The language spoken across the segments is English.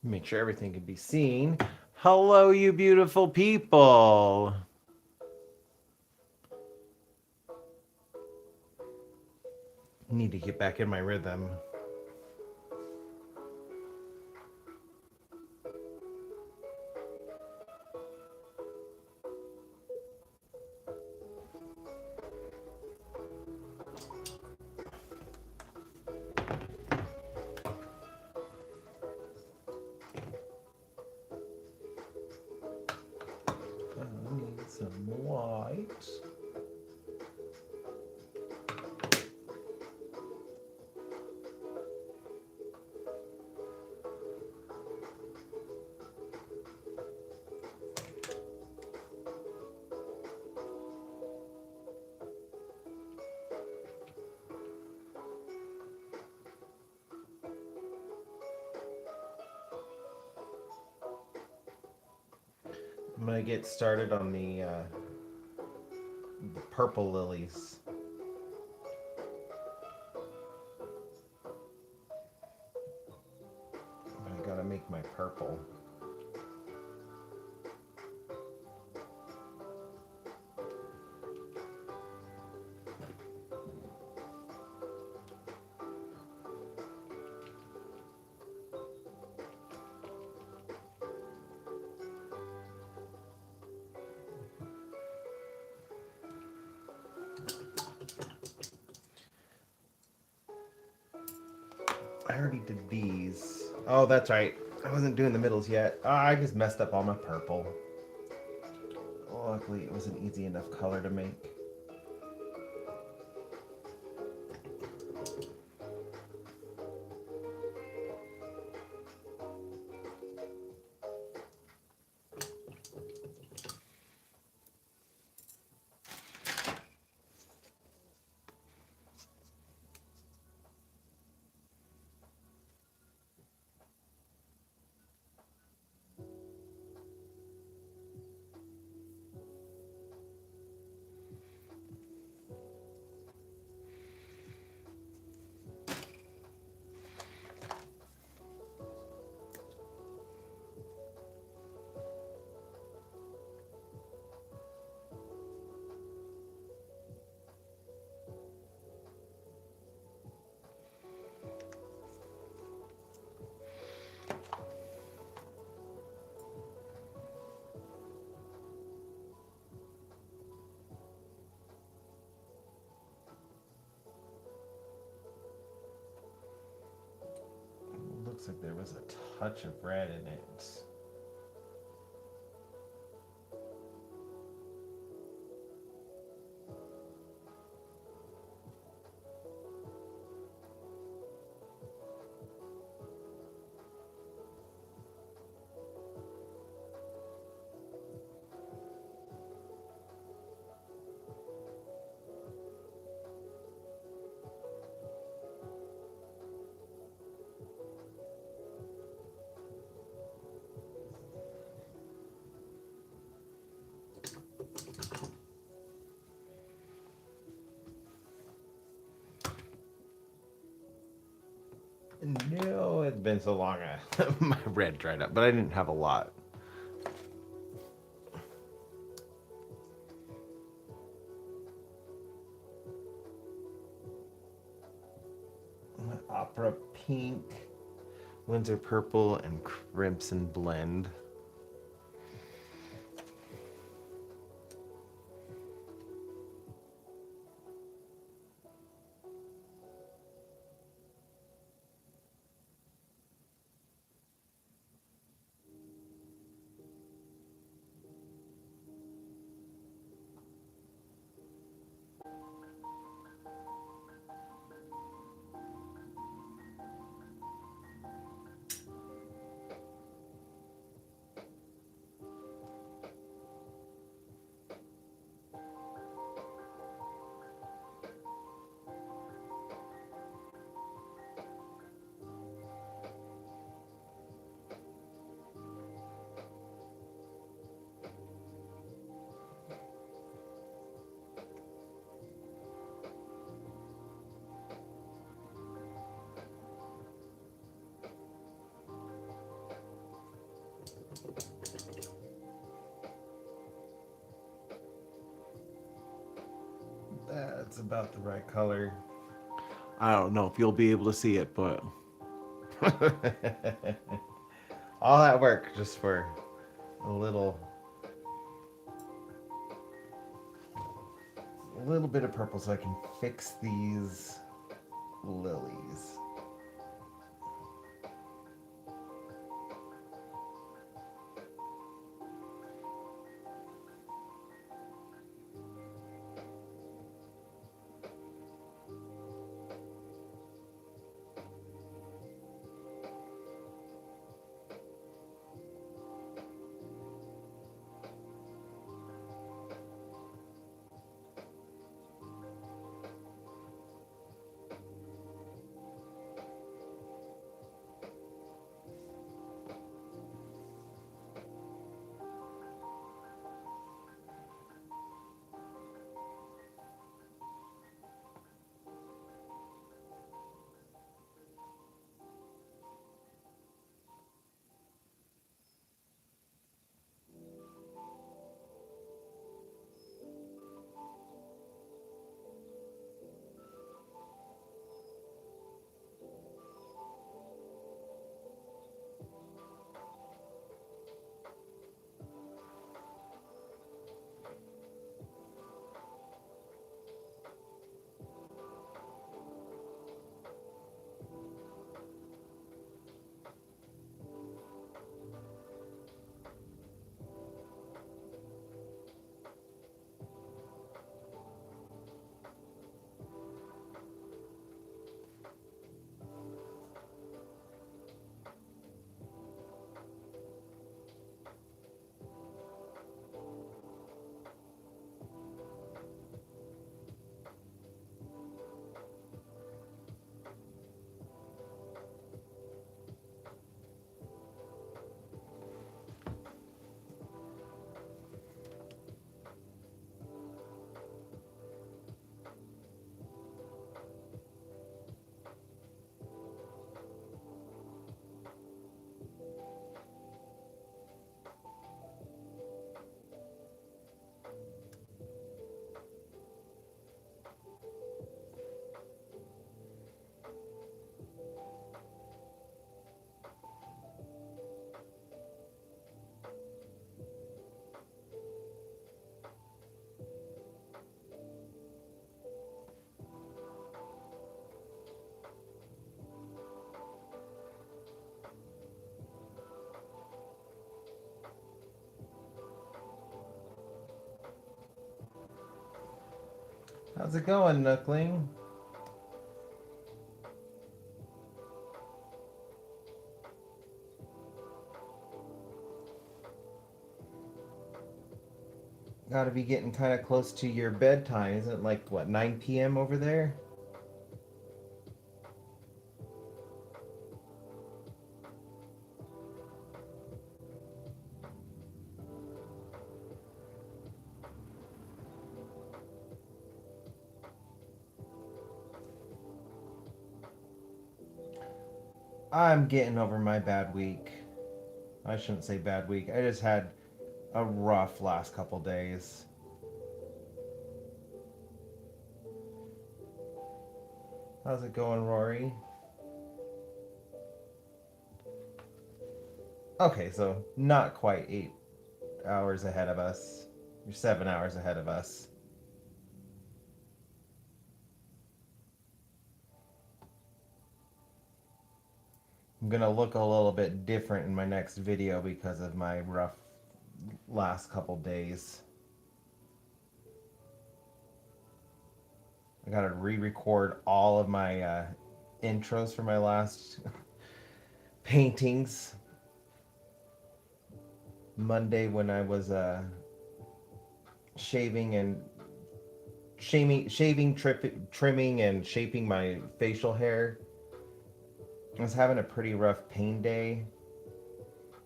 Make sure everything can be seen. Hello, you beautiful people. Need to get back in my rhythm. I need some white. I'm gonna get started on the purple lilies. I gotta make my purple. I already did these. Oh, that's right. I wasn't doing the middles yet. I just messed up all my purple. Luckily, it was an easy enough color to make. Looks like there was a touch of red in it. No, it's been so long. My red dried up, but I didn't have a lot. Opera pink, Windsor purple, and crimson blend. That's about the right color. I don't know if you'll be able to see it, but All that work just for a little bit of purple so I can fix these lilies. How's it going, Nookling? Gotta be getting kind of close to your bedtime. Isn't it like, what, 9 p.m. over there? I'm getting over my bad week. I shouldn't say bad week. I just had a rough last couple days. How's it going, Rory? Okay, so not quite 8 hours ahead of us. You're 7 hours ahead of us. I'm gonna look a little bit different in my next video because of my rough last couple days. I gotta re-record all of my intros for my last paintings. Monday when I was shaving and trimming and shaping my facial hair. I was having a pretty rough pain day.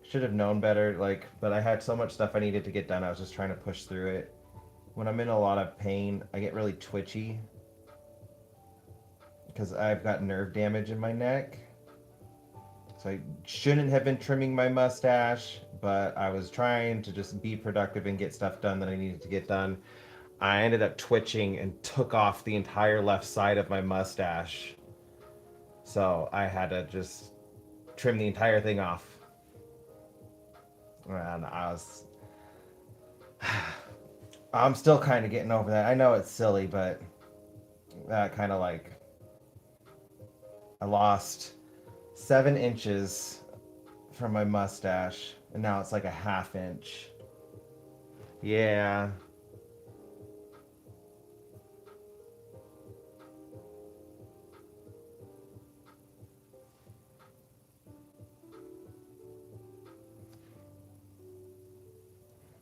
Should have known better, but I had so much stuff I needed to get done. I was just trying to push through it. When I'm in a lot of pain, I get really twitchy because I've got nerve damage in my neck. So I shouldn't have been trimming my mustache, but I was trying to just be productive and get stuff done that I needed to get done. I ended up twitching and took off the entire left side of my mustache. So I had to just trim the entire thing off. And I'm still kind of getting over that. I know it's silly, but that kind of like, I lost 7 inches from my mustache, and now it's like a half inch. Yeah.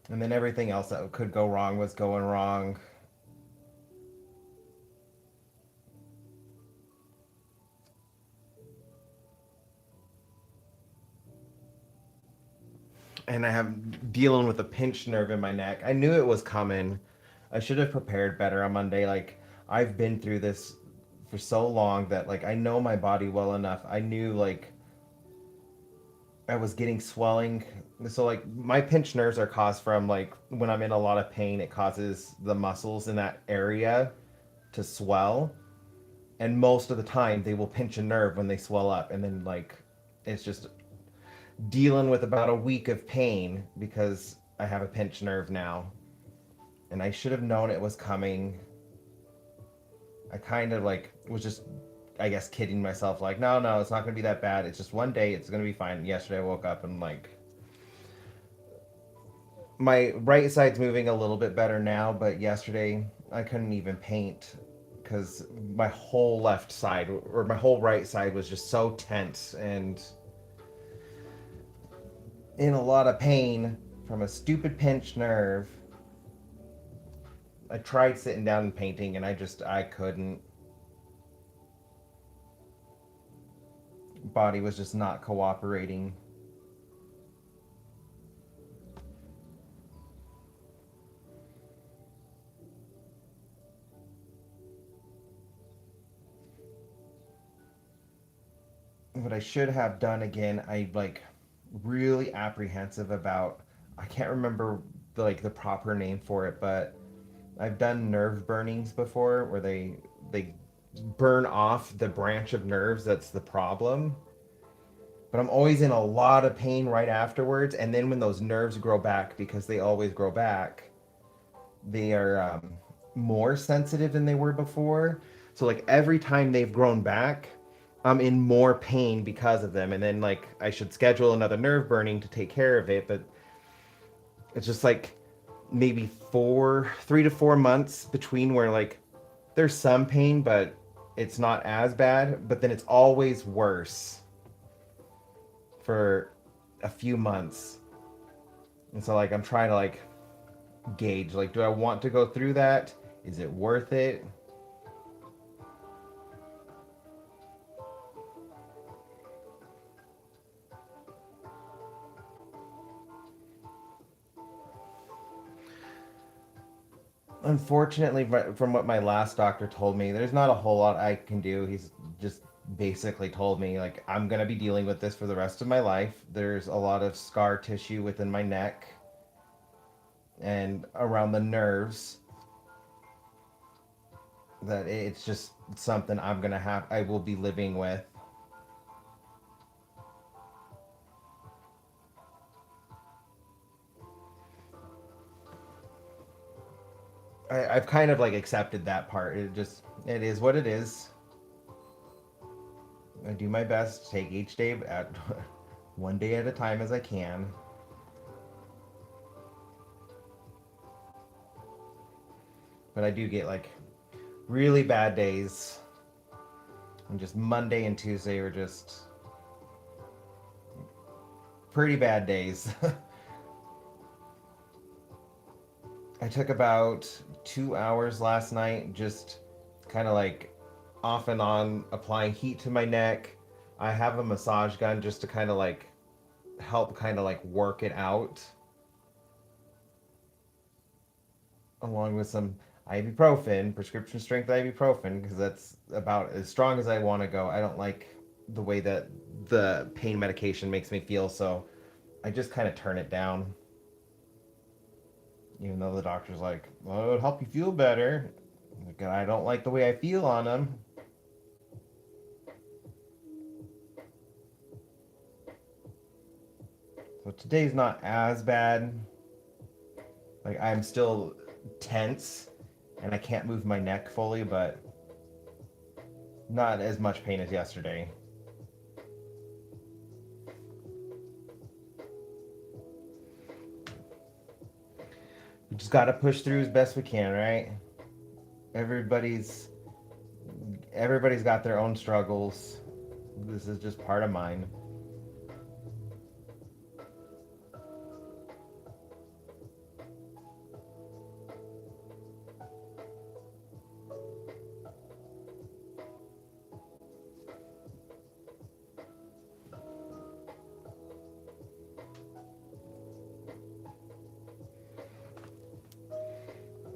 And then everything else that could go wrong was going wrong. And I have dealing with a pinched nerve in my neck. I knew it was coming. I should have prepared better on Monday. Like, I've been through this for so long that like I know my body well enough. I knew like I was getting swelling. So like my pinched nerves are caused from like when I'm in a lot of pain, it causes the muscles in that area to swell. And most of the time they will pinch a nerve when they swell up, and then like it's just dealing with about a week of pain because I have a pinched nerve now. And I should have known it was coming. I kind of like was just, I guess, kidding myself like, no, no, it's not going to be that bad. It's just one day, it's going to be fine. Yesterday I woke up and like my right side's moving a little bit better now, but yesterday I couldn't even paint because my whole left side or my whole right side was just so tense and in a lot of pain from a stupid pinched nerve. I tried sitting down and painting and I couldn't. Body was just not cooperating. What I should have done again, I like really apprehensive about, I can't remember the proper name for it, but I've done nerve burnings before where they burn off the branch of nerves that's the problem. But I'm always in a lot of pain right afterwards, and then when those nerves grow back, because they always grow back, they are more sensitive than they were before. So like every time they've grown back, I'm in more pain because of them. And then like I should schedule another nerve burning to take care of it, but it's just like maybe 3 to 4 months between where like there's some pain, but it's not as bad. But then it's always worse for a few months. And so like I'm trying to like gauge like, do I want to go through that? Is it worth it? Unfortunately, from what my last doctor told me, there's not a whole lot I can do. He's just basically told me like I'm going to be dealing with this for the rest of my life. There's a lot of scar tissue within my neck and around the nerves that it's just something I will be living with. I've kind of like accepted that part. It is what it is. I do my best to take each day at one day at a time as I can. But I do get like really bad days. And just Monday and Tuesday are just pretty bad days. I took about 2 hours last night, just kind of like off and on applying heat to my neck. I have a massage gun just to kind of like help kind of like work it out, along with some ibuprofen, prescription strength ibuprofen, because that's about as strong as I want to go. I don't like the way that the pain medication makes me feel, so I just kind of turn it down. even though the doctor's like, well, it would help you feel better. Like, I don't like the way I feel on them. So today's not as bad. Like, I'm still tense and I can't move my neck fully, but not as much pain as yesterday. We just got to push through as best we can, right? Everybody's everybody's got their own struggles. This is just part of mine.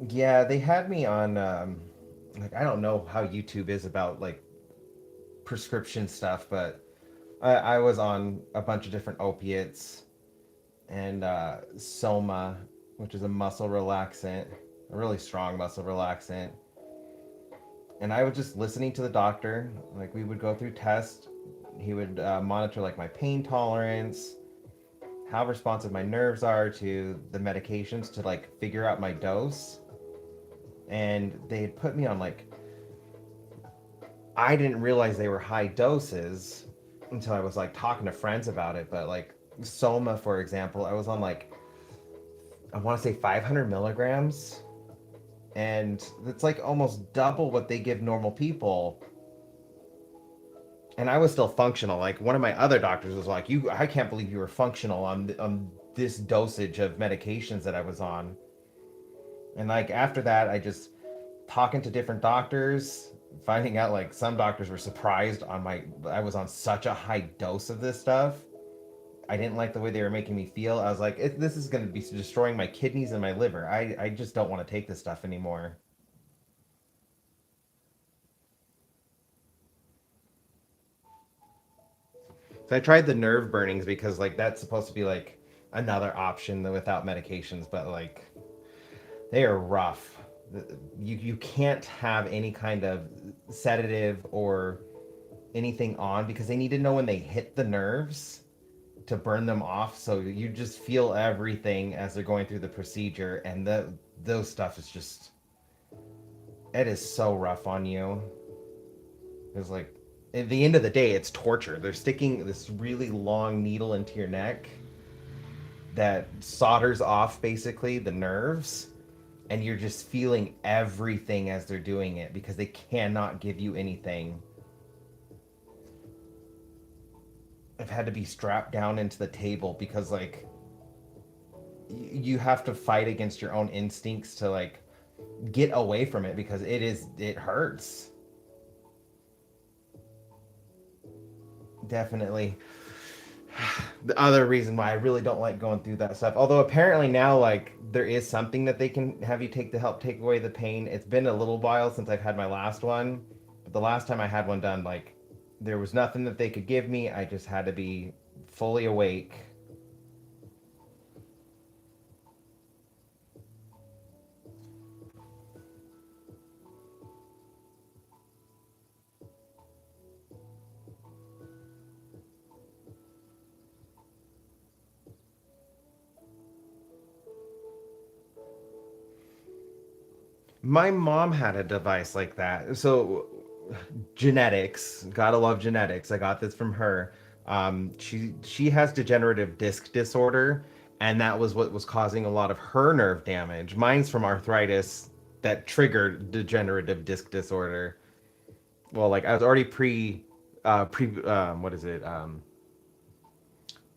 Yeah, they had me on like I don't know how YouTube is about like prescription stuff, but I was on a bunch of different opiates and Soma, which is a muscle relaxant, a really strong muscle relaxant. And I was just listening to the doctor. Like we would go through tests. He would monitor like my pain tolerance, how responsive my nerves are to the medications to like figure out my dose. And they had put me on like I didn't realize they were high doses until I was like talking to friends about it. But like Soma, for example, I was on like I want to say 500 milligrams, and it's like almost double what they give normal people. And I was still functional. Like one of my other doctors was like, "You, I can't believe you were functional on this dosage of medications that I was on." And like after that, I just talking to different doctors, finding out like some doctors were surprised on my I was on such a high dose of this stuff. I didn't like the way they were making me feel. I was like, this is going to be destroying my kidneys and my liver. I just don't want to take this stuff anymore. So I tried the nerve burnings because like that's supposed to be like another option without medications, but like they are rough. You can't have any kind of sedative or anything on because they need to know when they hit the nerves to burn them off. So you just feel everything as they're going through the procedure, and those stuff is just it is so rough on you. It's like at the end of the day, it's torture. They're sticking this really long needle into your neck that solders off basically the nerves, and you're just feeling everything as they're doing it because they cannot give you anything. I've had to be strapped down into the table because like you have to fight against your own instincts to like get away from it because it hurts. Definitely the other reason why I really don't like going through that stuff. Although apparently now like there is something that they can have you take to help take away the pain. It's been a little while since I've had my last one, but the last time I had one done, like there was nothing that they could give me. I just had to be fully awake. My mom had a device like that. So genetics, gotta love genetics. I got this from her. She has degenerative disc disorder, and that was what was causing a lot of her nerve damage. Mine's from arthritis that triggered degenerative disc disorder. Well, like I was already what is it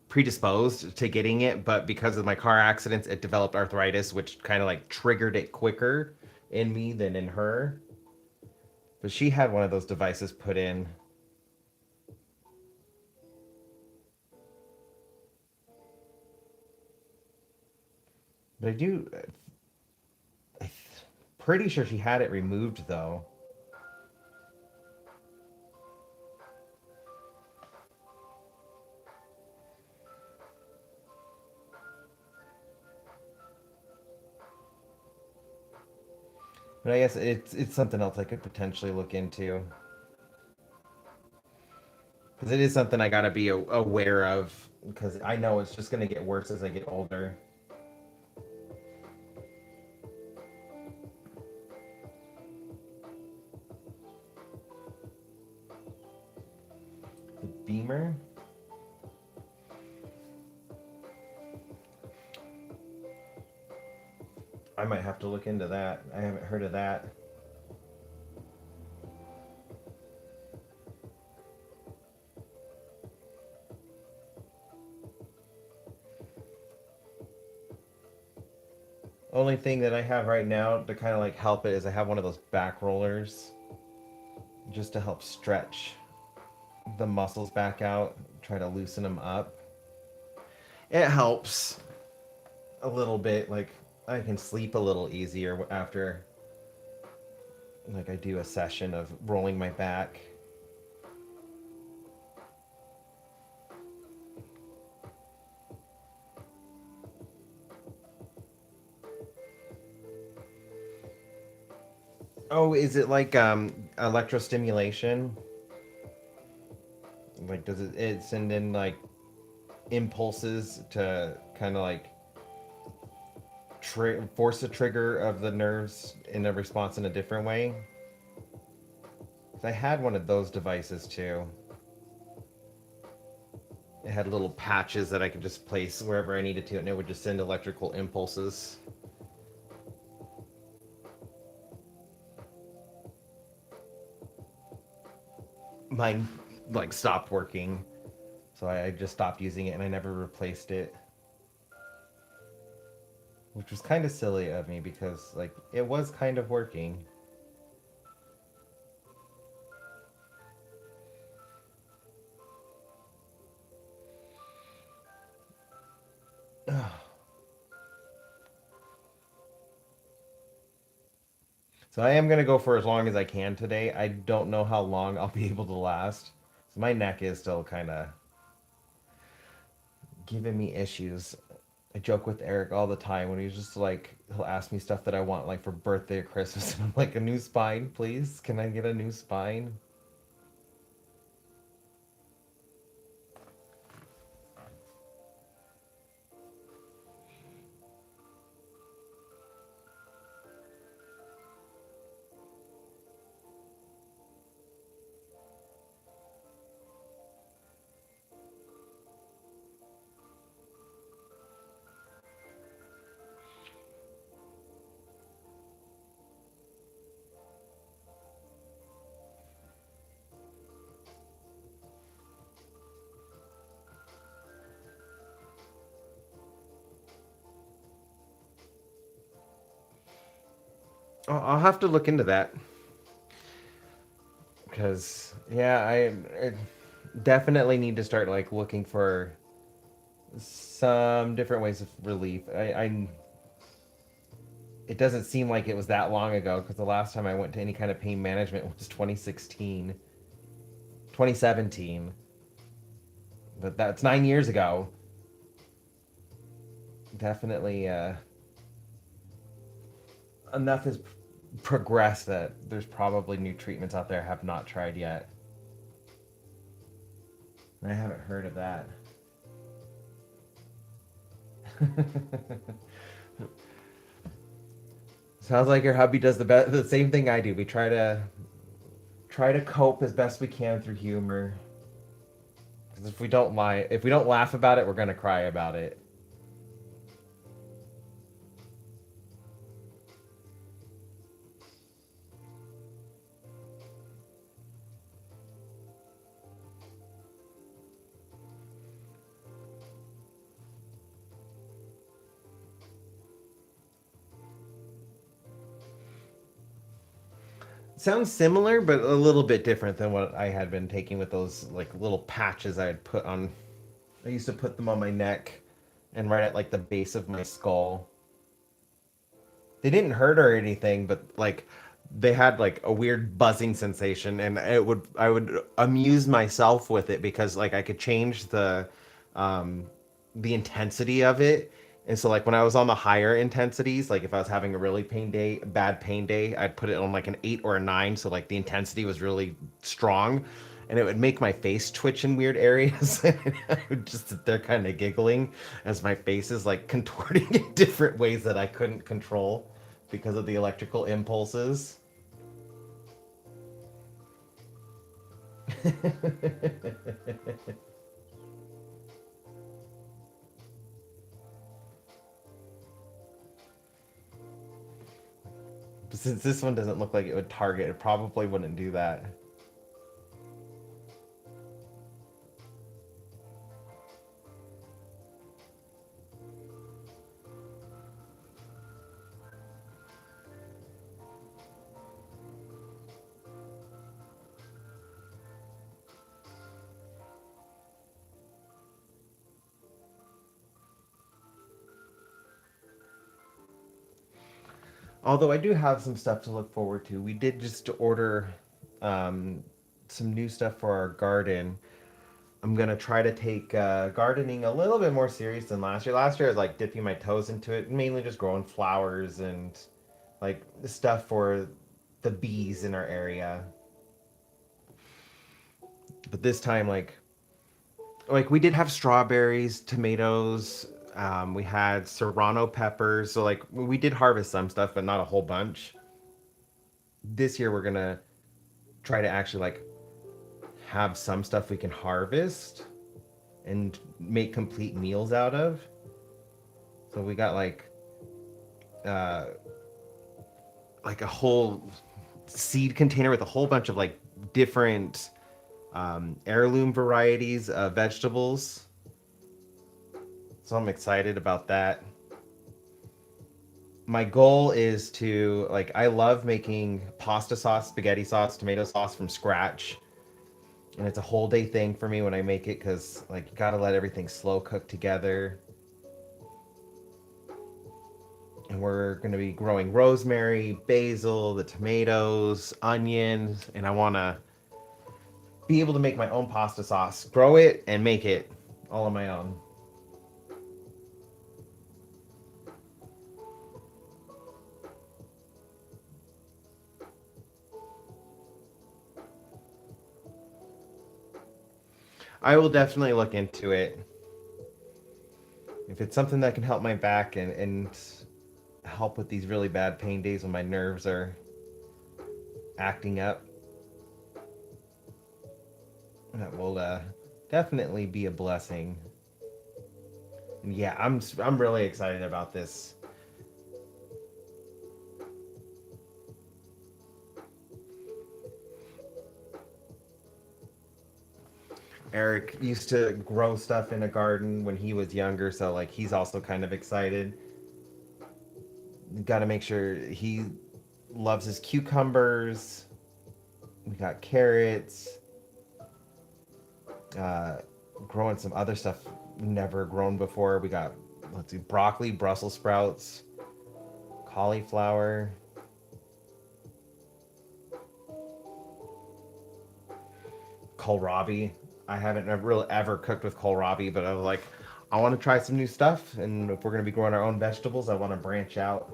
predisposed to getting it, but because of my car accidents, it developed arthritis, which kind of like triggered it quicker in me than in her. But she had one of those devices put in. But I'm pretty sure she had it removed though. But I guess it's something else I could potentially look into because it is something I gotta be aware of because I know it's just gonna get worse as I get older. The Beamer. I might have to look into that. I haven't heard of that. Only thing that I have right now to kind of like help it is I have one of those back rollers just to help stretch the muscles back out, try to loosen them up. It helps a little bit. Like I can sleep a little easier after like I do a session of rolling my back. Oh, is it like electrostimulation? Like does it send in like impulses to kind of like force the trigger of the nerves in a response in a different way? 'Cause I had one of those devices too. It had little patches that I could just place wherever I needed to, and it would just send electrical impulses. Mine like stopped working, so I just stopped using it, and I never replaced it, which was kind of silly of me because like it was kind of working. So I am gonna go for as long as I can today. I don't know how long I'll be able to last. So my neck is still kind of giving me issues. I joke with Eric all the time when he's just like he'll ask me stuff that I want like for birthday or Christmas, and I'm like, a new spine, please. Can I get a new spine? I'll have to look into that because yeah, I definitely need to start like looking for some different ways of relief. I it doesn't seem like it was that long ago because the last time I went to any kind of pain management was 2016, 2017. But that's 9 years ago. Definitely enough has progressed that there's probably new treatments out there I have not tried yet. I haven't heard of that. Sounds like your hubby does the same thing I do. We try to cope as best we can through humor. Because if we don't laugh about it, we're gonna cry about it. Sounds similar, but a little bit different than what I had been taking with those like little patches I had put on. I used to put them on my neck and right at like the base of my skull. They didn't hurt or anything, but like they had like a weird buzzing sensation, and I would amuse myself with it because like I could change um the intensity of it And so like when I was on the higher intensities, like if I was having a really bad pain day, I'd put it on like an 8 or a 9, so like the intensity was really strong, and it would make my face twitch in weird areas. And I would just sit there kind of giggling as my face is like contorting in different ways that I couldn't control because of the electrical impulses. But since this one doesn't look like it would target, it probably wouldn't do that. Although I do have some stuff to look forward to. We did just order um, some new stuff for our garden. I'm gonna try to take gardening a little bit more serious than last year. Last year I was like dipping my toes into it, mainly just growing flowers and like stuff for the bees in our area. But this time, like we did have strawberries, tomatoes. We had serrano peppers. So like we did harvest some stuff, but not a whole bunch. This year we're gonna try to actually like have some stuff we can harvest and make complete meals out of. So we got uh like a whole seed container with a whole bunch of like different heirloom varieties of vegetables. So I'm excited about that. My goal is to like I love making pasta sauce, spaghetti sauce, tomato sauce from scratch. And it's a whole day thing for me when I make it because like you gotta let everything slow cook together. And we're gonna be growing rosemary, basil, the tomatoes, onions, and I wanna be able to make my own pasta sauce, grow it and make it all on my own. I will definitely look into it. If it's something that can help my back and help with these really bad pain days when my nerves are acting up, that will definitely be a blessing. And yeah, I'm really excited about this. Eric used to grow stuff in a garden when he was younger, so like he's also kind of excited. Got to make sure he loves his cucumbers. We got carrots, uh, growing some other stuff never grown before. We got, let's see, broccoli, Brussels sprouts, cauliflower, kohlrabi. I haven't really ever cooked with kohlrabi, but I was like, I want to try some new stuff. And if we're going to be growing our own vegetables, I want to branch out.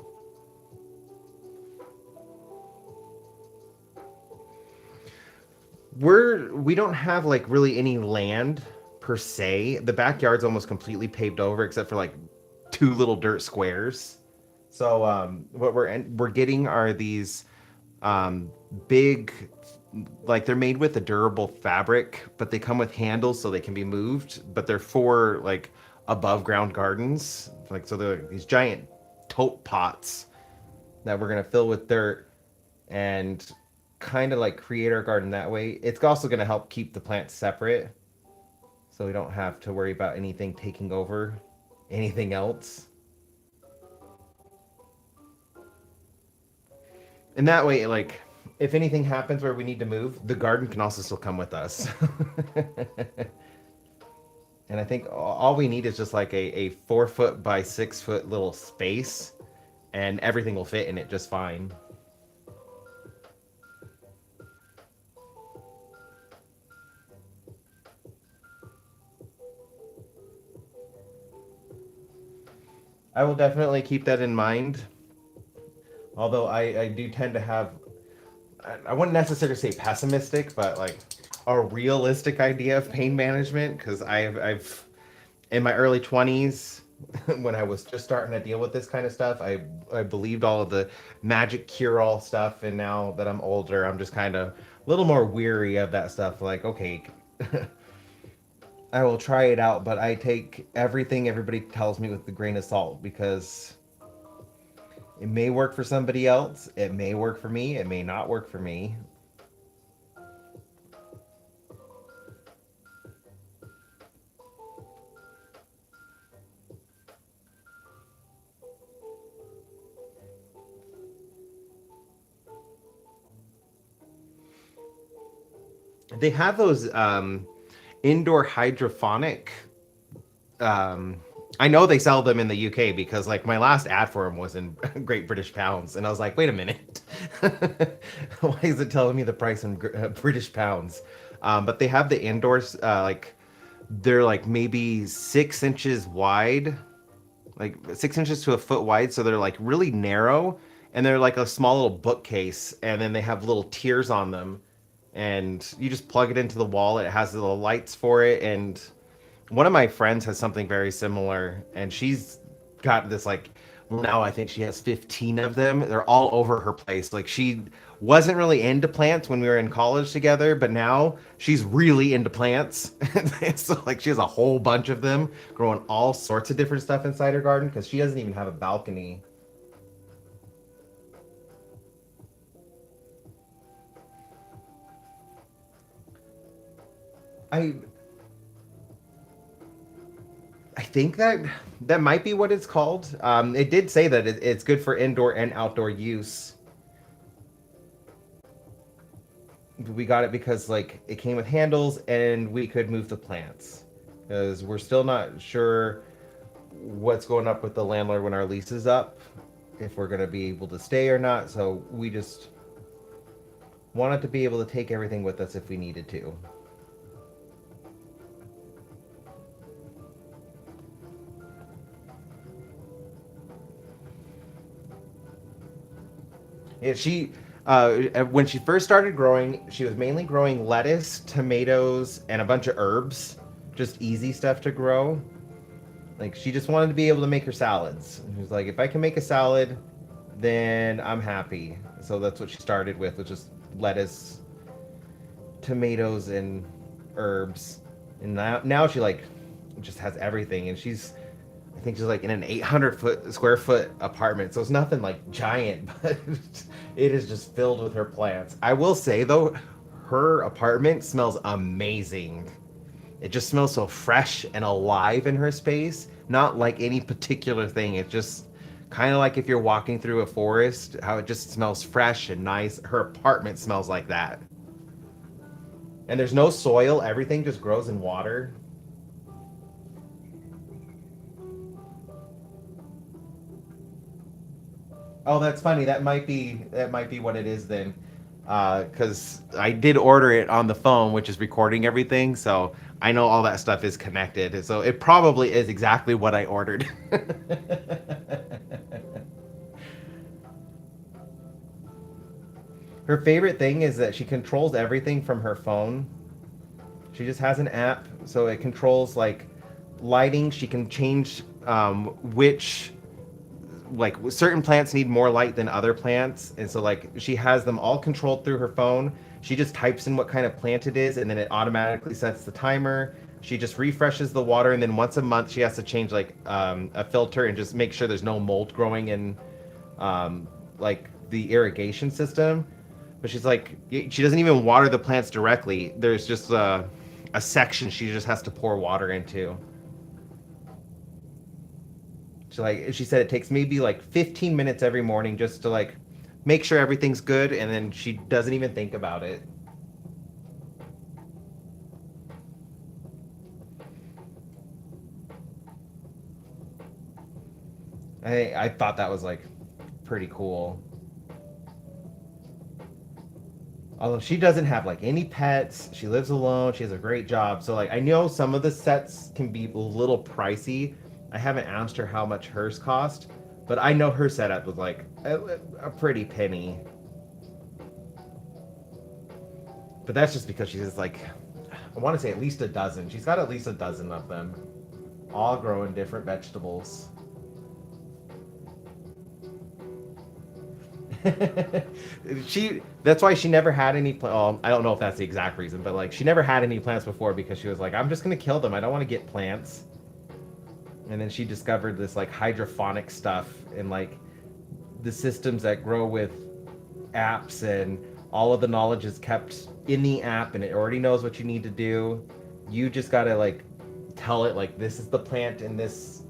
We don't have like really any land per se. The backyard's almost completely paved over except for like two little dirt squares. So what we're getting are these um, big, like they're made with a durable fabric, but they come with handles so they can be moved. But they're for like above ground gardens, like so they're these giant tote pots that we're gonna fill with dirt and kind of like create our garden that way. It's also gonna help keep the plants separate, so we don't have to worry about anything taking over anything else. And that way, like, if anything happens where we need to move, the garden can also still come with us. And I think all we need is just like a 4 foot by 6 foot little space, and everything will fit in it just fine. I will definitely keep that in mind. Although I do tend to have, I wouldn't necessarily say pessimistic, but like a realistic idea of pain management because I've in my early 20s when I was just starting to deal with this kind of stuff, I believed all of the magic cure all stuff, and now that I'm older, I'm just kind of a little more weary of that stuff. Like, okay, I will try it out, but I take everything everybody tells me with a grain of salt because it may work for somebody else, it may work for me, it may not work for me. They have those indoor hydroponic. Um, I know they sell them in the UK because like my last ad for them was in Great British pounds, and I was like, wait a minute, why is it telling me the price in British pounds? But they have the indoors like they're like maybe 6 inches wide, like 6 inches to a foot wide, so they're like really narrow, and they're like a small little bookcase, and then they have little tiers on them, and you just plug it into the wall. It has the lights for it, and one of my friends has something very similar, and she's got this like now I think she has 15 of them. They're all over her place. Like she wasn't really into plants when we were in college together, but now she's really into plants. So like she has a whole bunch of them growing all sorts of different stuff inside her garden because she doesn't even have a balcony. I I think that that might be what it's called. It did say that it's good for indoor and outdoor use. We got it because like it came with handles and we could move the plants. Because we're still not sure what's going up with the landlord when our lease is up, if we're gonna be able to stay or not. So we just wanted to be able to take everything with us if we needed to. Yeah, she when she first started growing, she was mainly growing lettuce, tomatoes, and a bunch of herbs, just easy stuff to grow. Like she just wanted to be able to make her salads. And she was like, if I can make a salad, then I'm happy. So that's what she started with just lettuce, tomatoes, and herbs. And now she like just has everything, and she's I think she's like in an 800 square foot apartment, so it's nothing like giant, but it is just filled with her plants. I will say though, her apartment smells amazing. It just smells so fresh and alive in her space. Not like any particular thing. It just kind of like if you're walking through a forest, how it just smells fresh and nice. Her apartment smells like that. And there's no soil, everything just grows in water. Oh, that's funny. That might be what it is then. Because I did order it on the phone, which is recording everything, so I know all that stuff is connected. So it probably is exactly what I ordered. Her favorite thing is that she controls everything from her phone. She just has an app, so it controls like lighting. She can change which like certain plants need more light than other plants, and so like she has them all controlled through her phone. She just types in what kind of plant it is, and then it automatically sets the timer. She just refreshes the water, and then once a month she has to change like a filter and just make sure there's no mold growing in like the irrigation system. But she's like she doesn't even water the plants directly. There's just a section she just has to pour water into. She said it takes maybe like 15 minutes every morning just to like make sure everything's good, and then she doesn't even think about it. I thought that was like pretty cool. Although she doesn't have like any pets, she lives alone, she has a great job. So like I know some of the sets can be a little pricey, I haven't asked her how much hers cost, but I know her setup was like a pretty penny. But that's just because she's like, I want to say at least a dozen. She's got at least a dozen of them, all growing different vegetables. That's why she never had any I don't know if that's the exact reason, but like she never had any plants before because she was like, I'm just gonna kill them. I don't want to get plants. And then she discovered this like hydroponic stuff and like the systems that grow with apps, and all of the knowledge is kept in the app and it already knows what you need to do. You just gotta like tell it like this is the plant in this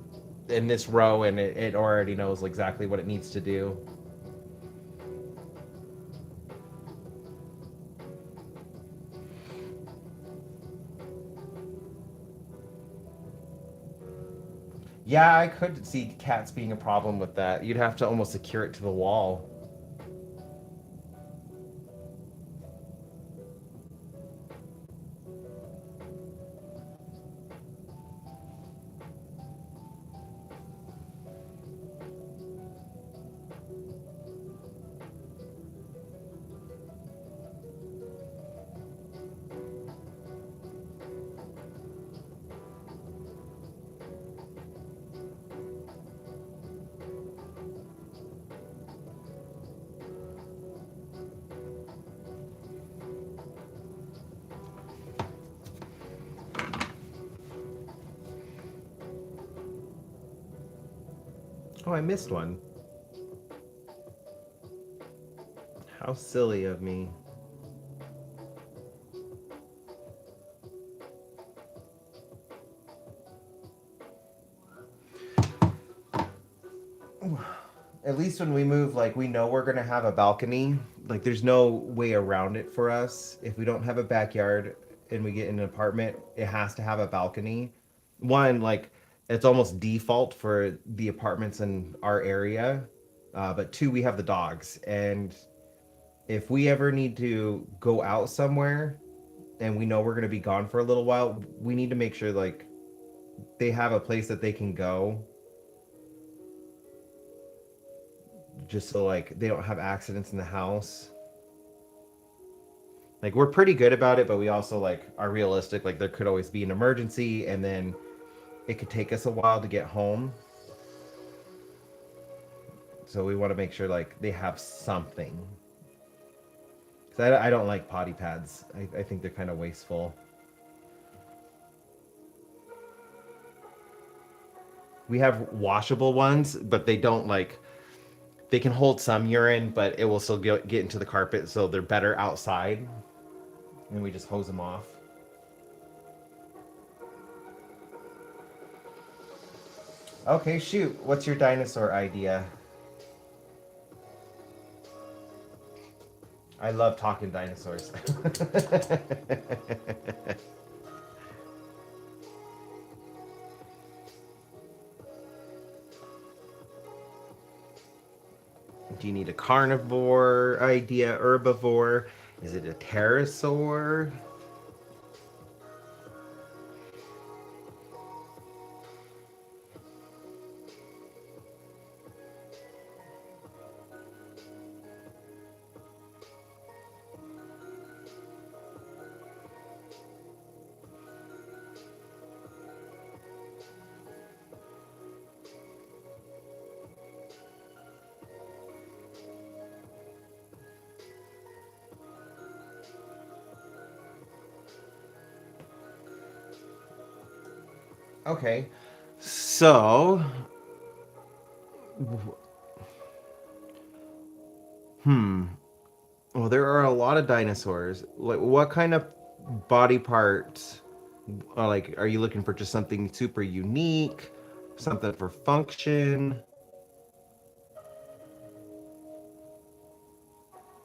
row, and it already knows exactly what it needs to do. Yeah, I could see cats being a problem with that. You'd have to almost secure it to the wall. Oh, I missed one. How silly of me. At least when we move, like we know we're gonna have a balcony. Like there's no way around it for us. If we don't have a backyard and we get in an apartment, it has to have a balcony. One, like it's almost default for the apartments in our area. But two, we have the dogs, and if we ever need to go out somewhere and we know we're gonna be gone for a little while, we need to make sure like they have a place that they can go, just so like they don't have accidents in the house. Like we're pretty good about it, but we also like are realistic. Like there could always be an emergency, and then it could take us a while to get home. So we want to make sure like they have something. Because I don't like potty pads. I think they're kind of wasteful. We have washable ones, but they don't like they can hold some urine, but it will still get into the carpet, so they're better outside. And we just hose them off. Okay, shoot. What's your dinosaur idea? I love talking dinosaurs. Do you need a carnivore idea, herbivore? Is it a pterosaur? Okay. So, hmm. Well, there are a lot of dinosaurs. Like, what kind of body parts? Like, are you looking for just something super unique, something for function?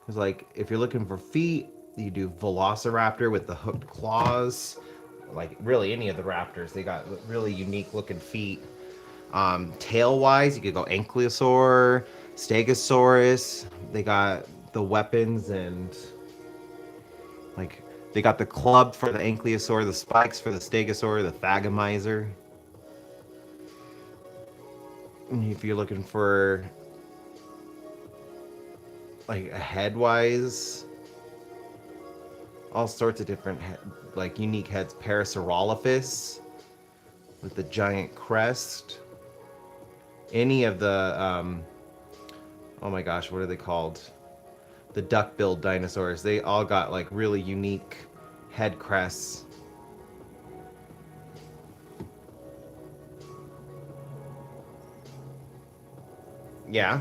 Because, like, if you're looking for feet, you do Velociraptor with the hooked claws. Like, really, any of the raptors, they got really unique looking feet. Tail wise, you could go Ankylosaur, Stegosaurus. They got the weapons and like they got the club for the Ankylosaur, the spikes for the Stegosaur, the Thagomizer. if you're looking for like a head wise, all sorts of different like unique heads. Parasaurolophus with the giant crest. Any of the oh my gosh, what are they called? The duck-billed dinosaurs. They all got like really unique head crests. Yeah,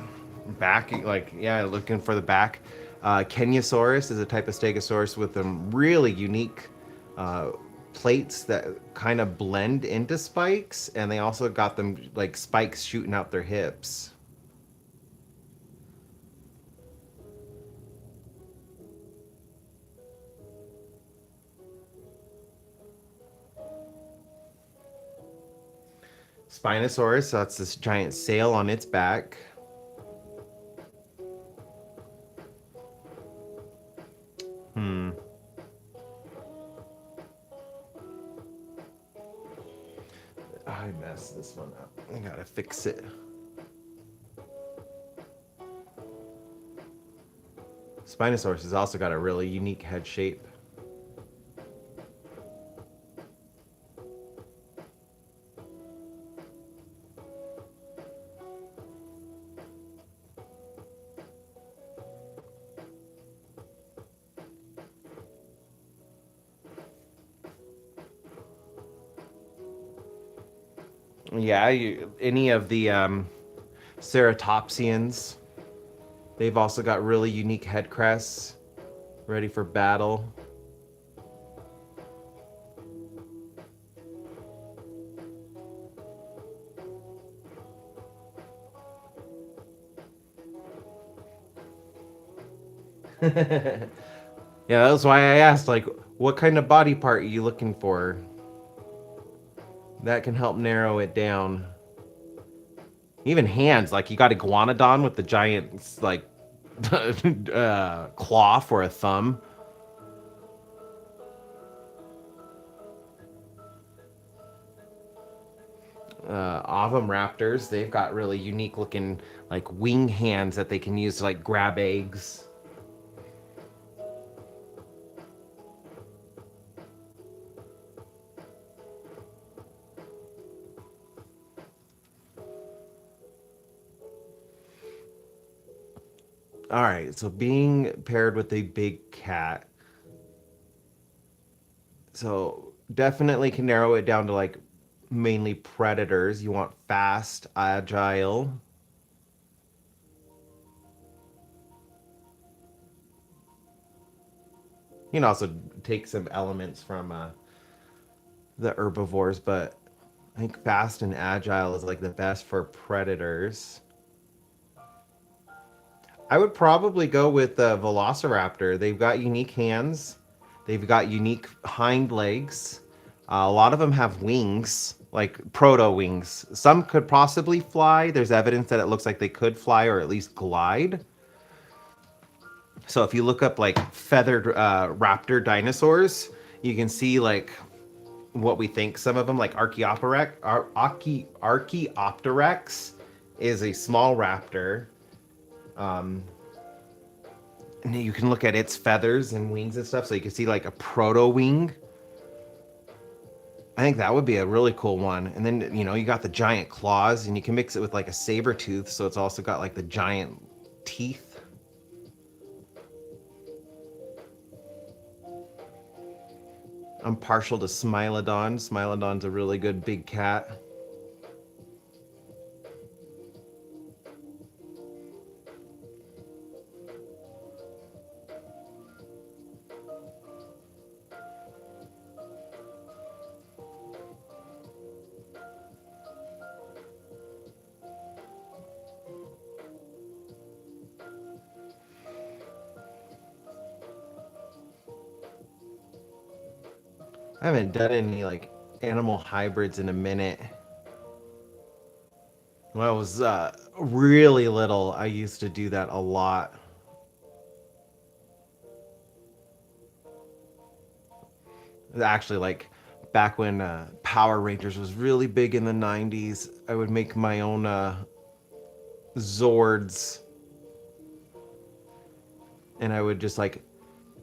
back, like, yeah, looking for the back. Kenyosaurus is a type of stegosaurus with some really unique uh, plates that kind of blend into spikes, and they also got them like spikes shooting out their hips. Spinosaurus, so that's this giant sail on its back. Hmm. I messed this one up. I gotta fix it. Spinosaurus has also got a really unique head shape. Yeah, any of the ceratopsians, they've also got really unique head crests, ready for battle. Yeah, that's why I asked, like, what kind of body part are you looking for? That can help narrow it down. Even hands, like you got iguanodon with the giant, like, claw for a thumb. Avum raptors, they've got really unique looking, like, wing hands that they can use to, like, grab eggs. All right, so being paired with a big cat, so definitely can narrow it down to like mainly predators. You want fast, agile. You can also take some elements from the herbivores, but I think fast and agile is like the best for predators. I would probably go with the Velociraptor. They've got unique hands. They've got unique hind legs. A lot of them have wings, like proto wings. Some could possibly fly. There's evidence that it looks like they could fly or at least glide. So if you look up like feathered raptor dinosaurs, you can see like what we think some of them, like Archaeopteryx is a small raptor. And you can look at its feathers and wings and stuff, so you can see like a proto wing. I think that would be a really cool one. And then, you know, you got the giant claws, and you can mix it with like a saber tooth, so it's also got like the giant teeth. I'm partial to Smilodon. Smilodon's a really good big cat. I haven't done any like animal hybrids in a minute. When I was really little, I used to do that a lot. Actually, like back when Power Rangers was really big in the 90s, I would make my own Zords, and I would just like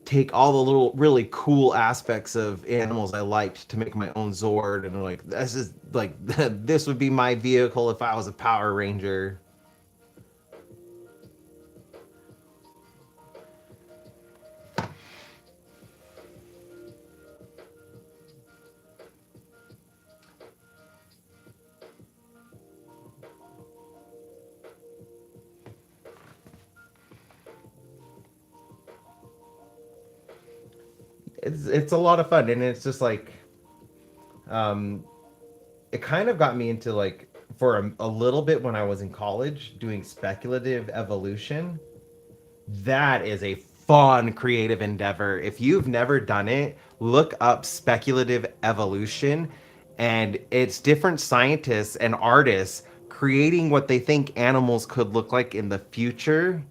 take all the little really cool aspects of animals I liked to make my own Zord, and like this is like this would be my vehicle if I was a Power Ranger. It's a lot of fun, and it's just like um, it kind of got me into like for a little bit when I was in college doing speculative evolution. That is a fun creative endeavor. If you've never done it, look up speculative evolution, and it's different scientists and artists creating what they think animals could look like in the future,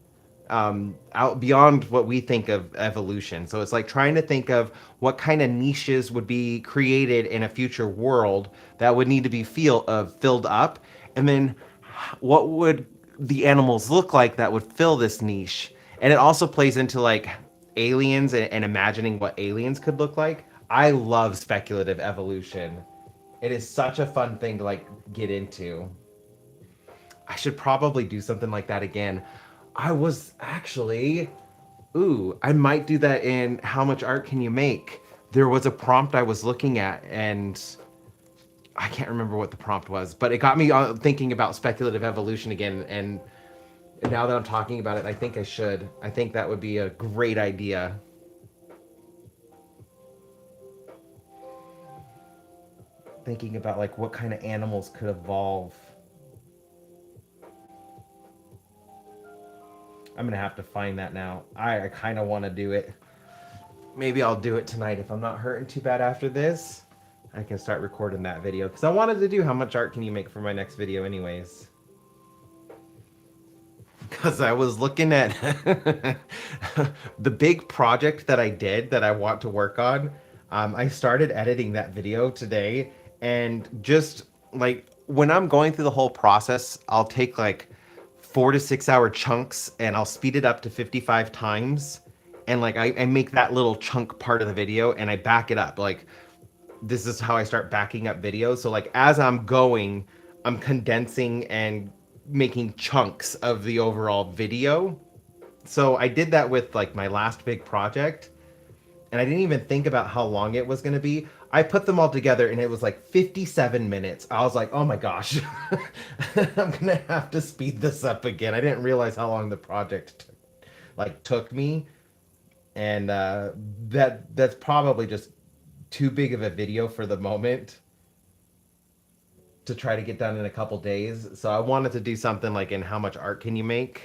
out beyond what we think of evolution. So it's like trying to think of what kind of niches would be created in a future world that would need to be filled up, and then what would the animals look like that would fill this niche. And it also plays into like aliens and imagining what aliens could look like. I love speculative evolution. It is such a fun thing to like get into. I should probably do something like that again. I was actually, ooh, I might do that in How Much Art Can You Make? There was a prompt I was looking at, and I can't remember what the prompt was, but it got me thinking about speculative evolution again. And now that I'm talking about it, I think I should. I think that would be a great idea. Thinking about like what kind of animals could evolve. I'm gonna have to find that now. I kind of want to do it. Maybe I'll do it tonight if I'm not hurting too bad after this. I can start recording that video because I wanted to do How Much Art Can You Make for my next video anyways. Because I was looking at the big project that I did that I want to work on. I started editing that video today, and just like when I'm going through the whole process, I'll take like 4 to 6 hour chunks and I'll speed it up to 55 times. And like I make that little chunk part of the video and I back it up. Like this is how I start backing up videos. So like as I'm going, I'm condensing and making chunks of the overall video. So I did that with like my last big project, and I didn't even think about how long it was going to be. I put them all together and it was like 57 minutes. I was like, "Oh my gosh. I'm going to have to speed this up again." I didn't realize how long the project took me. And that's probably just too big of a video for the moment to try to get done in a couple days. So I wanted to do something like in How Much Art Can You Make?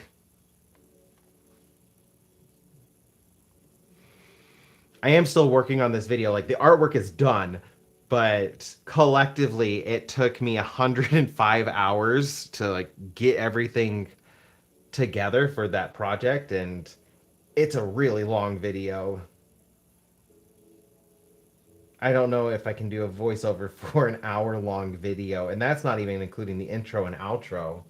I am still working on this video. Like the artwork is done, but collectively it took me 105 hours to like get everything together for that project, and it's a really long video. I don't know if I can do a voiceover for an hour-long video, and that's not even including the intro and outro.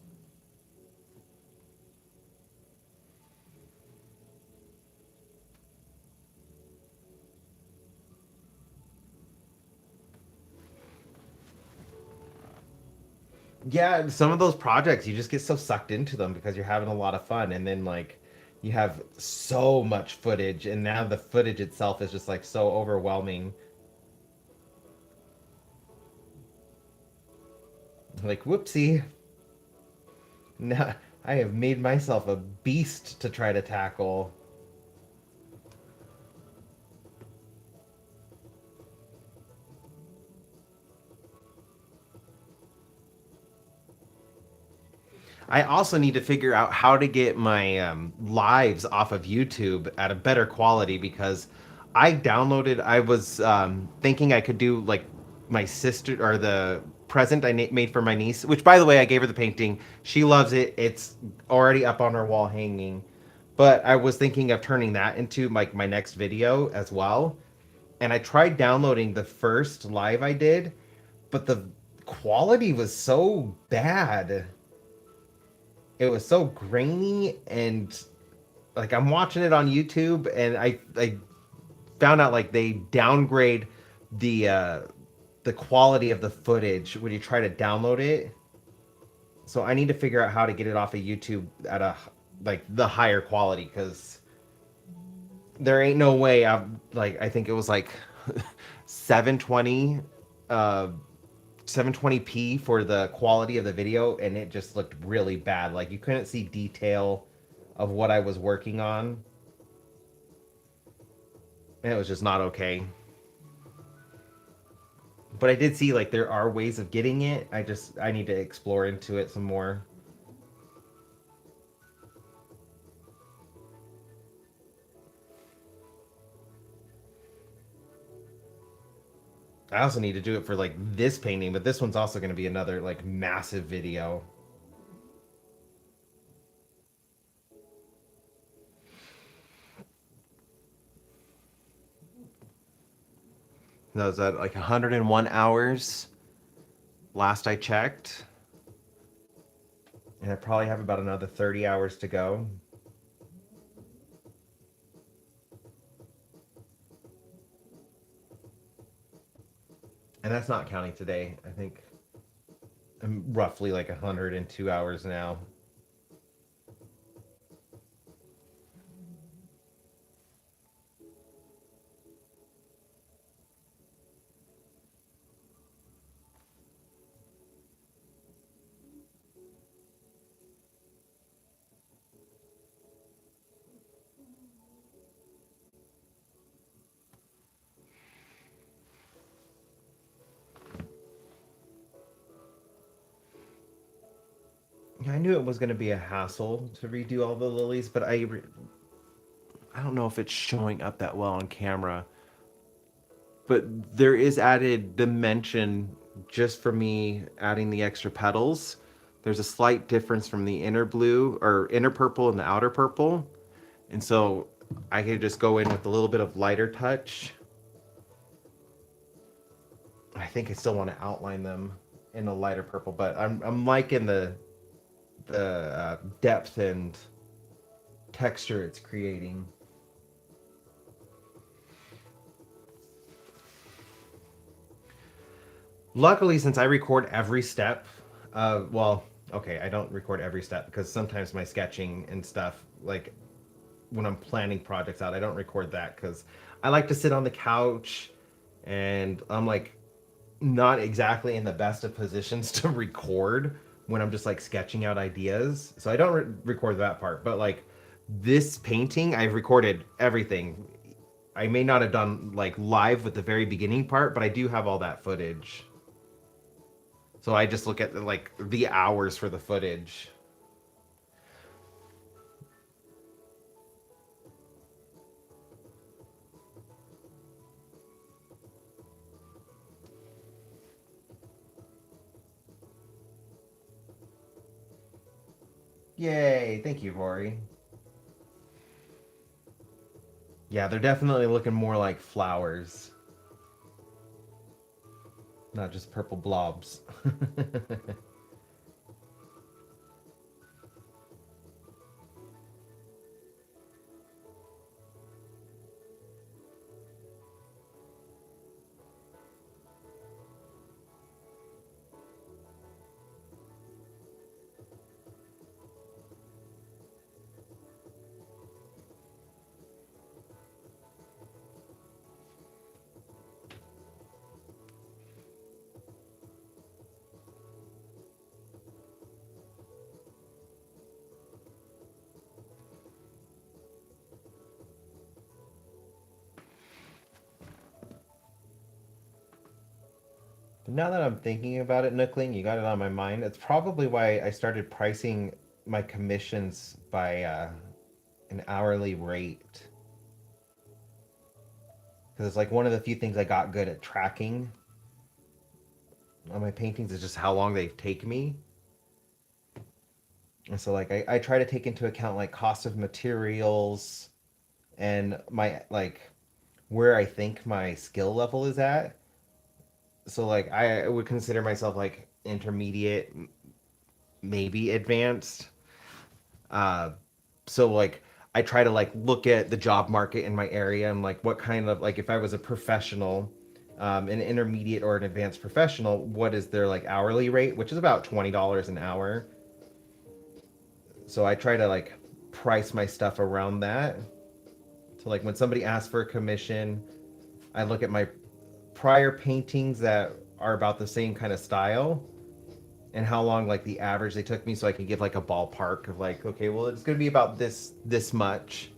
Yeah, some of those projects you just get so sucked into them because you're having a lot of fun, and then like you have so much footage, and now the footage itself is just like so overwhelming. Like, whoopsie. Now I have made myself a beast to try to tackle. I also need to figure out how to get my lives off of YouTube at a better quality, because I was thinking I could do like my sister or the present I made for my niece, which by the way, I gave her the painting. She loves it. It's already up on her wall hanging. But I was thinking of turning that into like my next video as well. And I tried downloading the first live I did, but the quality was so bad. it was so grainy, and like I'm watching it on YouTube, and I found out like they downgrade the quality of the footage when you try to download it. So I need to figure out how to get it off of YouTube at a like the higher quality, because there ain't no way I'm like, I think it was like 720 uh 720p for the quality of the video, and it just looked really bad. Like you couldn't see detail of what I was working on. And it was just not okay. But I did see like there are ways of getting it. I need to explore into it some more. I also need to do it for like this painting, but this one's also going to be another like massive video. That was at like 101 hours last I checked. And I probably have about another 30 hours to go. And that's not counting today. I think I'm roughly like 102 hours now. I knew it was going to be a hassle to redo all the lilies, but I don't know if it's showing up that well on camera. But there is added dimension just for me adding the extra petals. There's a slight difference from the inner blue or inner purple and the outer purple. And so I could just go in with a little bit of lighter touch. I think I still want to outline them in a lighter purple, but I'm liking the depth and texture it's creating. Luckily, since I record every step, well, okay, I don't record every step because sometimes my sketching and stuff, like when I'm planning projects out, I don't record that because I like to sit on the couch, and I'm like not exactly in the best of positions to record when I'm just like sketching out ideas. So I don't record that part. But like this painting, I've recorded everything. I may not have done like live with the very beginning part, but I do have all that footage. So I just look at like the hours for the footage. Yay! Thank you, Rory. Yeah, they're definitely looking more like flowers, not just purple blobs. But now that I'm thinking about it, Nookling, you got it on my mind. It's probably why I started pricing my commissions by an hourly rate. Because it's like one of the few things I got good at tracking on my paintings is just how long they take me. And so like I try to take into account like cost of materials and my like where I think my skill level is at. So like I would consider myself like intermediate, maybe advanced. Uh, so like I try to like look at the job market in my area and like what kind of like if I was a professional, an intermediate or an advanced professional, what is their like hourly rate, which is about $20 an hour. So I try to like price my stuff around that. So like when somebody asks for a commission, I look at my prior paintings that are about the same kind of style and how long like the average they took me so I can give like a ballpark of like, okay, well it's gonna be about this much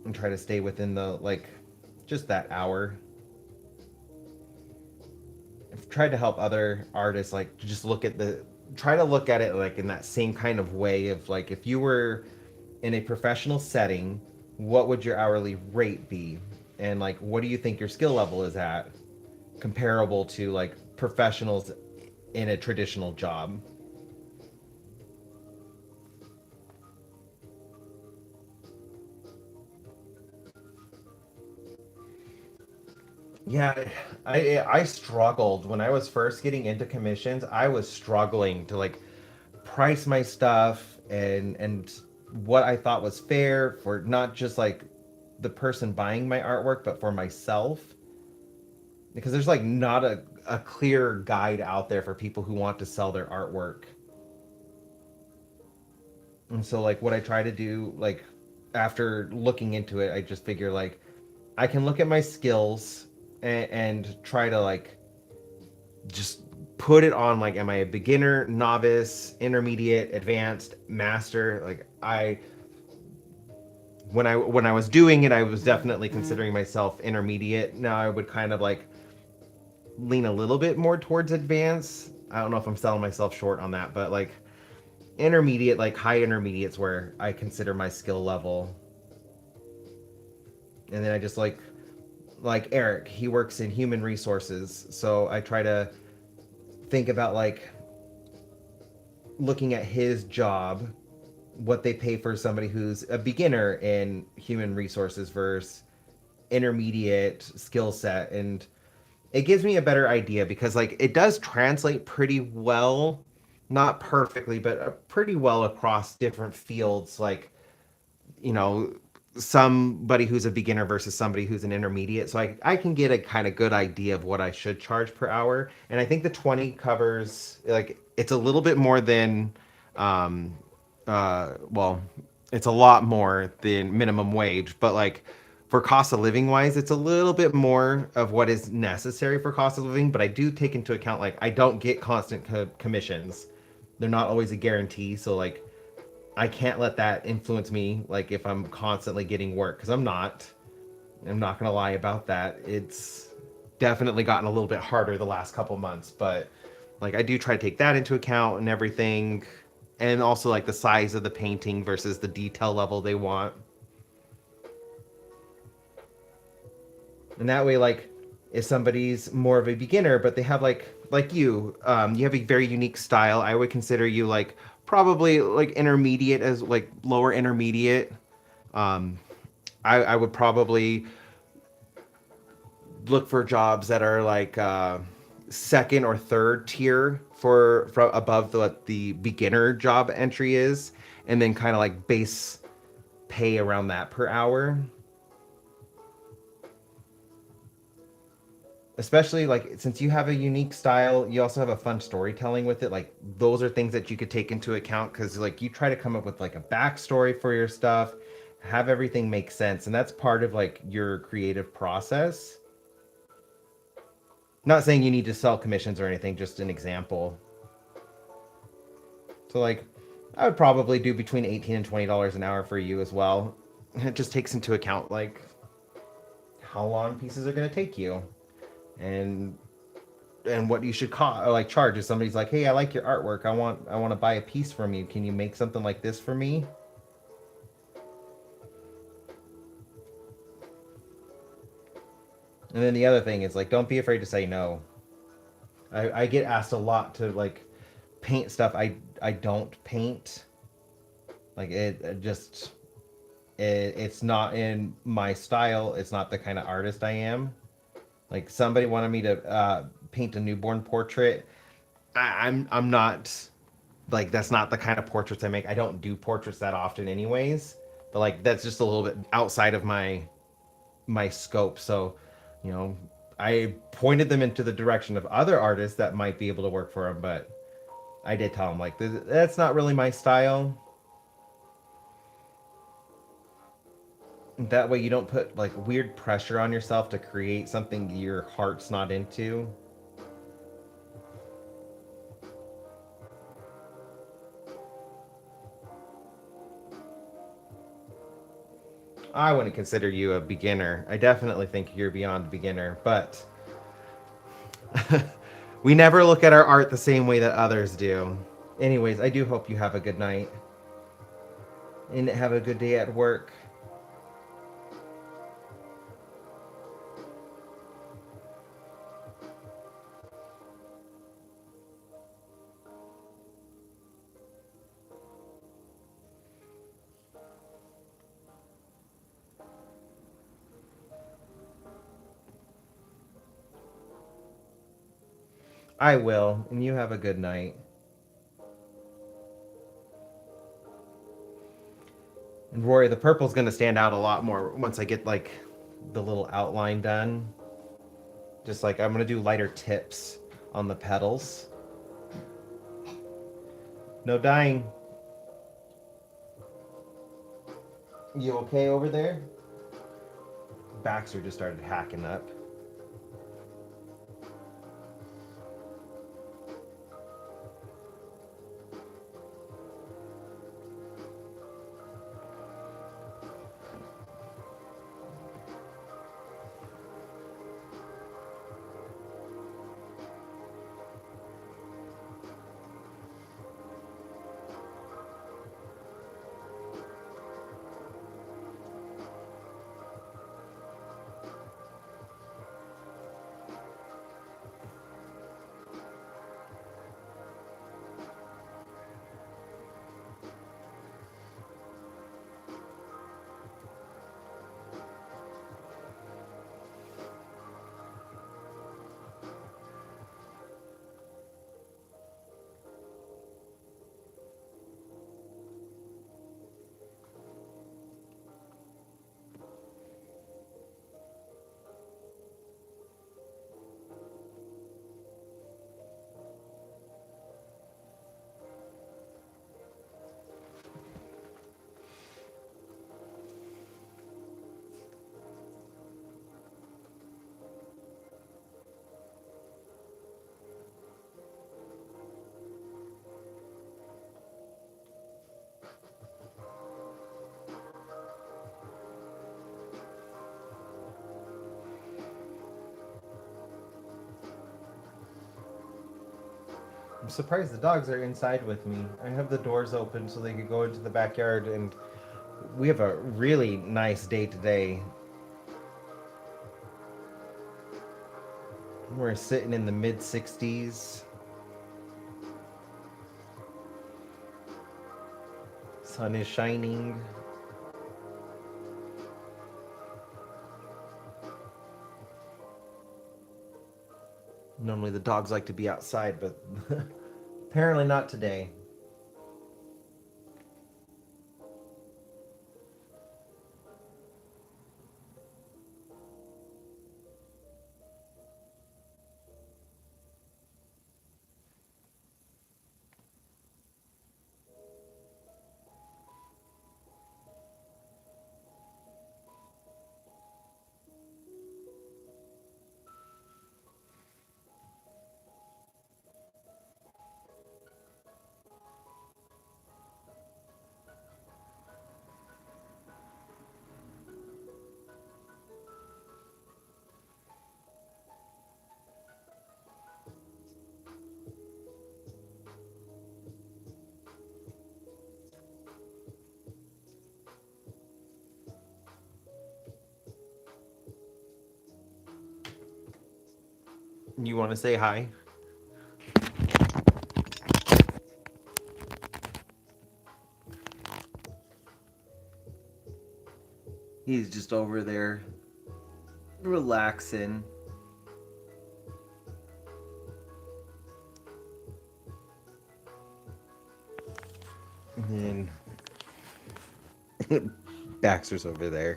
and try to stay within the like just that hour. I've tried to help other artists like just look at the try to look at it like in that same kind of way of like if you were in a professional setting, what would your hourly rate be? And like what do you think your skill level is at comparable to like professionals in a traditional job? Yeah, I struggled when I was first getting into commissions. I was struggling to like price my stuff and what I thought was fair for not just like the person buying my artwork, but for myself. Because there's like not a clear guide out there for people who want to sell their artwork. And so like what I try to do, like after looking into it, I just figure like I can look at my skills and try to like just put it on like am I a beginner, novice, intermediate, advanced, master? Like I when I was doing it, I was definitely considering myself intermediate. Now I would kind of like lean a little bit more towards advanced. I don't know if I'm selling myself short on that, but like intermediate, like high intermediates where I consider my skill level. And then I just like Eric, he works in human resources, so I try to think about like looking at his job, what they pay for somebody who's a beginner in human resources versus intermediate skill set, and it gives me a better idea because like it does translate pretty well, not perfectly, but pretty well across different fields. Like you know, somebody who's a beginner versus somebody who's an intermediate. So I can get a kind of good idea of what I should charge per hour. And I think the 20 covers like it's a little bit more than um well, it's a lot more than minimum wage, but like for cost of living wise, it's a little bit more of what is necessary for cost of living, but I do take into account like I don't get constant commissions. They're not always a guarantee, so like I can't let that influence me like if I'm constantly getting work because I'm not. I'm not going to lie about that. It's definitely gotten a little bit harder the last couple months, but like I do try to take that into account and everything, and also like the size of the painting versus the detail level they want. And that way like if somebody's more of a beginner but they have like you have a very unique style, I would consider you like probably like intermediate as like lower intermediate. um I would probably look for jobs that are like second or third tier for from above the what the beginner job entry is, and then kind of like base pay around that per hour. Especially like since you have a unique style, you also have a fun storytelling with it. Like those are things that you could take into account because like you try to come up with like a backstory for your stuff, have everything make sense, and that's part of like your creative process. Not saying you need to sell commissions or anything, just an example. So like I would probably do between 18 and $20 an hour for you as well. It just takes into account like how long pieces are going to take you and what you should like charge. If somebody's like, hey, I like your artwork, I want to buy a piece from you, can you make something like this for me? And then the other thing is like don't be afraid to say no. I get asked a lot to like paint stuff I don't paint. Like it just it's not in my style, it's not the kind of artist I am. Like somebody wanted me to paint a newborn portrait. I'm not. like that's not the kind of portraits I make. I don't do portraits that often anyways. But like that's just a little bit outside of my scope. So, you know, I pointed them into the direction of other artists that might be able to work for them, but I did tell them like that's not really my style. That way you don't put like weird pressure on yourself to create something your heart's not into. I wouldn't consider you a beginner. I definitely think you're beyond beginner, but we never look at our art the same way that others do. Anyways, I do hope you have a good night and have a good day at work. I will, and you have a good night. And Rory, the purple's gonna stand out a lot more once I get like the little outline done. Just like I'm gonna do lighter tips on the petals. No dying. You okay over there? Baxter just started hacking up. I'm surprised the dogs are inside with me. I have the doors open so they could go into the backyard, and we have a really nice day today. We're sitting in the mid 60s. Sun is shining. Normally the dogs like to be outside, but apparently not today. You want to say hi? He's just over there relaxing. And then Baxter's over there.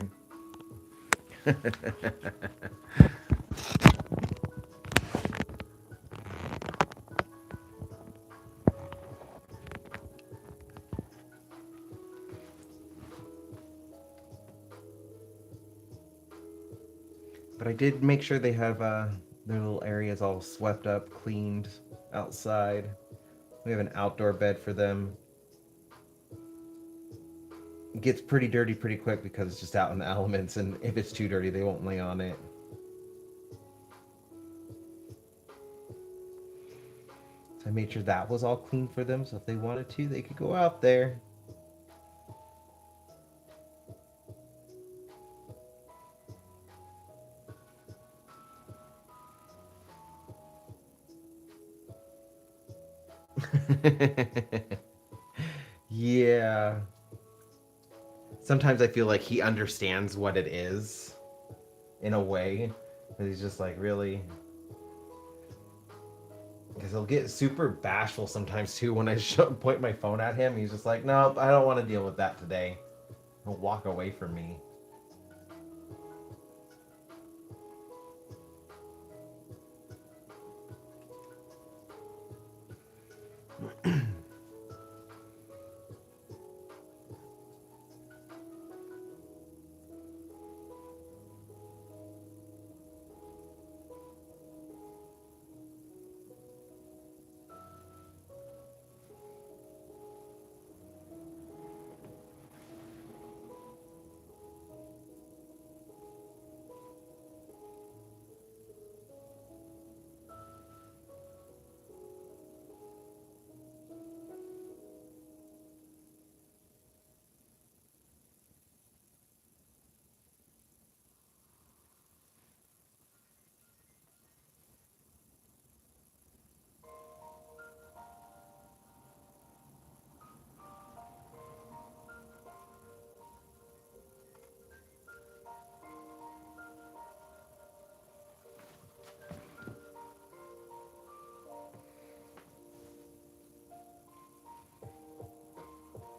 But I did make sure they have their little areas all swept up, cleaned outside. We have an outdoor bed for them. It gets pretty dirty pretty quick because it's just out in the elements, and if it's too dirty, they won't lay on it. So I made sure that was all clean for them, so if they wanted to, they could go out there. Yeah. Sometimes I feel like he understands what it is in a way. But he's just like, really? Because he'll get super bashful sometimes too when I point my phone at him. He's just like, nope, I don't want to deal with that today. He'll walk away from me.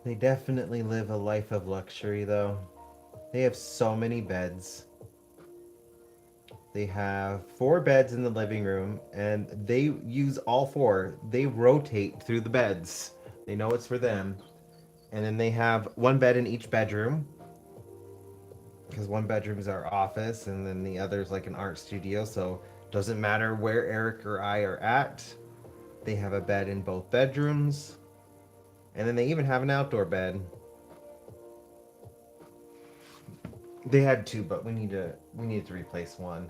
They definitely live a life of luxury, though. They have so many beds. They have 4 beds in the living room, and they use all 4. They rotate through the beds. They know it's for them. And then they have 1 bed in each bedroom, because one bedroom is our office, and then the other is like an art studio. So doesn't matter where Eric or I are at. They have a bed in both bedrooms, and then they even have an outdoor bed. They had 2, but we need to replace one.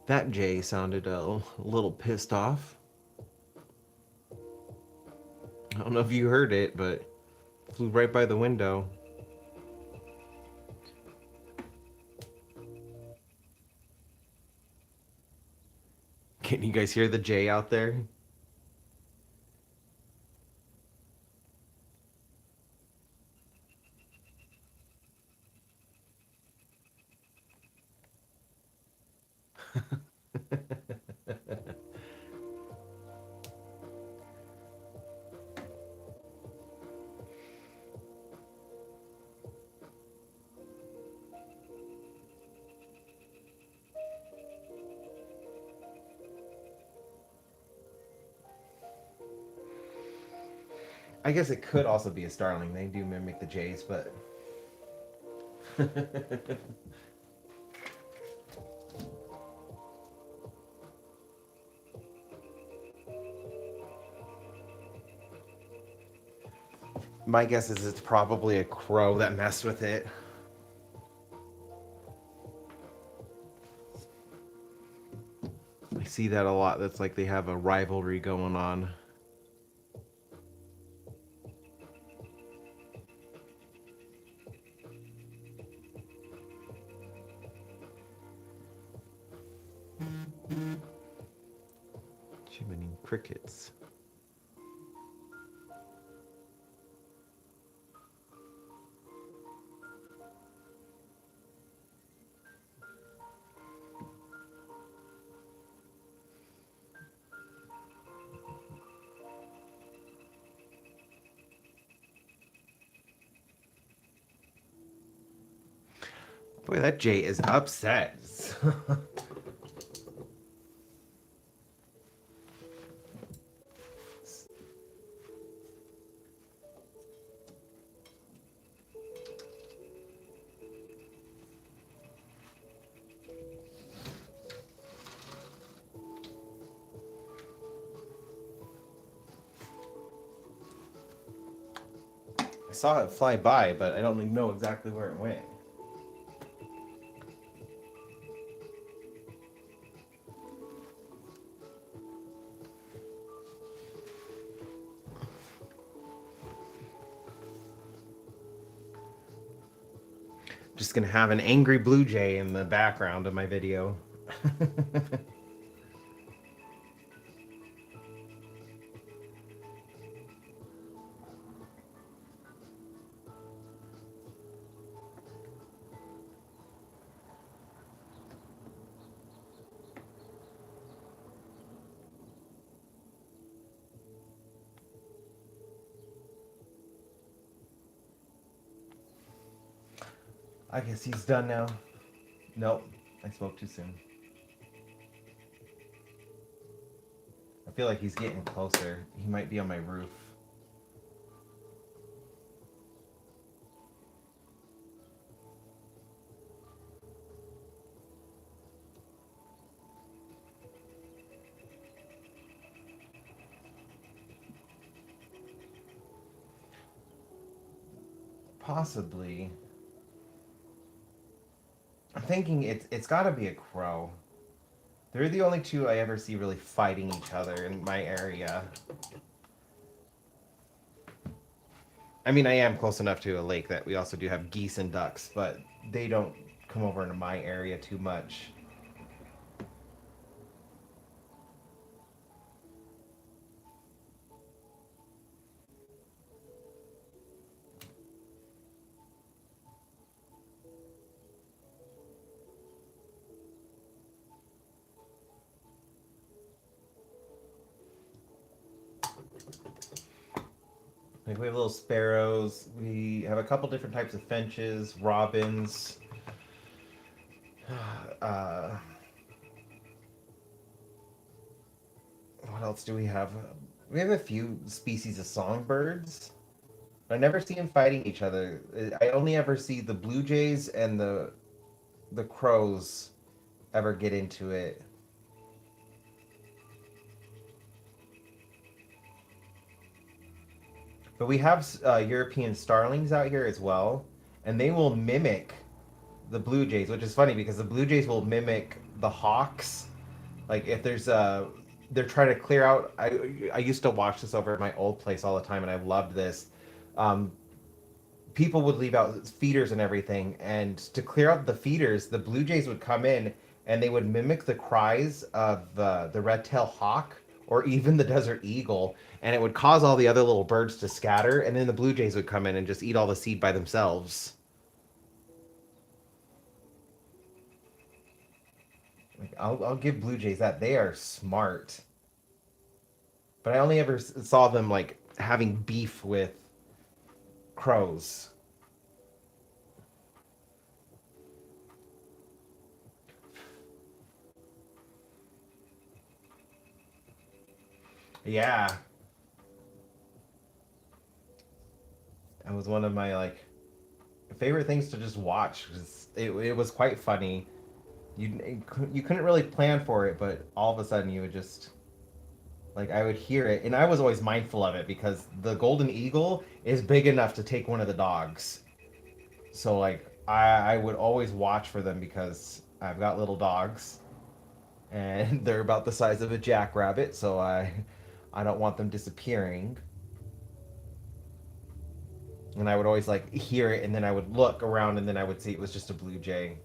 That Jay sounded a little pissed off. I don't know if you heard it, but it flew right by the window. Can you guys hear the Jay out there? I guess it could also be a starling. They do mimic the jays, but my guess is it's probably a crow that messed with it. I see that a lot. That's like they have a rivalry going on. Crickets. Boy, that Jay is upset. I saw it fly by, but I don't know exactly where it went. Just gonna have an angry blue jay in the background of my video. I guess he's done now. Nope, I spoke too soon. I feel like he's getting closer. He might be on my roof. Possibly. I'm thinking it's got to be a crow. They're the only two I ever see really fighting each other in my area. I mean, I am close enough to a lake that we also do have geese and ducks, but they don't come over into my area too much. Like we have little sparrows. We have a couple different types of finches, robins. Uh, what else do we have? We have a few species of songbirds. I never see them fighting each other. I only ever see the blue jays and the crows ever get into it. But we have European starlings out here as well, and they will mimic the blue jays, which is funny because the blue jays will mimic the hawks. Like if there's they're trying to clear out. I used to watch this over at my old place all the time, and I loved this. Um, People would leave out feeders and everything, and to clear out the feeders, the blue jays would come in and they would mimic the cries of the red-tailed hawk or even the desert eagle, and it would cause all the other little birds to scatter, and then the blue jays would come in and just eat all the seed by themselves. Like, I'll give blue jays that. They are smart. But I only ever saw them like having beef with crows. Yeah, that was one of my like favorite things to just watch. 'Cause it was quite funny. You couldn't really plan for it, but all of a sudden you would just like I would hear it, and I was always mindful of it because the golden eagle is big enough to take one of the dogs. So like I would always watch for them because I've got little dogs, and they're about the size of a jackrabbit, so I don't want them disappearing. And I would always like hear it, and then I would look around, and then I would see it was just a blue jay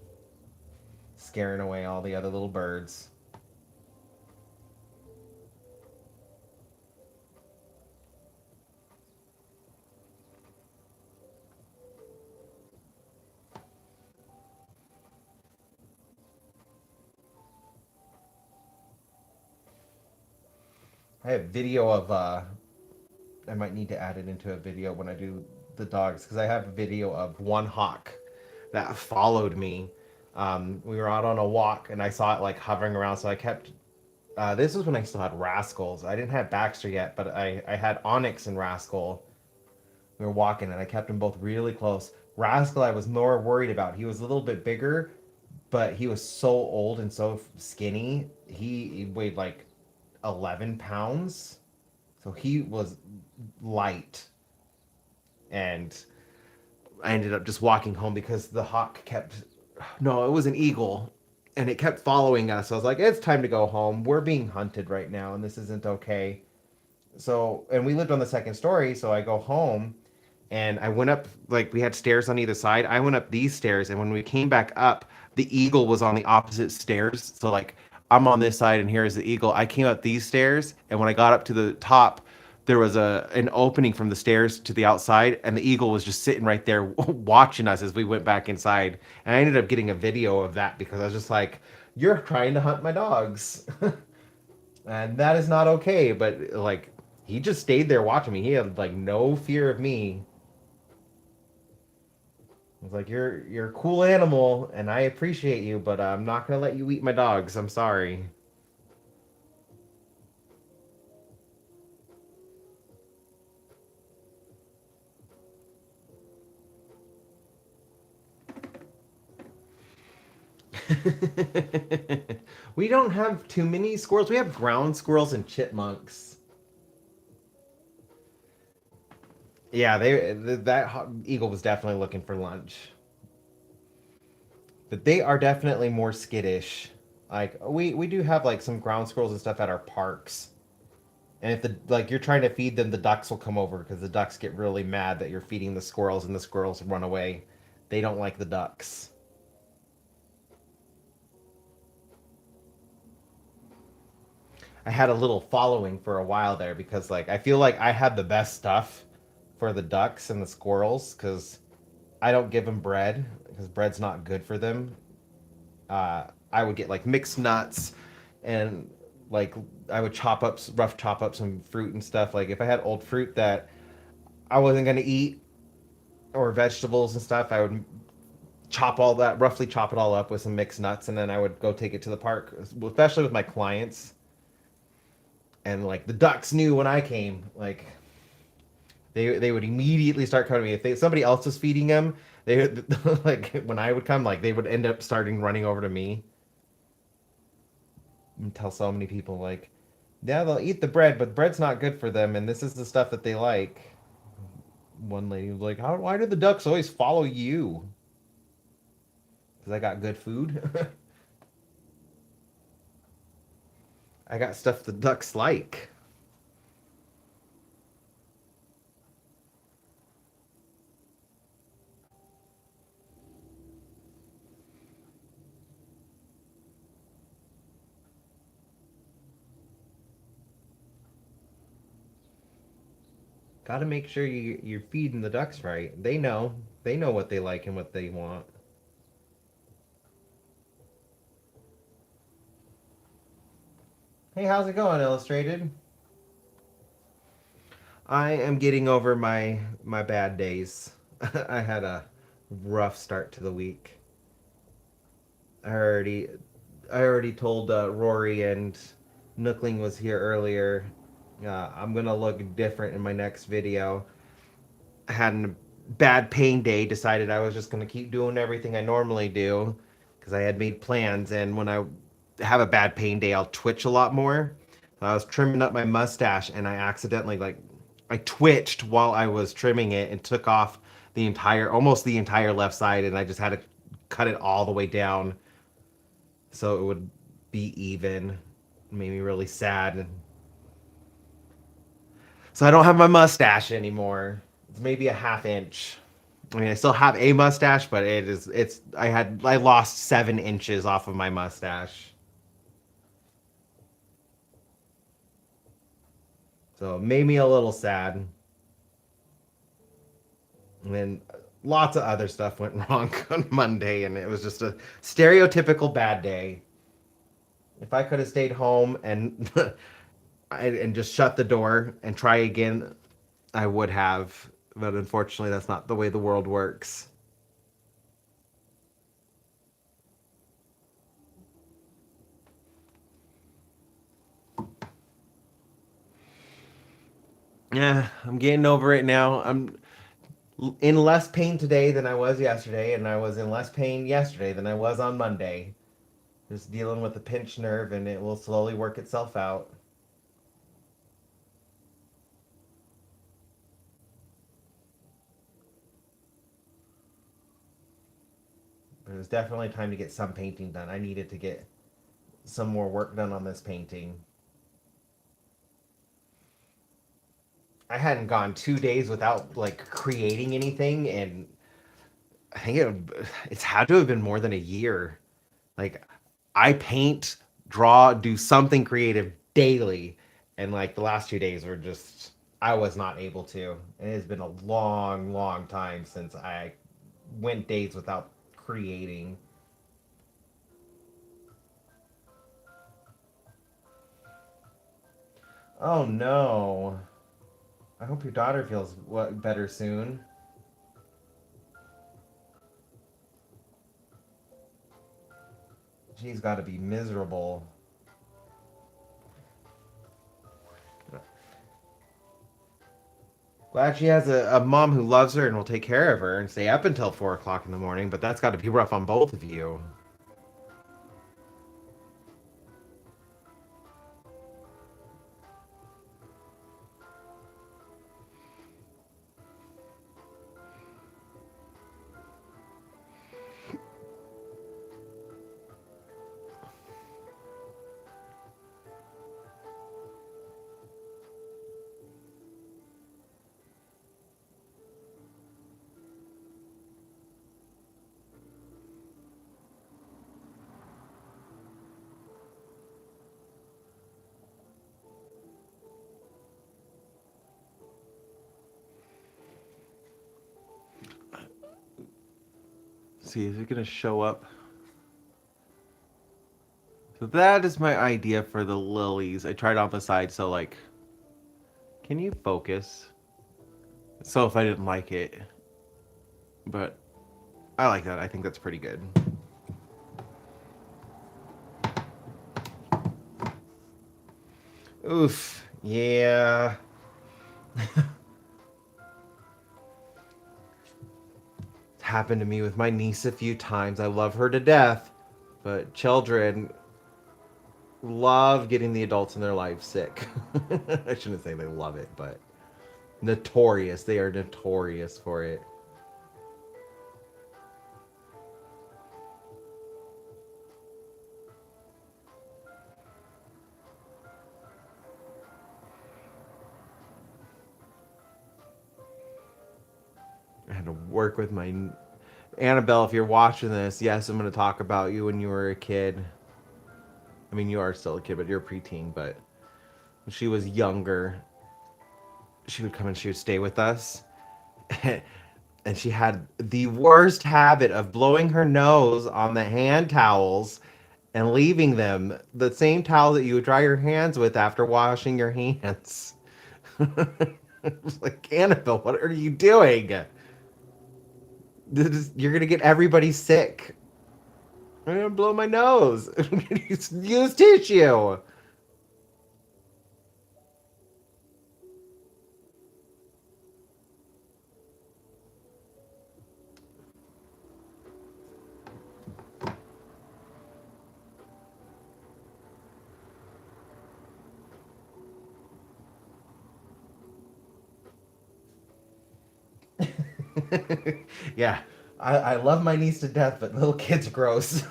scaring away all the other little birds. I have video of I might need to add it into a video when I do the dogs because I have a video of one hawk that followed me. We were out on a walk and I saw it like hovering around, so I kept. This was when I still had Rascals. I didn't have Baxter yet, but I had Onyx and Rascal. We were walking and I kept them both really close. Rascal, I was more worried about. He was a little bit bigger, but he was so old and so skinny. He weighed like 11 pounds. So he was light. And I ended up just walking home because the hawk kept. No, it was an eagle. And it kept following us. So I was like, it's time to go home. We're being hunted right now, and this isn't okay. So, and we lived on the second story. So I go home and I went up, like, we had stairs on either side. I went up these stairs. And when we came back up, the eagle was on the opposite stairs. So, like, I'm on this side and here's the eagle. I came up these stairs. And when I got up to the top, there was an opening from the stairs to the outside, and the eagle was just sitting right there watching us as we went back inside. And I ended up getting a video of that because I was just like, "You're trying to hunt my dogs," and that is not okay. But like, he just stayed there watching me. He had like no fear of me. I was like, "You're a cool animal, and I appreciate you, but I'm not gonna let you eat my dogs. I'm sorry." We don't have too many squirrels. We have ground squirrels and chipmunks. Yeah, that eagle was definitely looking for lunch. But they are definitely more skittish. Like we do have like some ground squirrels and stuff at our parks. And if the like you're trying to feed them, the ducks will come over because the ducks get really mad that you're feeding the squirrels and the squirrels run away. They don't like the ducks. I had a little following for a while there because like I feel like I had the best stuff for the ducks and the squirrels because I don't give them bread because bread's not good for them. I would get like mixed nuts and like I would rough chop up some fruit and stuff. Like if I had old fruit that I wasn't gonna eat or vegetables and stuff, I would roughly chop it all up with some mixed nuts, and then I would go take it to the park, especially with my clients. And like the ducks knew when I came, like they would immediately start coming to me. If somebody else was feeding them, they like when I would come, like they would end up starting running over to me. And tell so many people like, yeah, they'll eat the bread, but bread's not good for them, and this is the stuff that they like. One lady was like, "How? Why do the ducks always follow you?" Because I got good food. I got stuff the ducks like. Got to make sure you're feeding the ducks right. They know. They know what they like and what they want. Hey, how's it going, Illustrated? I am getting over my bad days. I had a rough start to the week. I already I already told Rory and Nookling was here earlier. I'm gonna look different in my next video. I had a bad pain day. Decided I was just gonna keep doing everything I normally do because I had made plans. And when I have a bad pain day, I'll twitch a lot more. I was trimming up my mustache and I accidentally like I twitched while I was trimming it and took off almost the entire left side, and I just had to cut it all the way down so it would be even. It made me really sad. So I don't have my mustache anymore. It's maybe a half inch. I mean, I still have a mustache, but I lost 7 inches off of my mustache. So it made me a little sad. And then lots of other stuff went wrong on Monday, and it was just a stereotypical bad day. If I could have stayed home and and just shut the door and try again, I would have. But unfortunately, that's not the way the world works. Yeah, I'm getting over it now. I'm in less pain today than I was yesterday, and I was in less pain yesterday than I was on Monday. Just dealing with a pinched nerve, and it will slowly work itself out. But it was definitely time to get some painting done. I needed to get some more work done on this painting. I hadn't gone 2 days without like creating anything, and I think it's had to have been more than a year. Like I paint, draw, do something creative daily, and like the last 2 days were just I was not able to. And it has been a long, long time since I went days without creating. Oh no. I hope your daughter feels better soon. She's got to be miserable. Glad she has a mom who loves her and will take care of her and stay up until 4 o'clock in the morning, but that's got to be rough on both of you. See, is it gonna show up? So that is my idea for the lilies. I tried on the side, so like, can you focus? So if I didn't like it, but I like that. I think that's pretty good. Oof. Yeah. It's happened to me with my niece a few times. I love her to death, but children love getting the adults in their lives sick. I shouldn't say they love it, but notorious. They are notorious for it. I had to work with my Annabelle. If you're watching this, yes, I'm going to talk about you when you were a kid. I mean, you are still a kid, but you're a preteen. But when she was younger, she would come and she would stay with us. And she had the worst habit of blowing her nose on the hand towels and leaving them the same towel that you would dry your hands with after washing your hands. I was like, Annabelle, what are you doing? You're gonna get everybody sick. I'm gonna blow my nose. Use tissue. Yeah, I love my niece to death, but little kids are gross.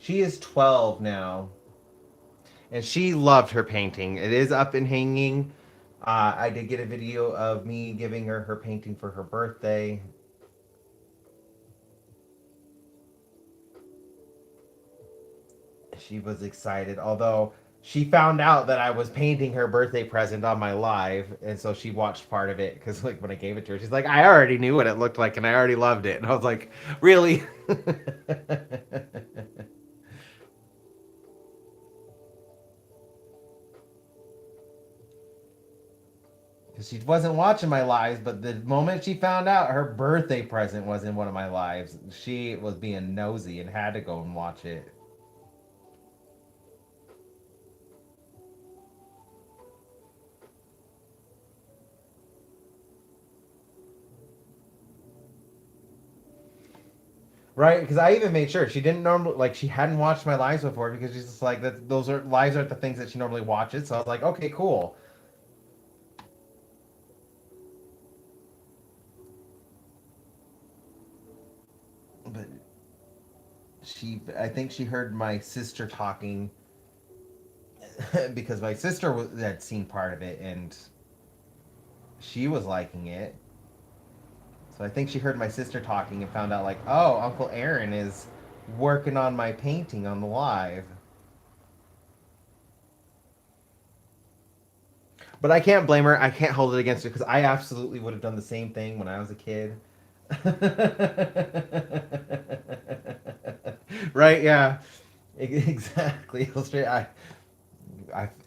She is 12 now, and she loved her painting. It is up and hanging. I did get a video of me giving her her painting for her birthday. She was excited, although she found out that I was painting her birthday present on my live, and so she watched part of it because, like, when I gave it to her, she's like, "I already knew what it looked like, and I already loved it." And I was like, "Really?" Because she wasn't watching my lives, but the moment she found out her birthday present was in one of my lives, she was being nosy and had to go and watch it. Right? Because I even made sure she didn't normally, like, she hadn't watched my lives before because she's just like that. Those are lives aren't the things that she normally watches. So I was like, okay, cool. But I think she heard my sister talking because my sister had seen part of it and she was liking it. So I think she heard my sister talking and found out, like, oh, Uncle Aaron is working on my painting on the live. But I can't blame her. I can't hold it against her because I absolutely would have done the same thing when I was a kid. Right? Yeah. Exactly.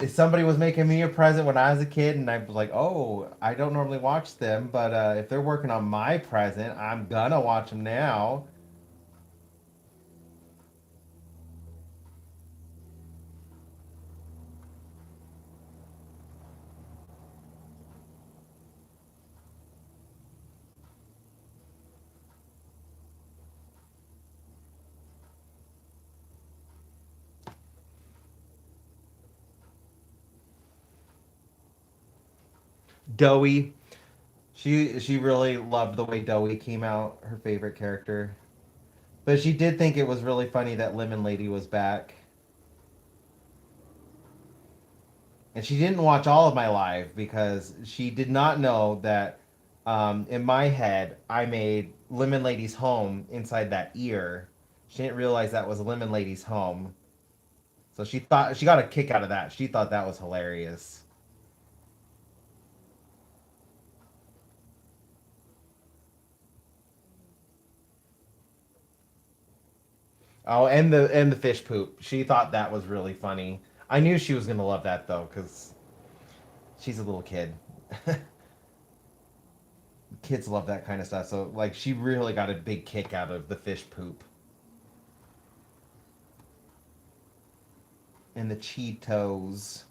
If somebody was making me a present when I was a kid, and I was like, "Oh, I don't normally watch them, but if they're working on my present, I'm gonna watch them now." Doughy, she really loved the way Doughy came out. Her favorite character, but she did think it was really funny that Lemon Lady was back. And she didn't watch all of my live because she did not know that in my head I made Lemon Lady's home inside that ear. She didn't realize that was Lemon Lady's home, so she thought she got a kick out of that. She thought that was hilarious. Oh, and the fish poop. She thought that was really funny. I knew she was gonna love that though, because she's a little kid. Kids love that kind of stuff. So like, she really got a big kick out of the fish poop and the Cheetos.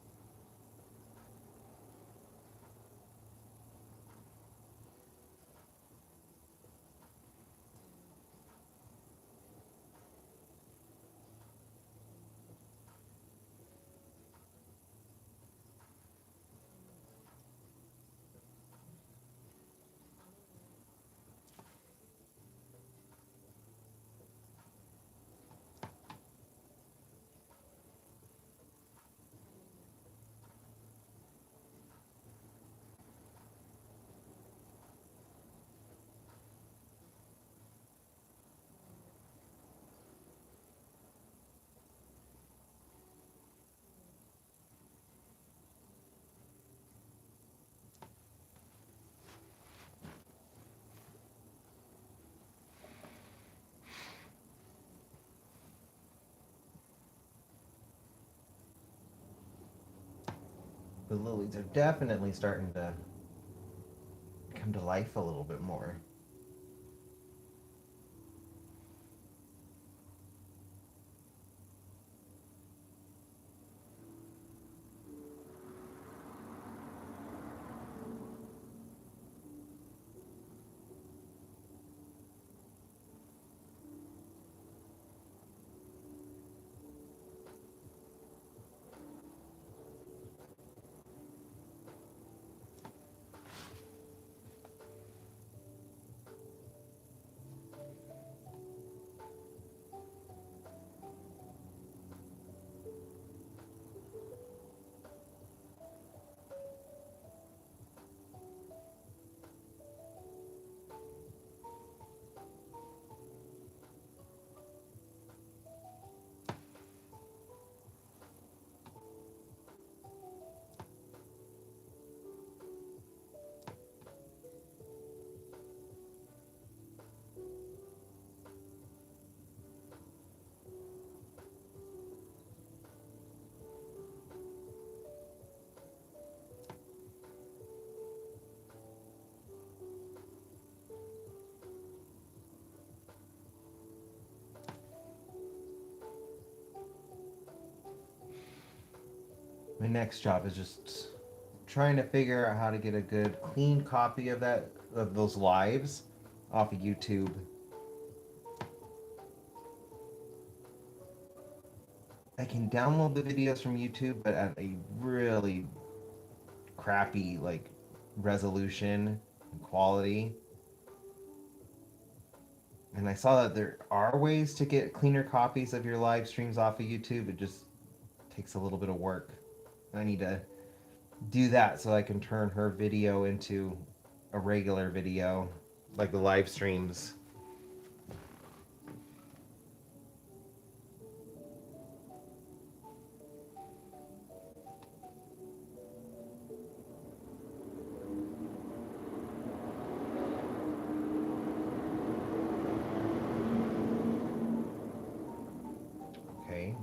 The lilies are definitely starting to come to life a little bit more. my next job is just trying to figure out how to get a good clean copy of those lives off of YouTube. I can download the videos from YouTube, but at a really crappy like resolution and quality. And I saw that there are ways to get cleaner copies of your live streams off of YouTube. It just takes a little bit of work. I need to do that so I can turn her video into a regular video, like the live streams. Okay.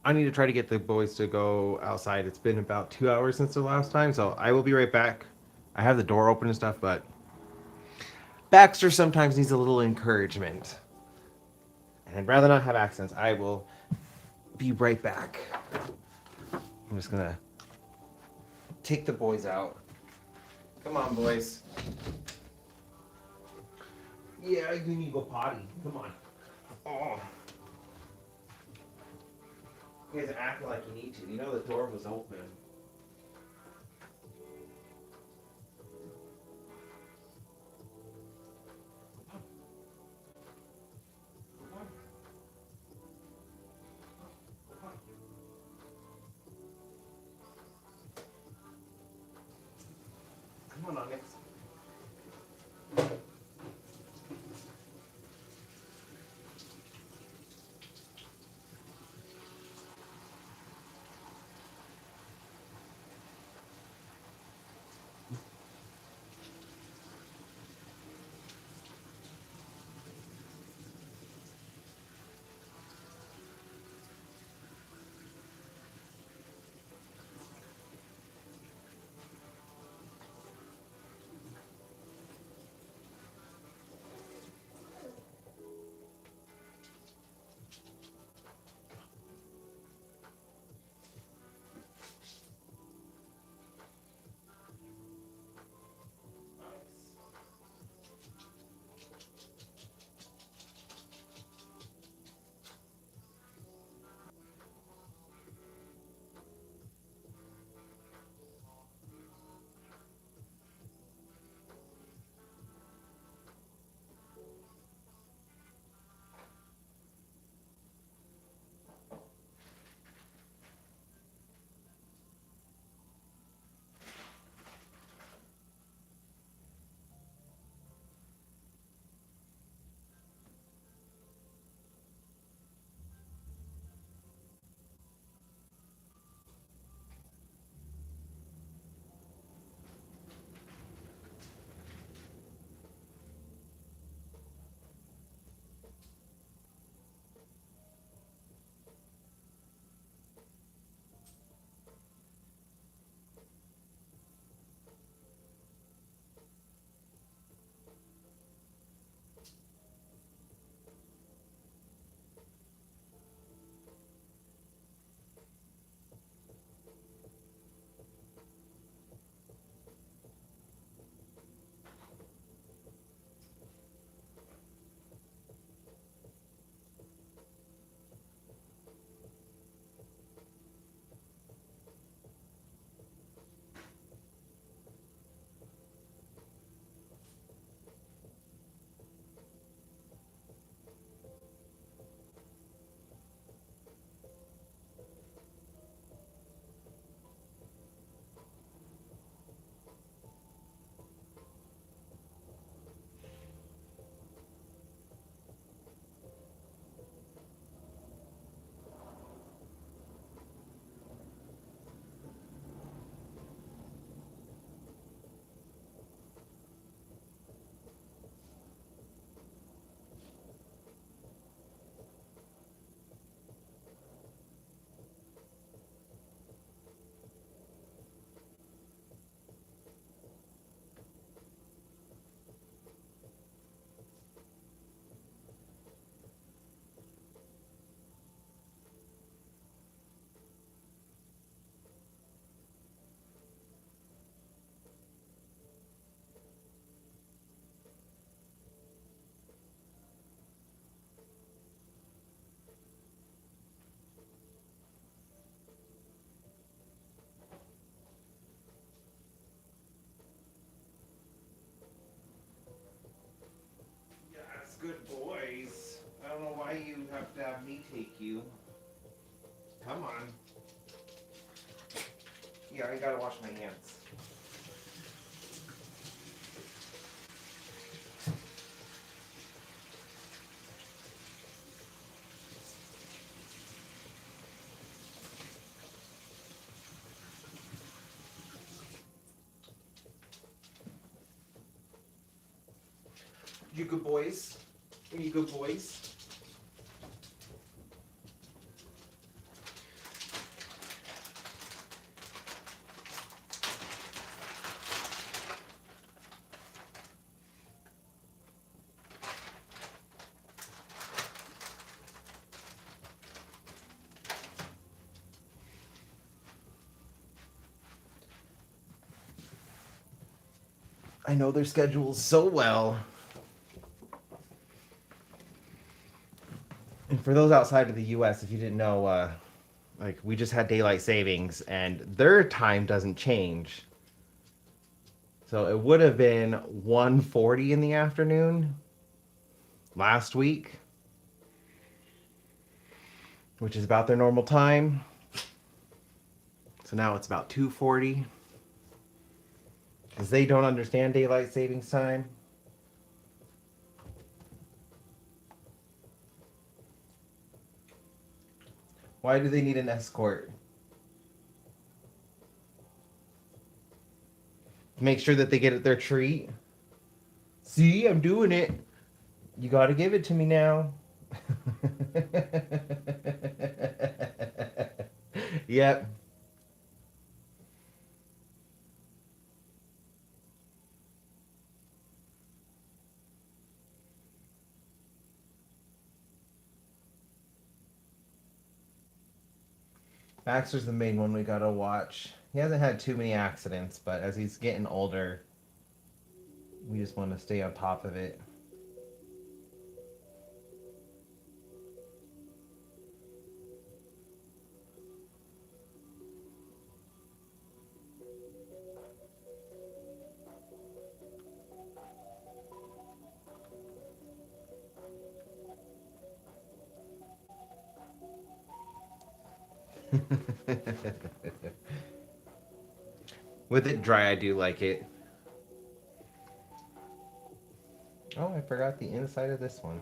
I need to try to get the boys to go outside. It's been about 2 hours since the last time, so I will be right back. I have the door open and stuff, but Baxter sometimes needs a little encouragement. And I'd rather not have accents. I will be right back. I'm just gonna take the boys out. Come on, boys. Yeah, you need to go potty. Come on. Oh. You guys are acting like you need to. You know the door was open. Come on, Onyx. Yes, good boys. I don't know why you have to have me take you. Come on. Yeah, I gotta wash my hands. You good boys? Are you good boys? I know their schedules so well. For those outside of the U.S., if you didn't know, like we just had daylight savings, and their time doesn't change. So it would have been 1:40 in the afternoon last week, which is about their normal time. So now it's about 2:40 because they don't understand daylight savings time. Why do they need an escort? Make sure that they get their treat. See, I'm doing it. You got to give it to me now. Yep. Baxter's the main one we gotta watch. He hasn't had too many accidents, but as he's getting older, we just want to stay on top of it. With it dry, I do like it. Oh, I forgot the inside of this one.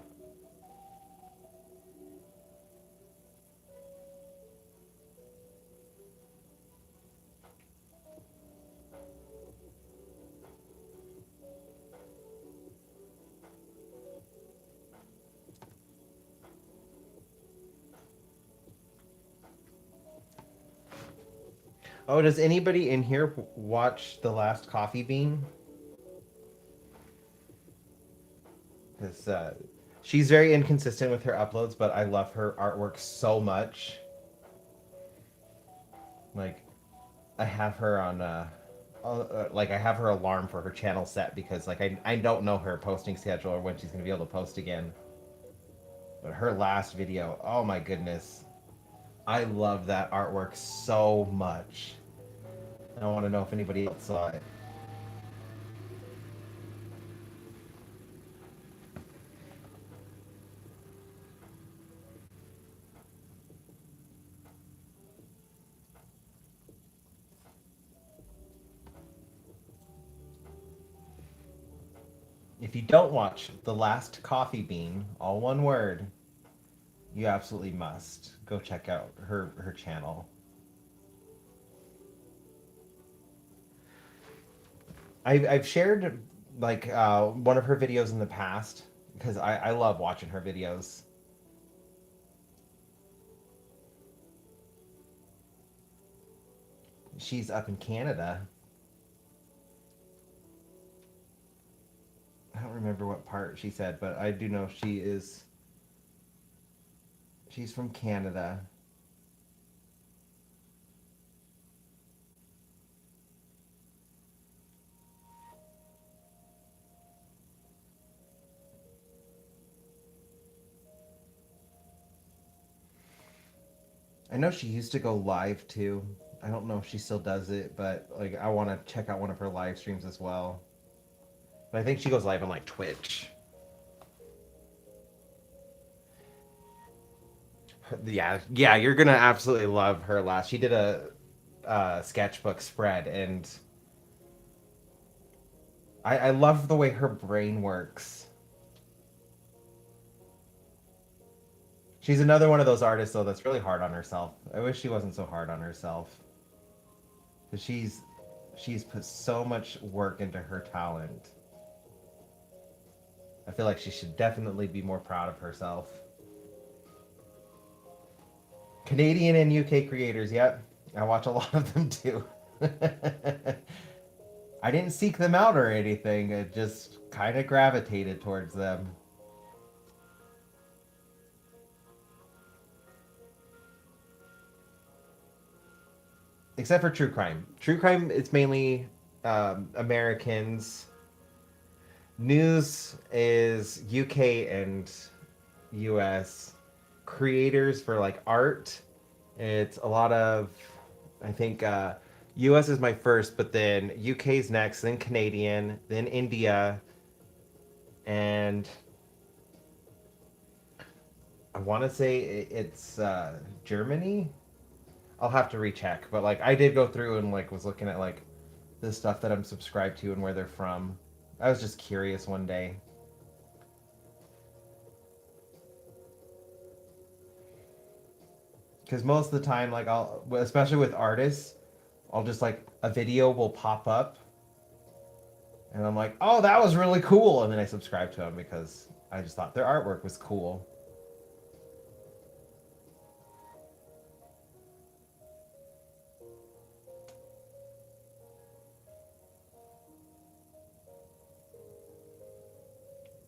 Oh, does anybody in here watch The Last Coffee Bean? Because she's very inconsistent with her uploads, but I love her artwork so much. Like, I have her on, like, I have her alarm for her channel set because, like, I don't know her posting schedule or when she's going to be able to post again. But her last video, oh my goodness. I love that artwork so much. I want to know if anybody else saw it. If you don't watch The Last Coffee Bean, all one word, you absolutely must go check out her channel. I've shared like one of her videos in the past because I love watching her videos. She's up in Canada. I don't remember what part she said, but I do know she's from Canada. I know she used to go live too. I don't know if she still does it, but like I want to check out one of her live streams as well. But I think she goes live on like Twitch. Yeah, yeah, you're gonna absolutely love her last. She did a sketchbook spread, and I love the way her brain works. She's another one of those artists though that's really hard on herself. I wish she wasn't so hard on herself. Because she's put so much work into her talent. I feel like she should definitely be more proud of herself. Canadian and UK creators, yep. I watch a lot of them too. I didn't seek them out or anything. It just kind of gravitated towards them. Except for true crime. True crime, it's mainly Americans. News is UK and US. creators for like art. It's a lot of, I think, US is my first, but then UK's next, then Canadian, then India, and I want to say it's Germany. I'll have to recheck, but like I did go through and like was looking at like the stuff that I'm subscribed to and where they're from. I was just curious one day. Because most of the time, like I'll, especially with artists, I'll just like a video will pop up, and I'm like, oh, that was really cool, and then I subscribe to them because I just thought their artwork was cool.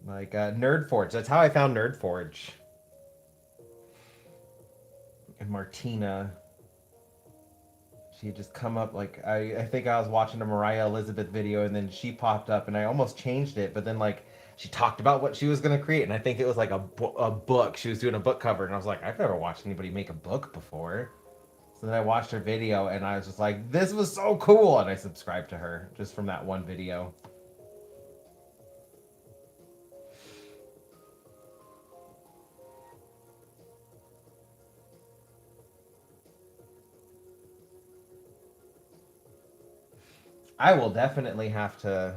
Like Nerd Forge. That's how I found Nerd Forge. And Martina, she just come up like I think I was watching a Mariah Elizabeth video and then she popped up and I almost changed it, but then like she talked about what she was gonna create and I think it was like a book. She was doing a book cover and I was like, I've never watched anybody make a book before. So then I watched her video and I was just like, this was so cool, and I subscribed to her just from that one video. I will definitely have to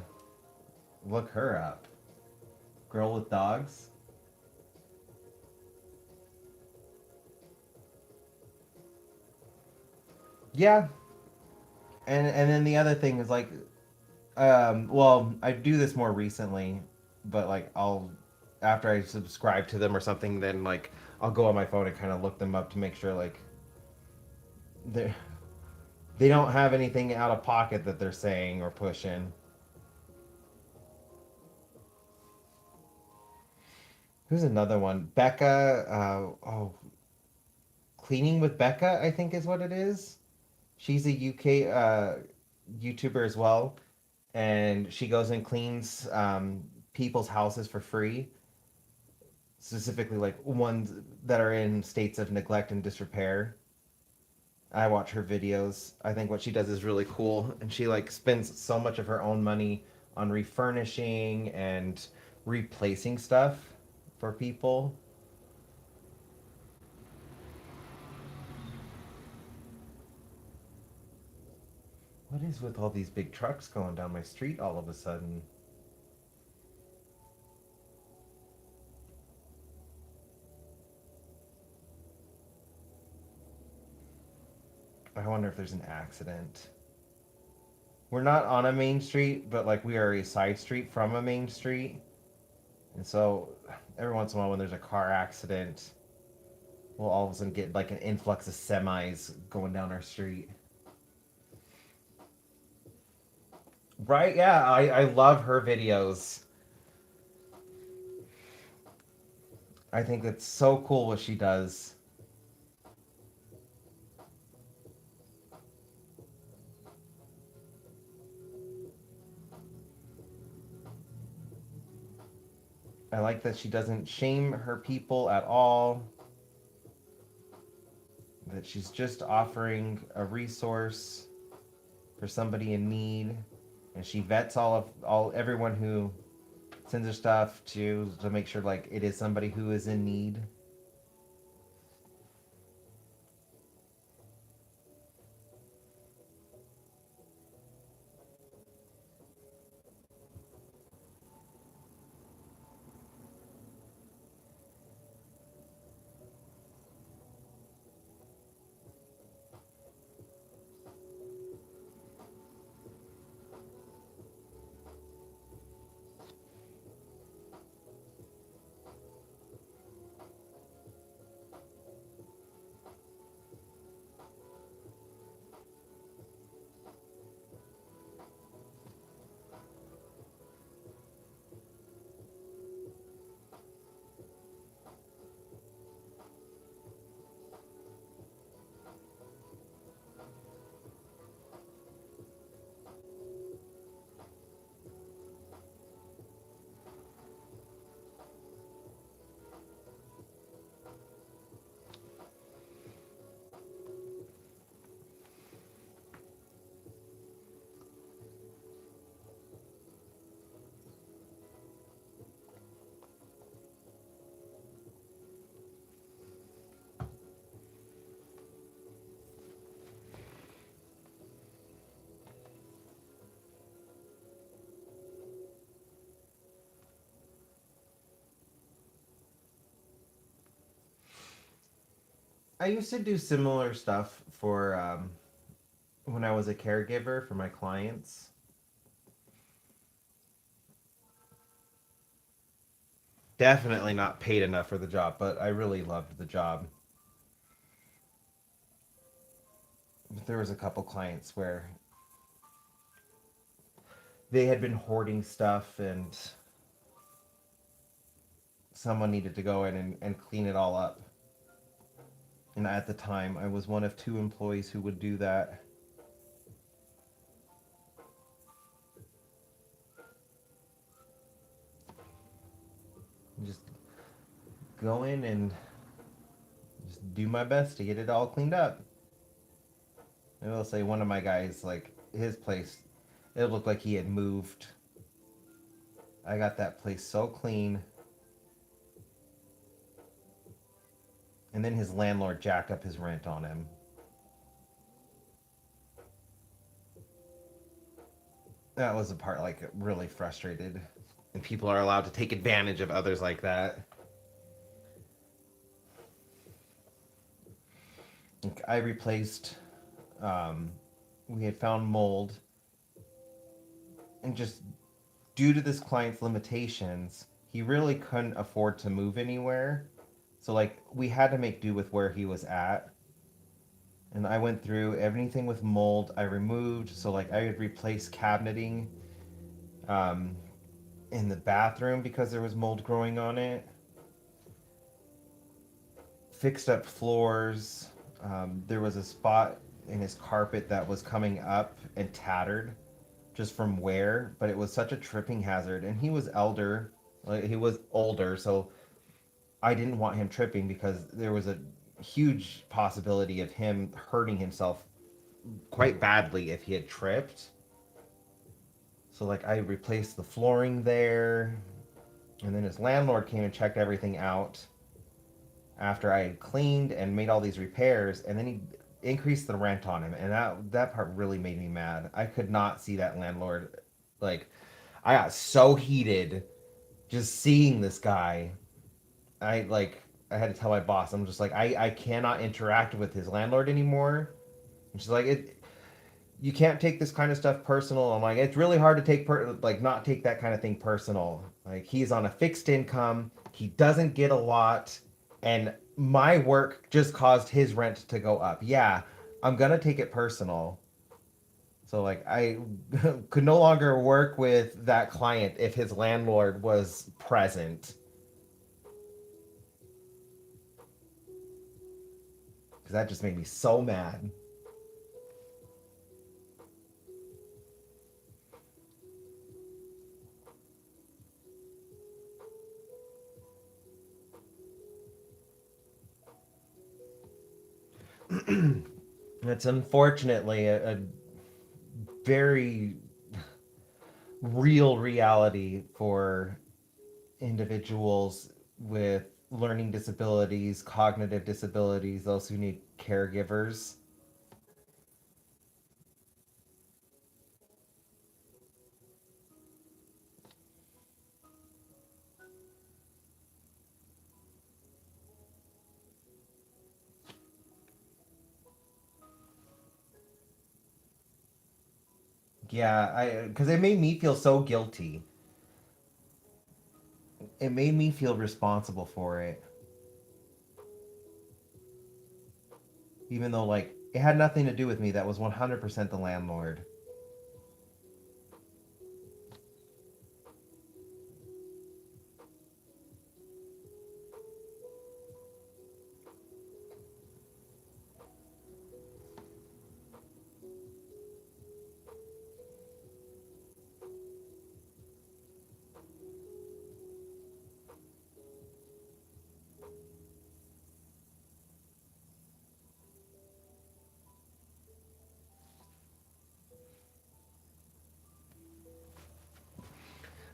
look her up. Girl with dogs. Yeah, and then the other thing is like, well, I do this more recently, but like I'll after I subscribe to them or something, then like I'll go on my phone and kind of look them up to make sure like they they don't have anything out of pocket that they're saying or pushing. Who's another one? Becca. Oh, cleaning with Becca, I think is what it is. She's a UK YouTuber as well, and she goes and cleans people's houses for free, specifically like ones that are in states of neglect and disrepair. I watch her videos. I think what she does is really cool, and she like spends so much of her own money on refurnishing and replacing stuff for people. What is with all these big trucks going down my street all of a sudden? I wonder if there's an accident. We're not on a main street, but like we are a side street from a main street. And so every once in a while when there's a car accident, we'll all of a sudden get like an influx of semis going down our street. Right? Yeah, I love her videos. I think it's so cool what she does. I like that she doesn't shame her people at all. That she's just offering a resource for somebody in need, and she vets all everyone who sends her stuff to make sure like it is somebody who is in need. I used to do similar stuff for when I was a caregiver for my clients. Definitely not paid enough for the job, but I really loved the job. But there was a couple clients where they had been hoarding stuff and someone needed to go in and clean it all up. And at the time, I was one of two employees who would do that. Just go in and just do my best to get it all cleaned up. I will say one of my guys, like his place, it looked like he had moved. I got that place so clean. And then his landlord jacked up his rent on him. That was the part like really frustrated. And people are allowed to take advantage of others like that. I replaced, um, we had found mold, and just due to this client's limitations, he really couldn't afford to move anywhere. So, like, we had to make do with where he was at. And I went through everything with mold I removed. So, like, I would replace cabineting um, in the bathroom because there was mold growing on it, fixed up floors. There was a spot in his carpet that was coming up and tattered just from wear, but it was such a tripping hazard. And he was elder, like he was older, so I didn't want him tripping because there was a huge possibility of him hurting himself quite badly if he had tripped. So like I replaced the flooring there, and then his landlord came and checked everything out after I had cleaned and made all these repairs, and then he increased the rent on him, and that part really made me mad. I could not see that landlord. Like I got so heated just seeing this guy. I had to tell my boss, I'm just like I cannot interact with his landlord anymore. And she's like, you can't take this kind of stuff personal. I'm like, it's really hard to like not take that kind of thing personal. Like he's on a fixed income, he doesn't get a lot, and my work just caused his rent to go up. Yeah, I'm gonna take it personal. So like I could no longer work with that client if his landlord was present, because that just made me so mad. It's unfortunately a very real reality for individuals with learning disabilities, cognitive disabilities, those who need caregivers. Yeah, I because it made me feel so guilty. It made me feel responsible for it, even though like it had nothing to do with me. That was 100% the landlord.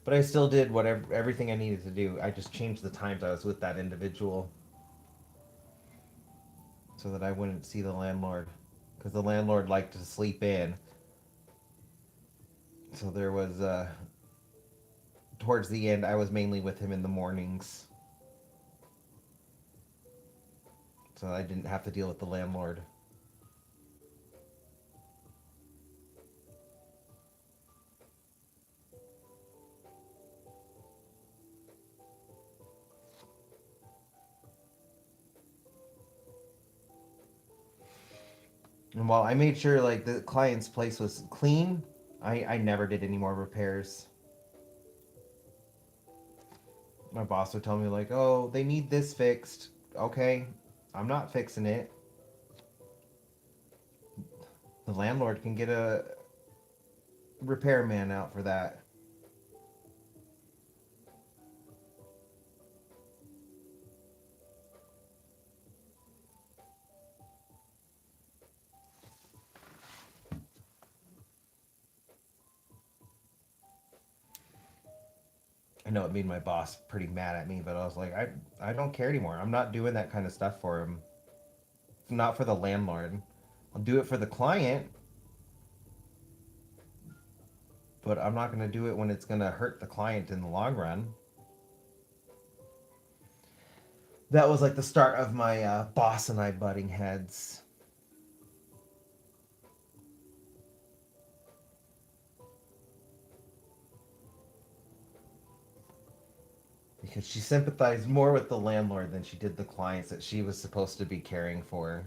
But I still did whatever everything I needed to do. I just changed the times I was with that individual so that I wouldn't see the landlord, because the landlord liked to sleep in. So there was towards the end I was mainly with him in the mornings. so I didn't have to deal with the landlord. And while I made sure like the client's place was clean, I never did any more repairs. My boss would tell me like, "Oh, they need this fixed." Okay, I'm not fixing it. The landlord can get a repairman out for that. I know it made my boss pretty mad at me, but I was like, I don't care anymore. I'm not doing that kind of stuff for him. Not for the landlord. I'll do it for the client, but I'm not going to do it when it's going to hurt the client in the long run. That was like the start of my boss and I butting heads. Because she sympathized more with the landlord than she did the clients that she was supposed to be caring for.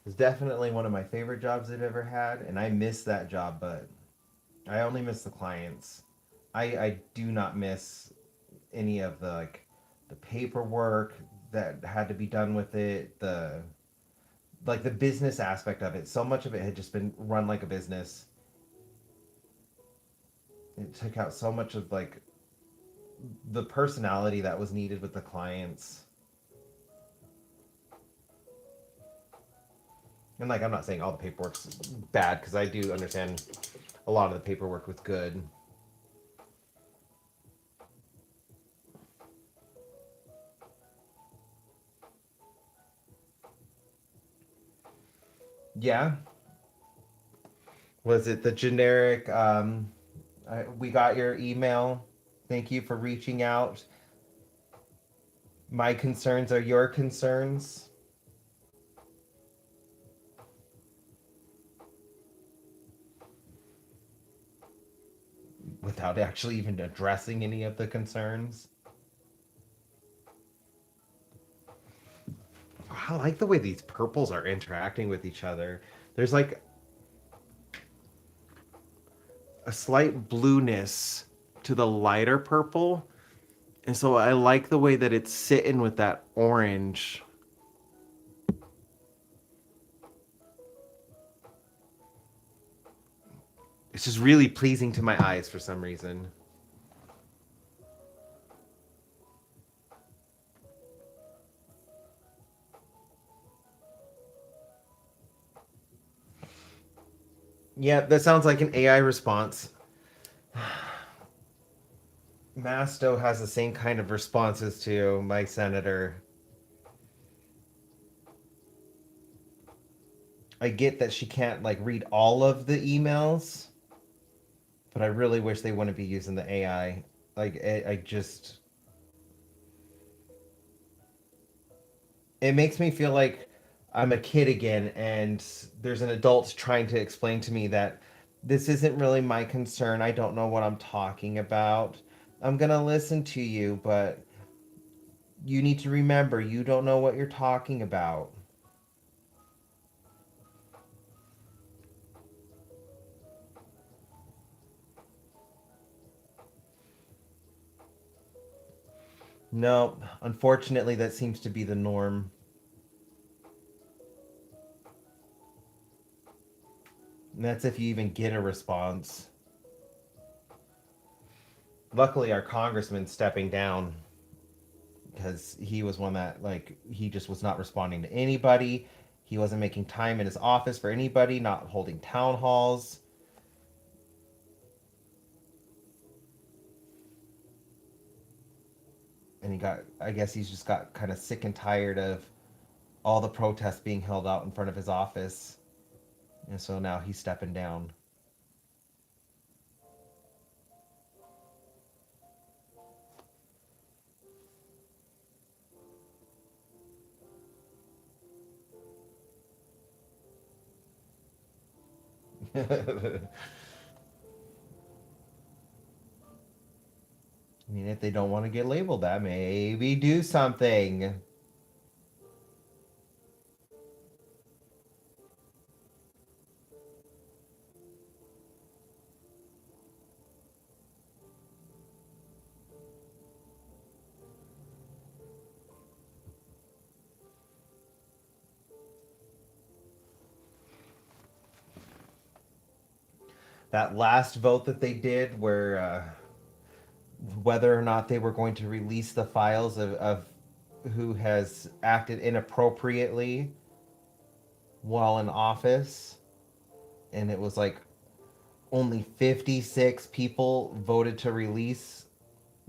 It's definitely one of my favorite jobs I've ever had, and I miss that job, but I only miss the clients. I do not miss any of the the paperwork that had to be done with it, the business aspect of it. So much of it had just been run like a business. It took out so much of the personality that was needed with the clients. And I'm not saying all the paperwork's bad because I do understand a lot of the paperwork was good. Yeah. Was it the generic we got your email. Thank you for reaching out. My concerns are your concerns. Without actually even addressing any of the concerns. I like the way these purples are interacting with each other. There's like a slight blueness to the lighter purple. And so I like the way that it's sitting with that orange. It's just really pleasing to my eyes for some reason. Yeah, that sounds like an AI response. Masto has the same kind of responses to my senator. I get that she can't read all of the emails, but I really wish they wouldn't be using the AI. I just it makes me feel like I'm a kid again and there's an adult trying to explain to me that this isn't really my concern. I don't know what I'm talking about. I'm going to listen to you, but you need to remember you don't know what you're talking about. No, unfortunately, that seems to be the norm. And that's if you even get a response. Luckily, our congressman's stepping down because he was one that, he just was not responding to anybody. He wasn't making time in his office for anybody, not holding town halls. And I guess he's just got kind of sick and tired of all the protests being held out in front of his office. And so now he's stepping down. I mean, if they don't want to get labeled that, maybe do something. That last vote that they did, where whether or not they were going to release the files of who has acted inappropriately while in office, and it was like only 56 people voted to release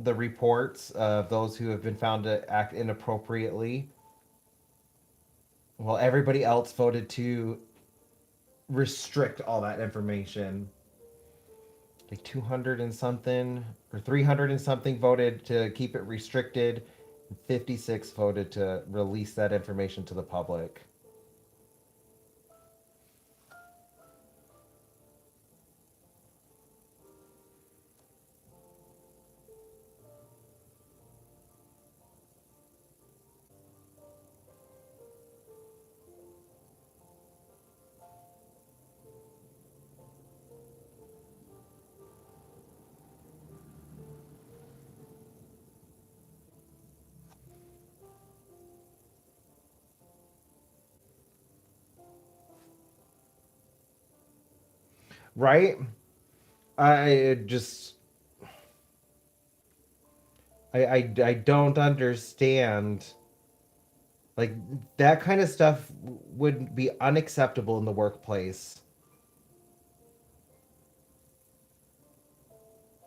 the reports of those who have been found to act inappropriately, while everybody else voted to restrict all that information. Like 200 and something or 300 and something voted to keep it restricted. 56 voted to release that information to the public. Right? I just I don't understand. Like that kind of stuff would be unacceptable in the workplace.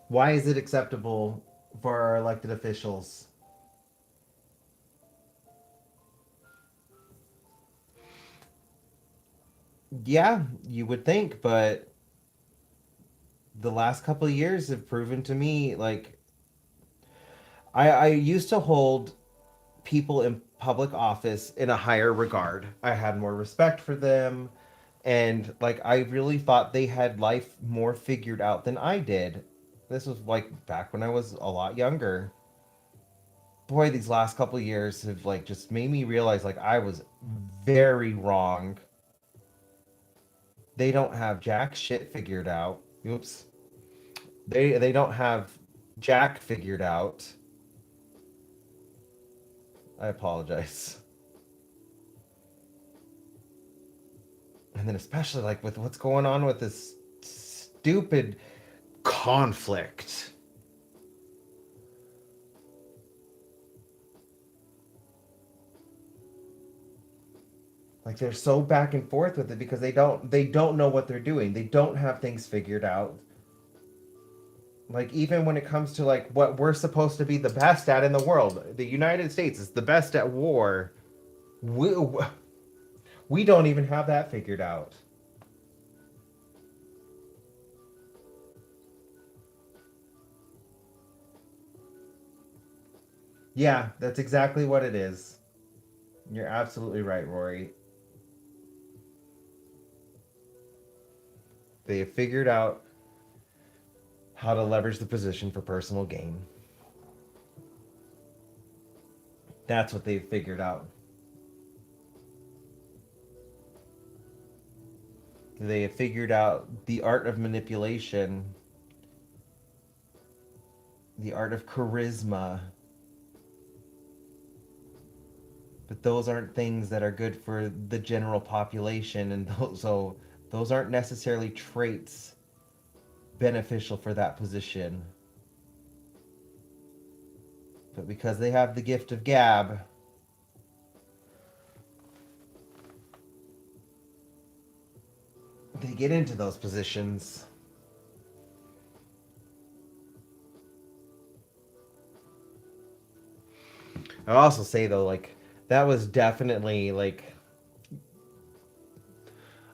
Why is it acceptable for our elected officials? Yeah, you would think, but the last couple of years have proven to me like I used to hold people in public office in a higher regard. I had more respect for them, and like I really thought they had life more figured out than I did. This was like back when I was a lot younger. Boy, these last couple of years have like just made me realize like I was very wrong. They don't have jack shit figured out. Oops. They don't have jack figured out. I apologize. And then especially like with what's going on with this stupid conflict. Like they're so back and forth with it because they don't know what they're doing. They don't have things figured out. Like even when it comes to like what we're supposed to be the best at in the world, the United States is the best at war. We we don't even have that figured out. Yeah, that's exactly what it is. You're absolutely right, Rory. They have figured out how to leverage the position for personal gain. That's what they've figured out. They have figured out the art of manipulation, the art of charisma. But those aren't things that are good for the general population, and those aren't necessarily traits beneficial for that position. But because they have the gift of gab, get into those positions. I'll also say though, like that was definitely like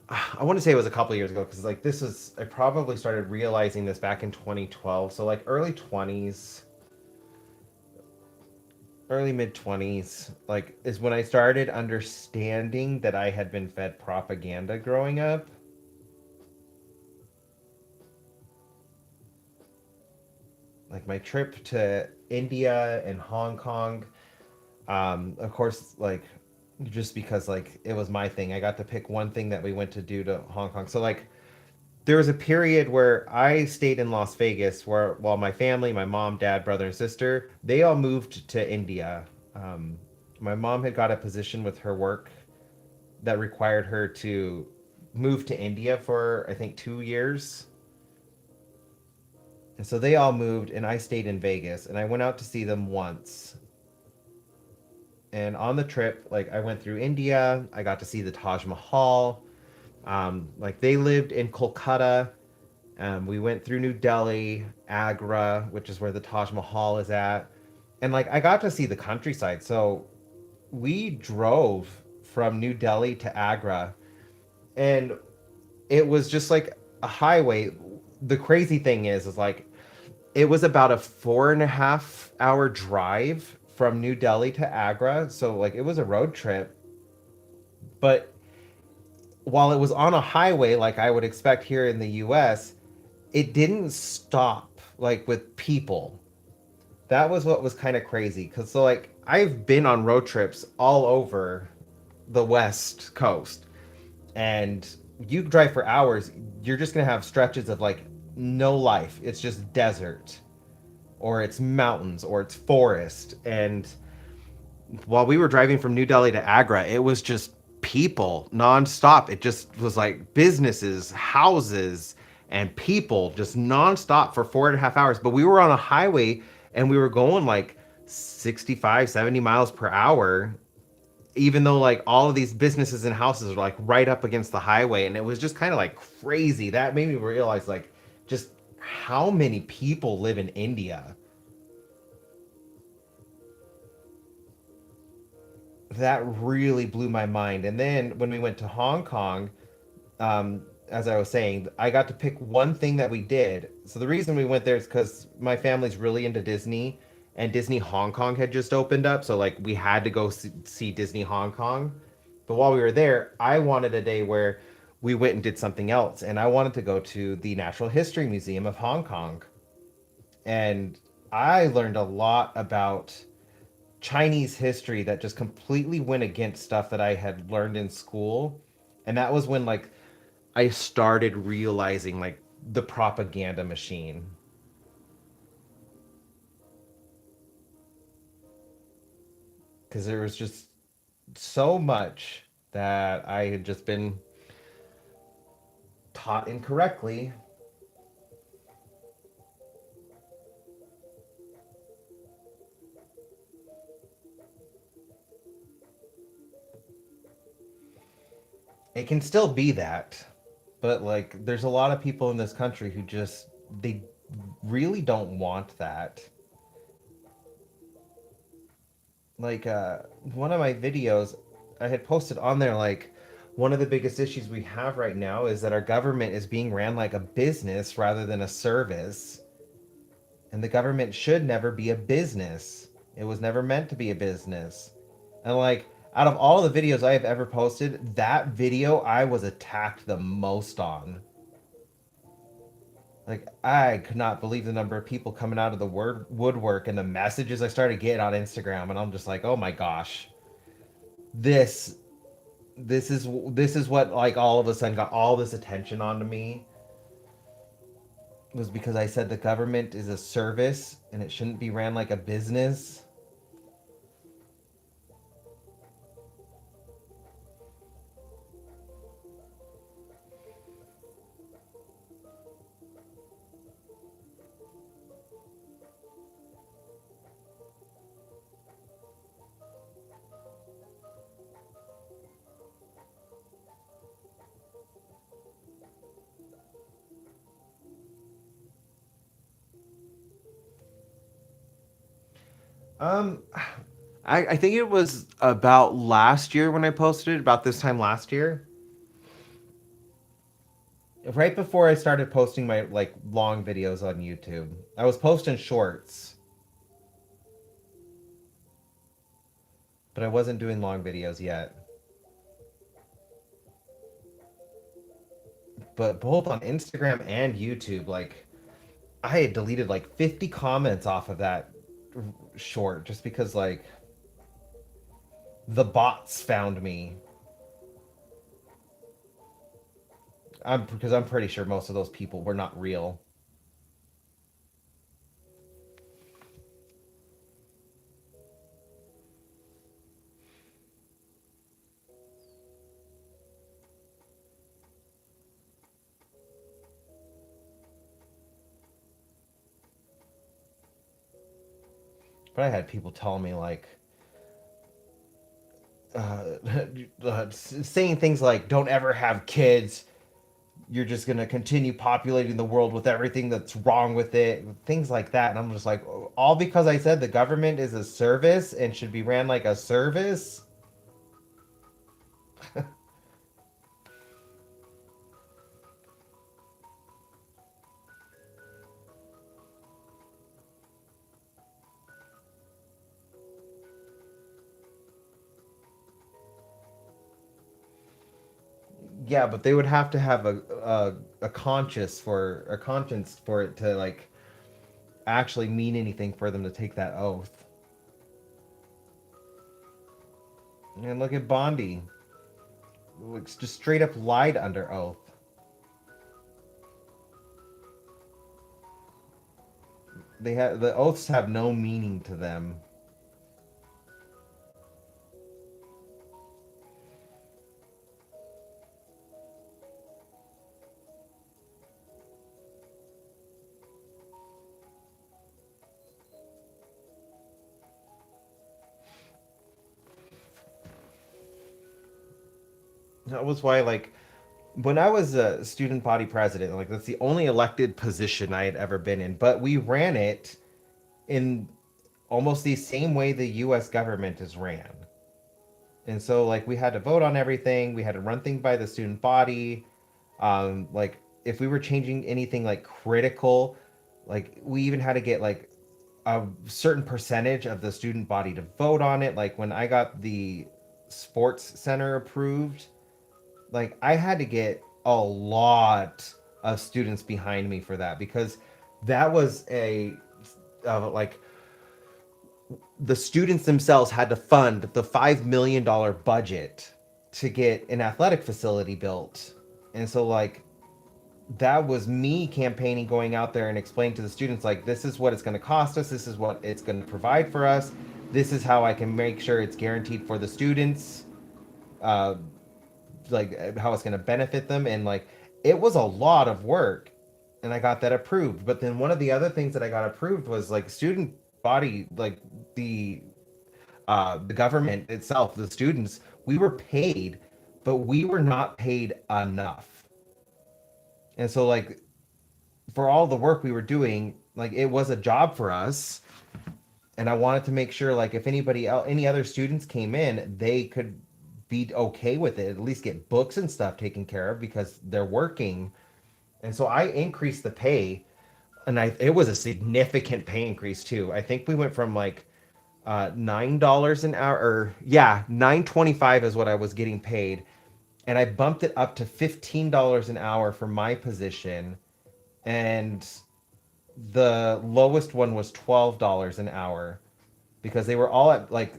I want to say it was a couple years ago because like this is I probably started realizing this back in 2012. So like early 20s, early mid 20s, like is when I started understanding that I had been fed propaganda growing up. Like my trip to India and Hong Kong, of course, like just because like it was my thing, I got to pick one thing that we went to do to Hong Kong. So like there was a period where I stayed in Las Vegas where while my family, my mom, dad, brother, and sister, they all moved to India. Um, my mom had got a position with her work that required her to move to India for I think 2 years. And so they all moved and I stayed in Vegas and I went out to see them once. And on the trip, like I went through India, I got to see the Taj Mahal. Like they lived in Kolkata. We went through New Delhi, Agra, which is where the Taj Mahal is at. And like I got to see the countryside. So we drove from New Delhi to Agra and it was just like a highway. The crazy thing is like it was about a 4.5 hour drive from New Delhi to Agra. So like it was a road trip. But while it was on a highway like I would expect here in the US, it didn't stop like with people. That was what was kind of crazy cuz so like I've been on road trips all over the West Coast and you drive for hours, you're just going to have stretches of like no life. It's just desert or it's mountains or it's forest. And while we were driving from New Delhi to Agra, it was just people nonstop. It just was like businesses, houses, and people just nonstop for 4.5 hours. But we were on a highway and we were going like 65, 70 miles per hour, even though like all of these businesses and houses are like right up against the highway. And it was just kind of like crazy. That made me realize like just how many people live in India. That really blew my mind. And then when we went to Hong Kong, as I was saying, I got to pick one thing that we did. So the reason we went there is because my family's really into Disney, and Disney Hong Kong had just opened up. So like we had to go see Disney Hong Kong. But while we were there, I wanted a day where we went and did something else, and I wanted to go to the Natural History Museum of Hong Kong. And I learned a lot about Chinese history that just completely went against stuff that I had learned in school. And that was when like I started realizing like the propaganda machine. Because there was just so much that I had just been taught incorrectly. It can still be that, but like there's a lot of people in this country who just they really don't want that. Like one of my videos I had posted on there like one of the biggest issues we have right now is that our government is being ran like a business rather than a service. And the government should never be a business. It was never meant to be a business. And like out of all the videos I have ever posted, that video I was attacked the most on. Like I could not believe the number of people coming out of the woodwork and the messages I started getting on Instagram, and I'm just like, oh my gosh, this this is what like all of a sudden got all this attention onto me was because I said the government is a service and it shouldn't be ran like a business. Um, I think it was about last year when I posted it, about this time last year. right before I started posting my like long videos on YouTube, I was posting shorts, but I wasn't doing long videos yet. But both on Instagram and YouTube, like I had deleted like 50 comments off of that short just because like the bots found me. I'm pretty sure most of those people were not real. But I had people tell me like uh, saying things like "Don't ever have kids. You're just gonna continue populating the world with everything that's wrong with it." Things like that, and I'm just like, all because I said the government is a service and should be ran like a service. Yeah, but they would have to have a conscience for it to like actually mean anything for them to take that oath. And look at Bondi, like, just straight up lied under oath. They have the oaths have no meaning to them. That was why, like, when I was a student body president, like that's the only elected position I had ever been in. But we ran it in almost the same way the U.S. government is ran. And so like we had to vote on everything. We had to run things by the student body. Like if we were changing anything like critical, like we even had to get like a certain percentage of the student body to vote on it. Like when I got the sports center approved, like I had to get a lot of students behind me for that because that was a like the students themselves had to fund the $5 million budget to get an athletic facility built. And so like that was me campaigning, going out there and explaining to the students like this is what it's going to cost us, this is what it's going to provide for us, this is how I can make sure it's guaranteed for the students, uh, like how it's going to benefit them. And like it was a lot of work, and I got that approved. But then one of the other things that I got approved was like student body, like the the government itself, the students, we were paid, but we were not paid enough. And so like for all the work we were doing, like it was a job for us, and I wanted to make sure like if anybody else, any other students came in, they could be okay with it, at least get books and stuff taken care of because they're working. And so I increased the pay, and I it was a significant pay increase too. I think we went from like $9 an hour, or yeah, 9.25 is what I was getting paid, and I bumped it up to $15 an hour for my position, and the lowest one was $12 an hour because they were all at like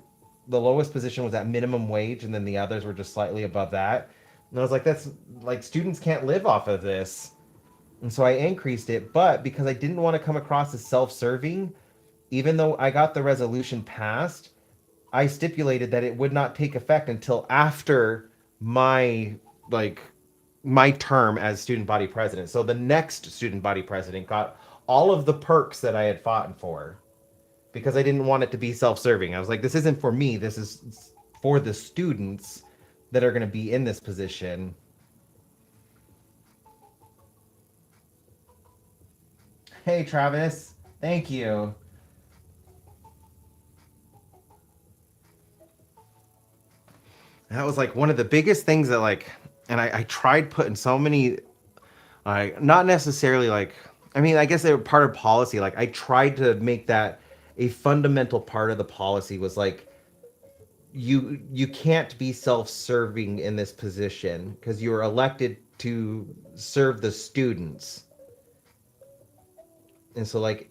the lowest position was at minimum wage, and then the others were just slightly above that. And I was like, that's like students can't live off of this. And so I increased it, but because I didn't want to come across as self-serving, even though I got the resolution passed, I stipulated that it would not take effect until after my like my term as student body president. So the next student body president got all of the perks that I had fought for because I didn't want it to be self-serving. I was like, this isn't for me. This is for the students that are going to be in this position. Hey, Travis. Thank you. That was like one of the biggest things that like, and I tried putting so many, like not necessarily like, I mean, I guess they were part of policy. Like I tried to make that a fundamental part of the policy was like you can't be self-serving in this position because you were elected to serve the students. And so like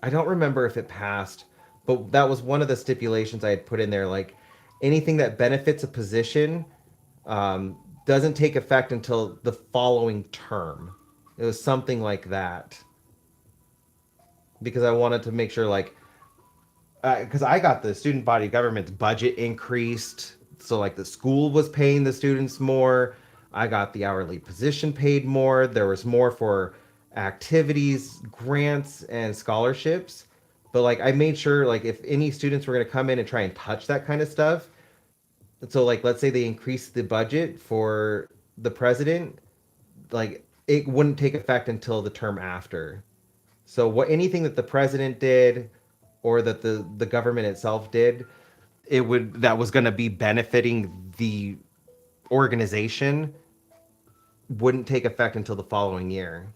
I don't remember if it passed, but that was one of the stipulations I had put in there. Like anything that benefits a position doesn't take effect until the following term. It was something like that because I wanted to make sure, like, because I got the student body government's budget increased, so like the school was paying the students more. I got the hourly position paid more. There was more for activities, grants, and scholarships. But like I made sure, like if any students were going to come in and try and touch that kind of stuff, so like let's say they increased the budget for the president, like it wouldn't take effect until the term after. So what anything that the president did or that the government itself did, it would that was going to be benefiting the organization wouldn't take effect until the following year.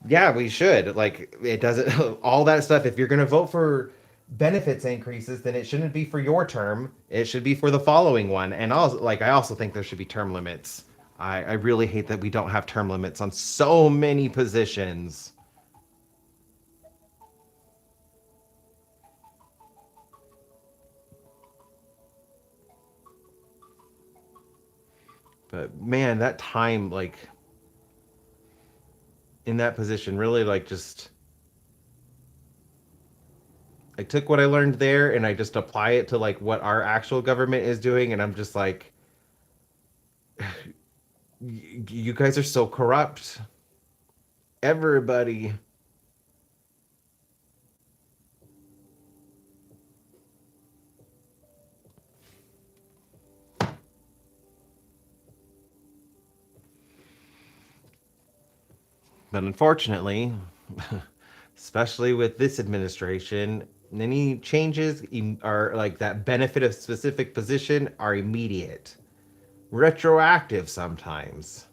Yeah, we should. Like it doesn't all that stuff if you're going to vote for benefits increases then it shouldn't be for your term. It should be for the following one. And also like I also think there should be term limits. I really hate that we don't have term limits on so many positions. But man, that time like in that position really like just I took what I learned there and I just apply it to like what our actual government is doing and I'm just like you guys are so corrupt. Everybody. But unfortunately, especially with this administration, any changes are like that benefit of specific position are immediate, retroactive sometimes.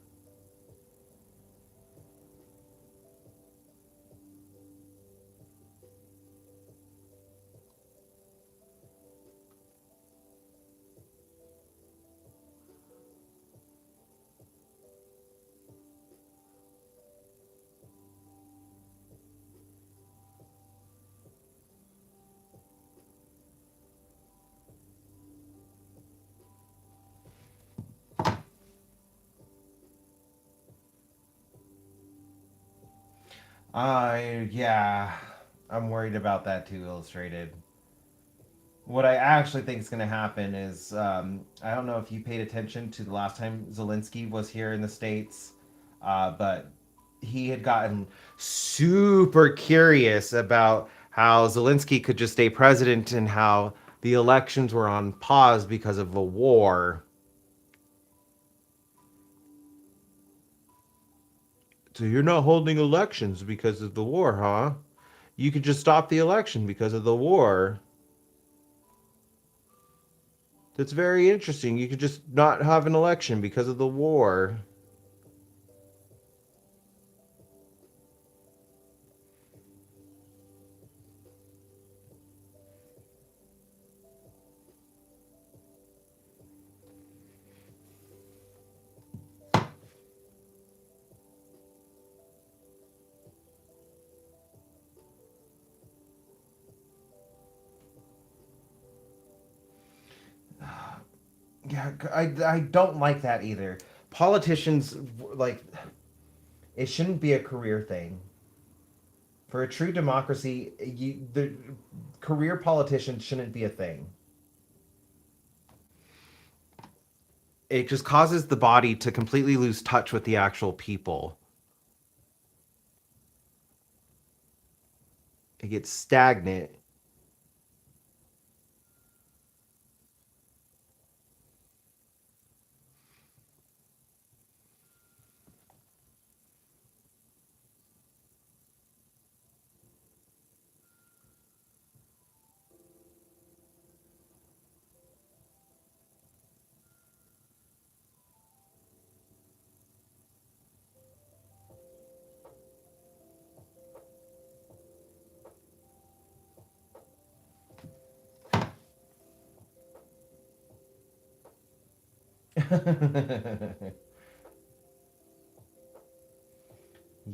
Yeah, I'm worried about that too, Illustrated. What I actually think is going to happen is I don't know if you paid attention to the last time Zelensky was here in the States, but he had gotten super curious about how Zelensky could just stay president and how the elections were on pause because of a war. So you're not holding elections because of the war, huh? You could just stop the election because of the war. That's very interesting. You could just not have an election because of the war. Yeah, I don't like that either. Politicians, like, it shouldn't be a career thing. For a true democracy, the career politicians shouldn't be a thing. It just causes the body to completely lose touch with the actual people. It gets stagnant.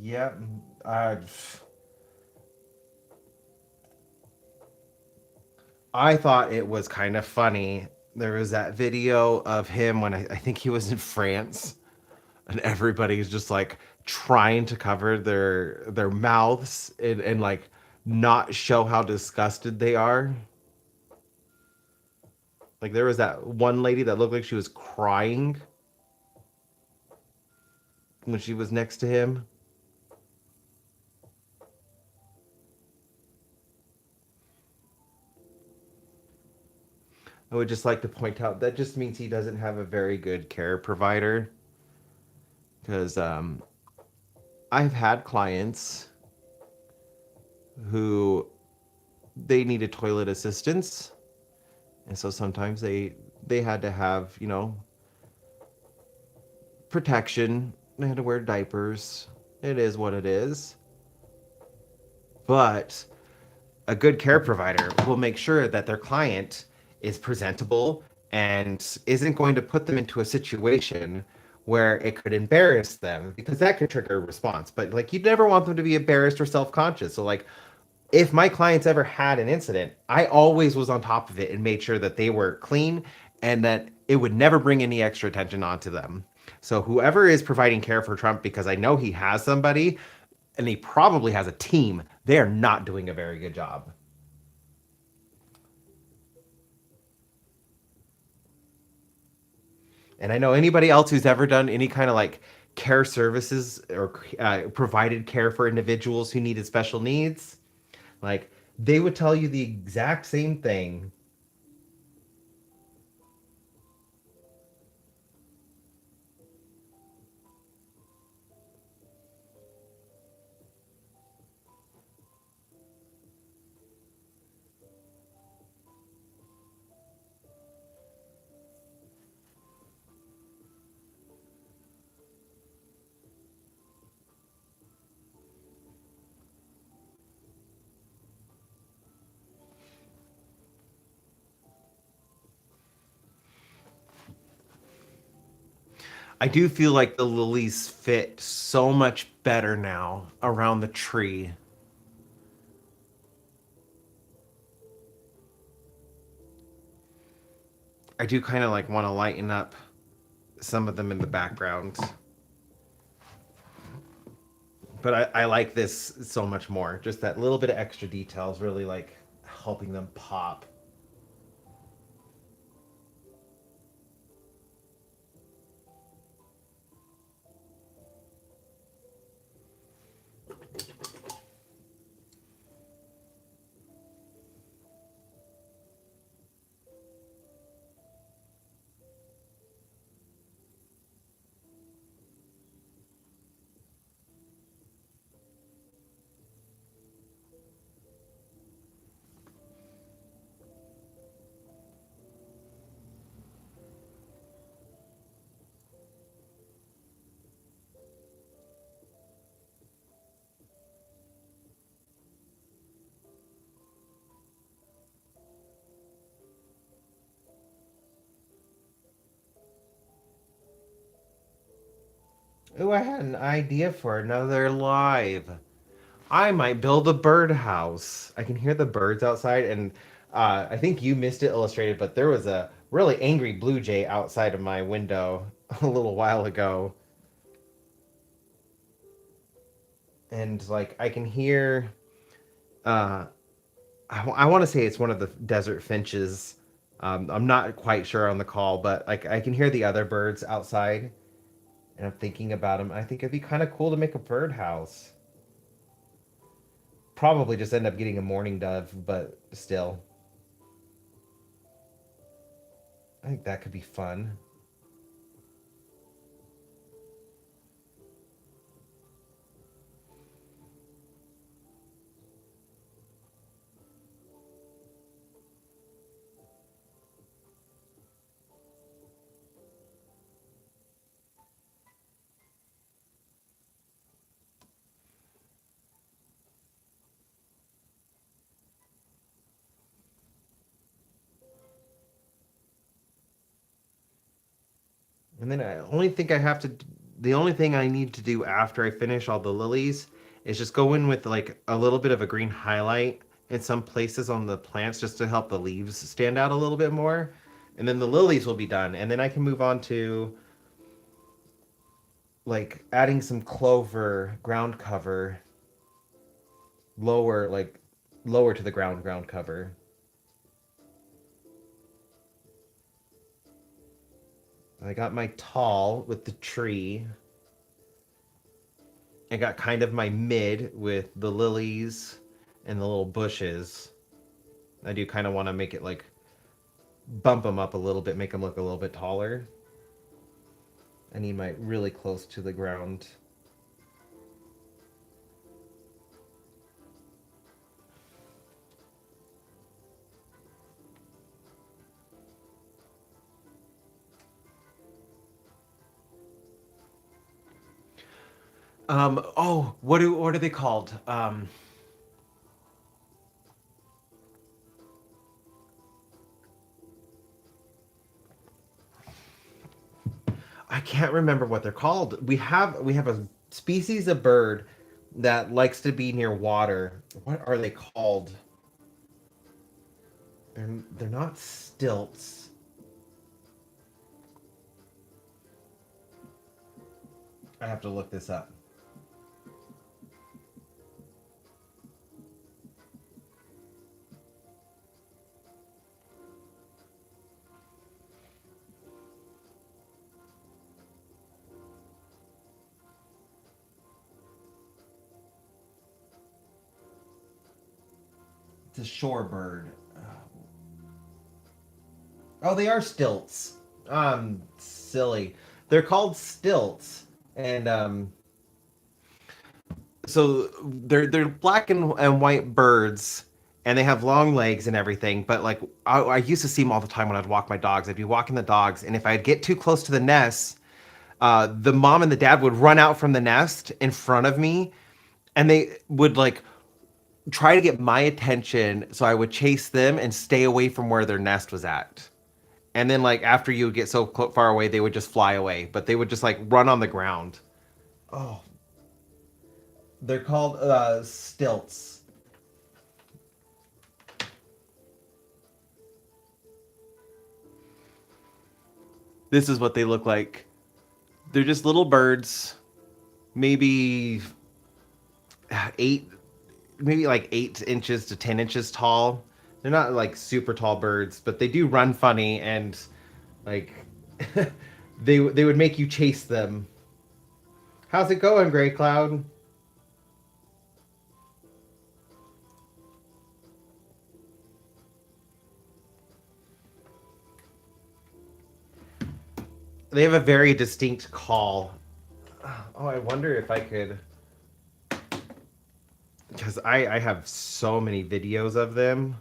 Yeah, uh, I thought it was kind of funny. There was that video of him when I think he was in France, and everybody's just like trying to cover their mouths and like not show how disgusted they are. Like there was that one lady that looked like she was crying when she was next to him. I would just like to point out that just means he doesn't have a very good care provider. Because I've had clients who they needed toilet assistance, and so sometimes they had to have protection. They had to wear diapers. It is what it is. But a good care provider will make sure that their client is presentable and isn't going to put them into a situation where it could embarrass them because that could trigger a response. But like you'd never want them to be embarrassed or self-conscious. So like if my clients ever had an incident, I always was on top of it and made sure that they were clean and that it would never bring any extra attention onto them. So whoever is providing care for Trump, because I know he has somebody and he probably has a team, they are not doing a very good job. And I know anybody else who's ever done any kind of like care services or provided care for individuals who needed special needs, like they would tell you the exact same thing. I do feel like the lilies fit so much better now around the tree. I do kind of like want to lighten up some of them in the background. But I like this so much more. Just that little bit of extra details really like helping them pop. Ooh, I had an idea for another live. I might build a birdhouse. I can hear the birds outside, and I think you missed it illustrated, but there was a really angry blue jay outside of my window a little while ago. And like I can hear, uh, I want to say it's one of the desert finches. I'm not quite sure on the call, but like I can hear the other birds outside, and I'm thinking about them. I think it'd be kind of cool to make a birdhouse. Probably just end up getting a mourning dove, but still, I think that could be fun. And then I only think I have to. The only thing I need to do after I finish all the lilies is just go in with like a little bit of a green highlight in some places on the plants just to help the leaves stand out a little bit more. And then the lilies will be done. And then I can move on to like adding some clover ground cover lower, like lower to the ground cover. I got my tall with the tree. I got kind of my mid with the lilies and the little bushes. I do kind of want to make it like bump them up a little bit, make them look a little bit taller. I need my really close to the ground. Oh, what are they called? I can't remember what they're called. We have a species of bird that likes to be near water. What are they called? They're not stilts. I have to look this up. It's a shorebird. Oh, they are stilts. Silly. They're called stilts, and so they're black and white birds, and they have long legs and everything. But like I used to see them all the time when I'd walk my dogs. I'd be walking the dogs, and if I'd get too close to the nest, the mom and the dad would run out from the nest in front of me, and they would like try to get my attention. So I would chase them and stay away from where their nest was at. And then like after you would get so far away, they would just fly away. But they would just like run on the ground. Oh, they're called stilts. This is what they look like. They're just little birds, maybe eight, maybe like 8 inches to 10 inches tall. They're not like super tall birds, but they do run funny and like they would make you chase them. How's it going, Gray Cloud? They have a very distinct call. Oh, I wonder if I could, because I have so many videos of them.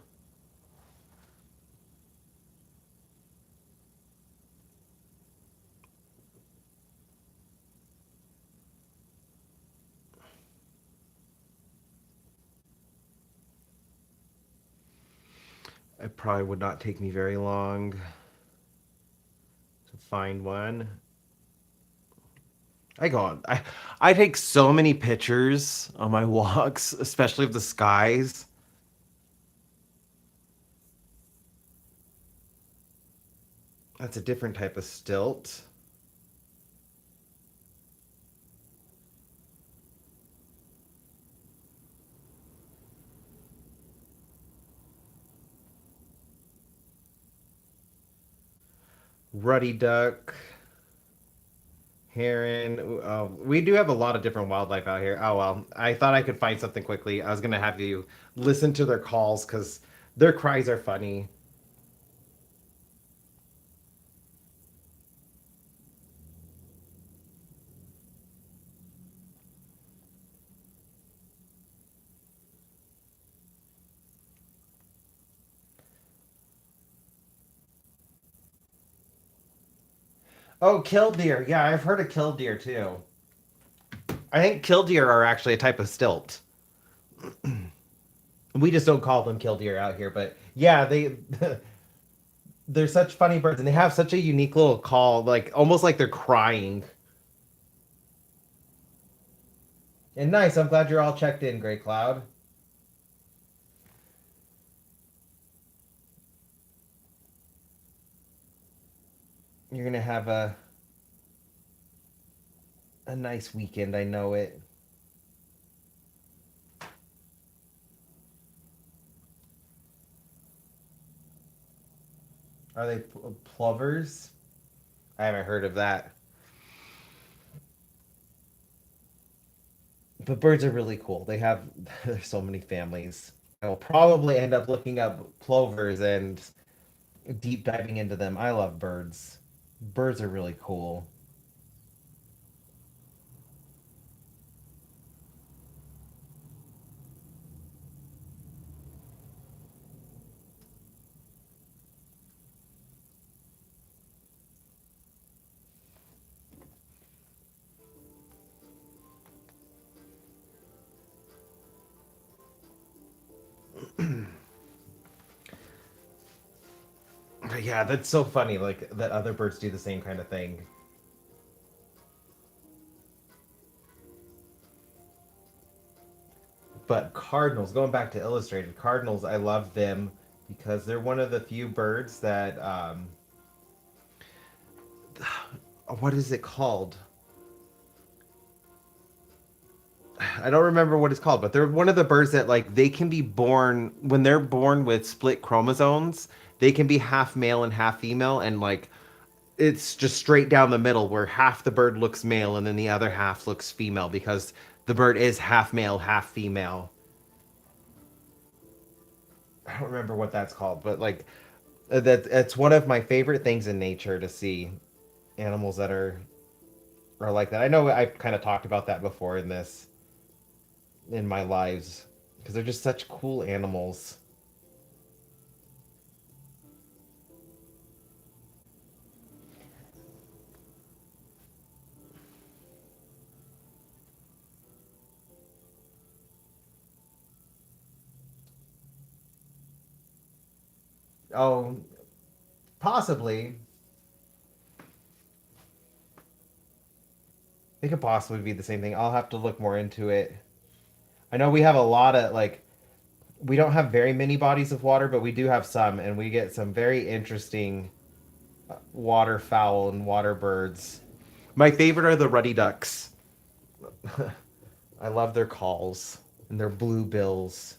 It probably would not take me very long to find one. I take so many pictures on my walks, especially of the skies. That's a different type of stilt. Ruddy duck, heron. Oh, we do have a lot of different wildlife out here. Oh well, I thought I could find something quickly. I was gonna have you listen to their calls because their cries are funny. Oh, killdeer. Yeah, I've heard of killdeer too. I think killdeer are actually a type of stilt. We just don't call them killdeer out here, but yeah, they They're such funny birds, and they have such a unique little call, like almost like they're crying. And nice. I'm glad you're all checked in, Gray Cloud. You're gonna have a nice weekend. I know it. Are they plovers? I haven't heard of that. But birds are really cool. They have there's so many families. I will probably end up looking up plovers and deep diving into them. I love birds. Birds are really cool. But yeah, that's so funny. Like that other birds do the same kind of thing. But cardinals, going back to illustrated cardinals, I love them because they're one of the few birds that what is it called? I don't remember what it's called, but they're one of the birds that like they can be born when they're born with split chromosomes. They can be half male and half female, and like it's just straight down the middle where half the bird looks male and then the other half looks female because the bird is half male, half female. I don't remember what that's called, but like that it's one of my favorite things in nature to see animals that are like that. I know I've kind of talked about that before in my lives because they're just such cool animals. Oh, possibly. It could possibly be the same thing. I'll have to look more into it. I know we have a lot of like we don't have very many bodies of water, but we do have some, and we get some very interesting waterfowl and water birds. My favorite are the ruddy ducks. I love their calls and their blue bills.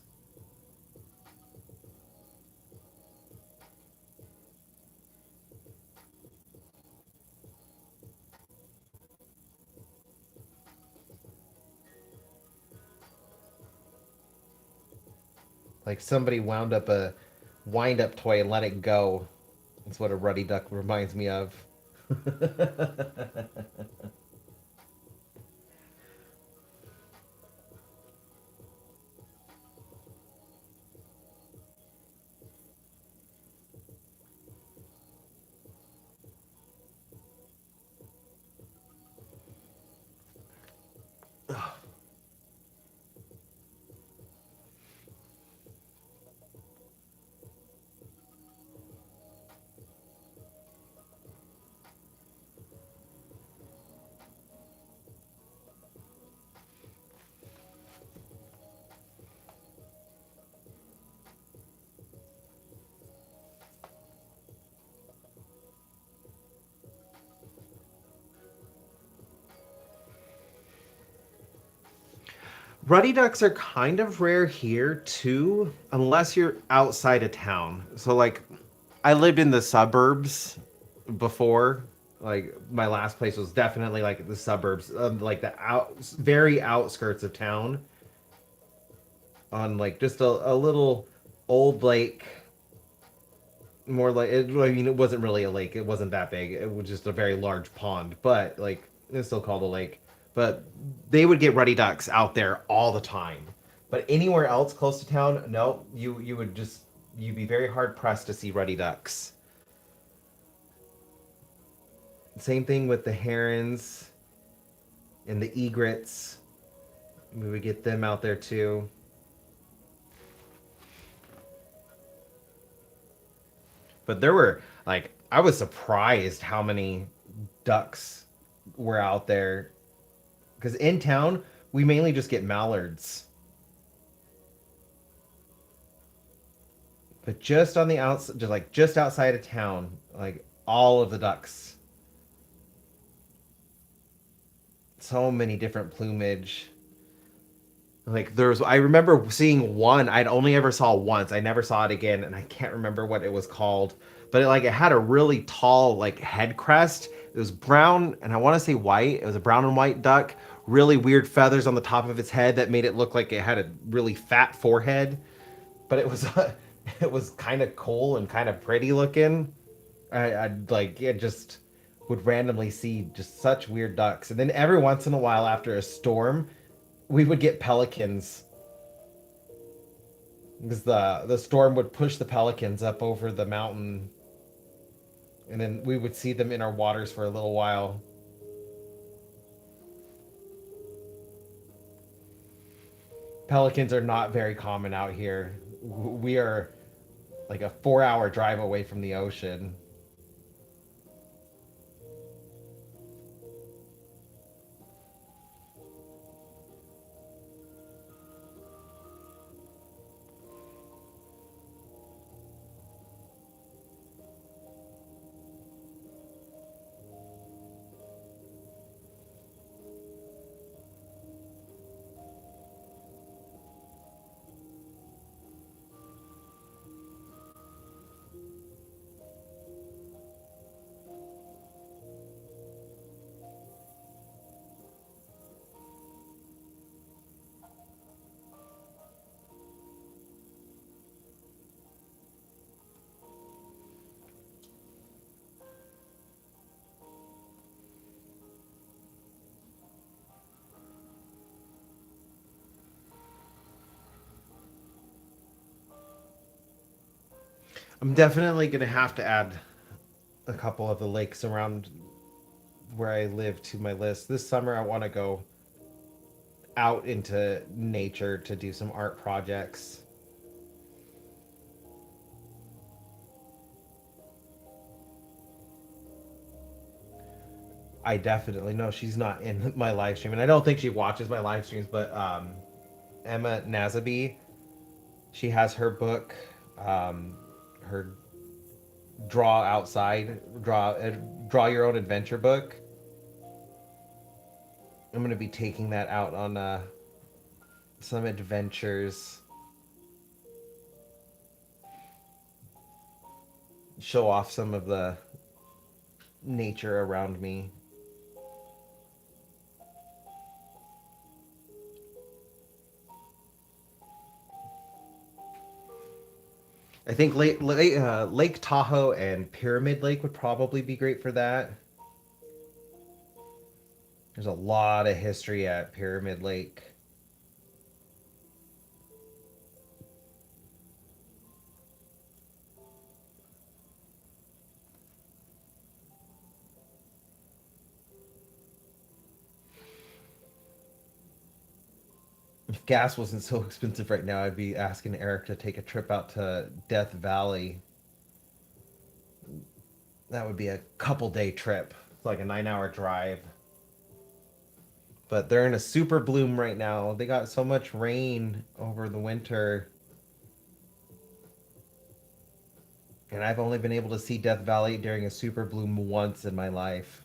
Like somebody wound up a wind up toy and let it go. That's what a ruddy duck reminds me of. Ruddy ducks are kind of rare here too, unless you're outside of town. So like I lived in the suburbs before. Like my last place was definitely like the suburbs, like the very outskirts of town, on like just a little old lake. More like it, I mean, it wasn't really a lake. It wasn't that big. It was just a very large pond, but like it's still called a lake. But they would get ruddy ducks out there all the time. But anywhere else close to town, no, you would just you'd be very hard pressed to see ruddy ducks. Same thing with the herons and the egrets. We would get them out there too. But there were like I was surprised how many ducks were out there because in town we mainly just get mallards. But just on the outside, just outside of town, like all of the ducks, so many different plumage. Like there's, I remember seeing one. I'd only ever saw once. I never saw it again, and I can't remember what it was called. But it had a really tall like head crest. It was brown, and I want to say white. It was a brown and white duck. Really weird feathers on the top of its head that made it look like it had a really fat forehead. But it was it was kind of cool and kind of pretty looking. I'd like it just would randomly see just such weird ducks, and then every once in a while after a storm, we would get pelicans because the storm would push the pelicans up over the mountain, and then we would see them in our waters for a little while. Pelicans are not very common out here. We are like a 4-hour drive away from the ocean. I'm definitely gonna have to add a couple of the lakes around where I live to my list. This summer, I want to go out into nature to do some art projects. I definitely know she's not in my live stream, and I don't think she watches my live streams. But Emma Nazaby, she has her book, her draw outside, draw your own adventure book. I'm gonna be taking that out on some adventures. Show off some of the nature around me. I think Lake Tahoe and Pyramid Lake would probably be great for that. There's a lot of history at Pyramid Lake. If gas wasn't so expensive right now, I'd be asking Eric to take a trip out to Death Valley. That would be a couple day trip. It's like a 9-hour drive. But they're in a super bloom right now. They got so much rain over the winter. And I've only been able to see Death Valley during a super bloom once in my life.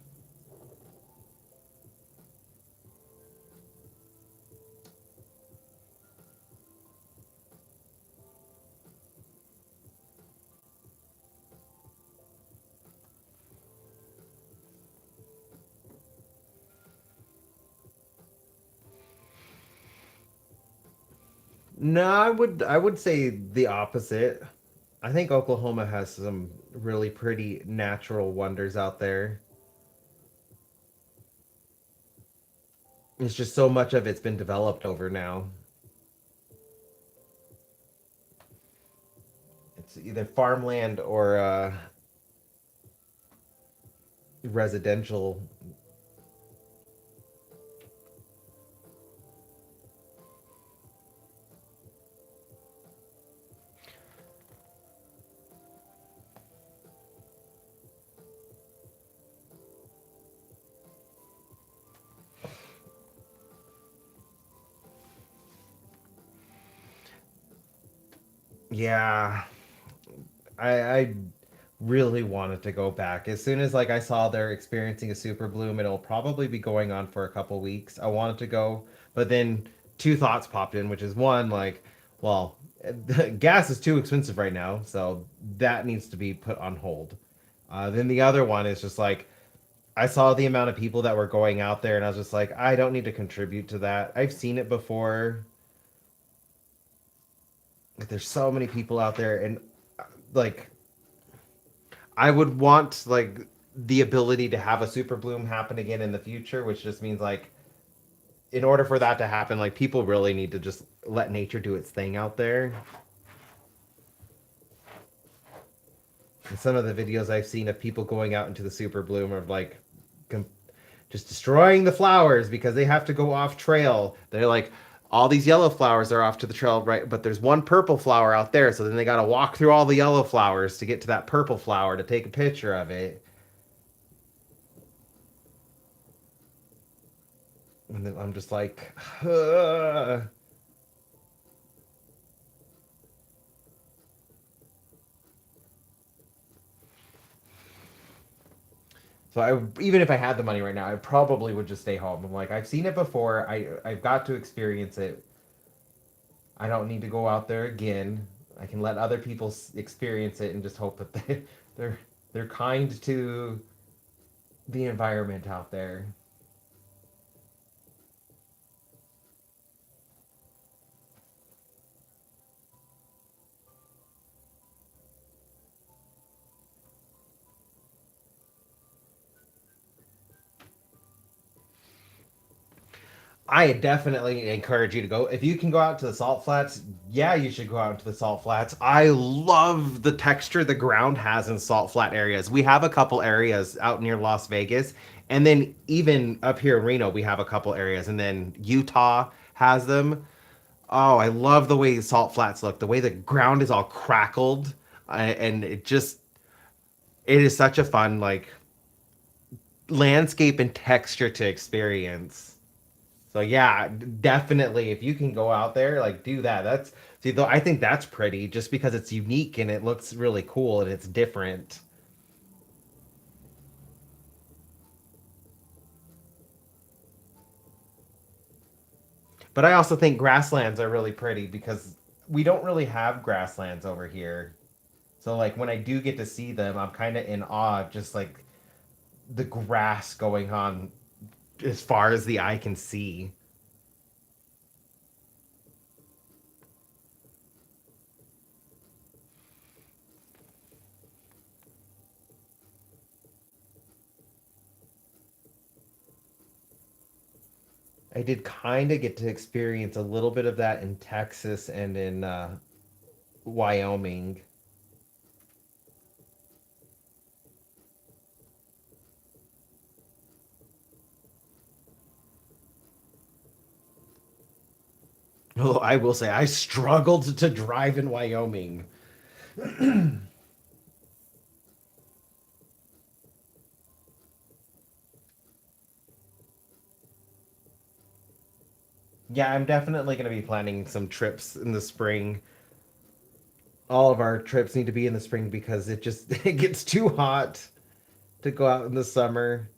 No, I would say the opposite. I think Oklahoma has some really pretty natural wonders out there. It's just so much of it's been developed over now. It's either farmland or residential. Yeah, I really wanted to go back. As soon as like I saw they're experiencing a super bloom, it'll probably be going on for a couple weeks. I wanted to go, but then two thoughts popped in, which is one, like, well, gas is too expensive right now, so that needs to be put on hold. Then the other one is just like I saw the amount of people that were going out there, and I was just like, I don't need to contribute to that. I've seen it before. Like, there's so many people out there, and like I would want like the ability to have a super bloom happen again in the future, which just means like in order for that to happen, like people really need to just let nature do its thing out there. And some of the videos I've seen of people going out into the super bloom of like com- just destroying the flowers because they have to go off trail. They're like all these yellow flowers are off to the trail, right? But there's one purple flower out there, so then they got to walk through all the yellow flowers to get to that purple flower to take a picture of it. And then I'm just like, ugh. So even if I had the money right now, I probably would just stay home. I'm like, I've seen it before. I've got to experience it. I don't need to go out there again. I can let other people experience it and just hope that they're they're kind to the environment out there. I definitely encourage you to go. If you can go out to the salt flats, yeah, you should go out to the salt flats. I love the texture the ground has in salt flat areas. We have a couple areas out near Las Vegas, and then even up here in Reno, we have a couple areas, and then Utah has them. Oh, I love the way salt flats look. The way the ground is all crackled, and it is such a fun like landscape and texture to experience. So yeah, definitely if you can go out there, like do that. That's see though I think that's pretty just because it's unique and it looks really cool and it's different. But I also think grasslands are really pretty because we don't really have grasslands over here. So like when I do get to see them, I'm kind of in awe of just like the grass going on as far as the eye can see. I did kind of get to experience a little bit of that in Texas and in Wyoming. Oh, I will say I struggled to drive in Wyoming. Yeah, I'm definitely going to be planning some trips in the spring. All of our trips need to be in the spring because it just it gets too hot to go out in the summer.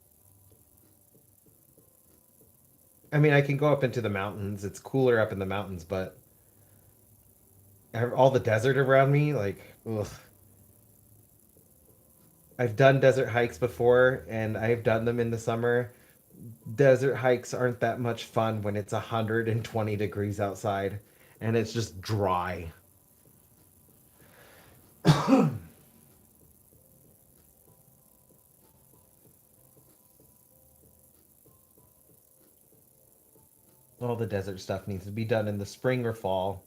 I mean, I can go up into the mountains. It's cooler up in the mountains, but all the desert around me, like, ugh. I've done desert hikes before, and I've done them in the summer. Desert hikes aren't that much fun when it's 120 degrees outside and it's just dry. All the desert stuff needs to be done in the spring or fall.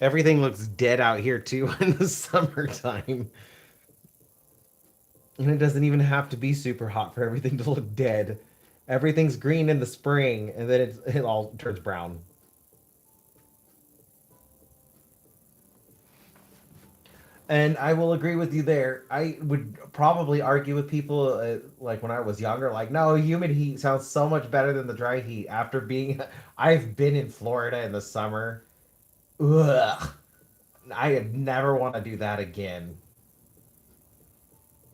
Everything looks dead out here too in the summertime. And it doesn't even have to be super hot for everything to look dead. Everything's green in the spring, and then it all turns brown. And I will agree with you there. I would probably argue with people like when I was younger, like, no, humid heat sounds so much better than the dry heat. After being, I've been in Florida in the summer. Ugh. I would never want to do that again.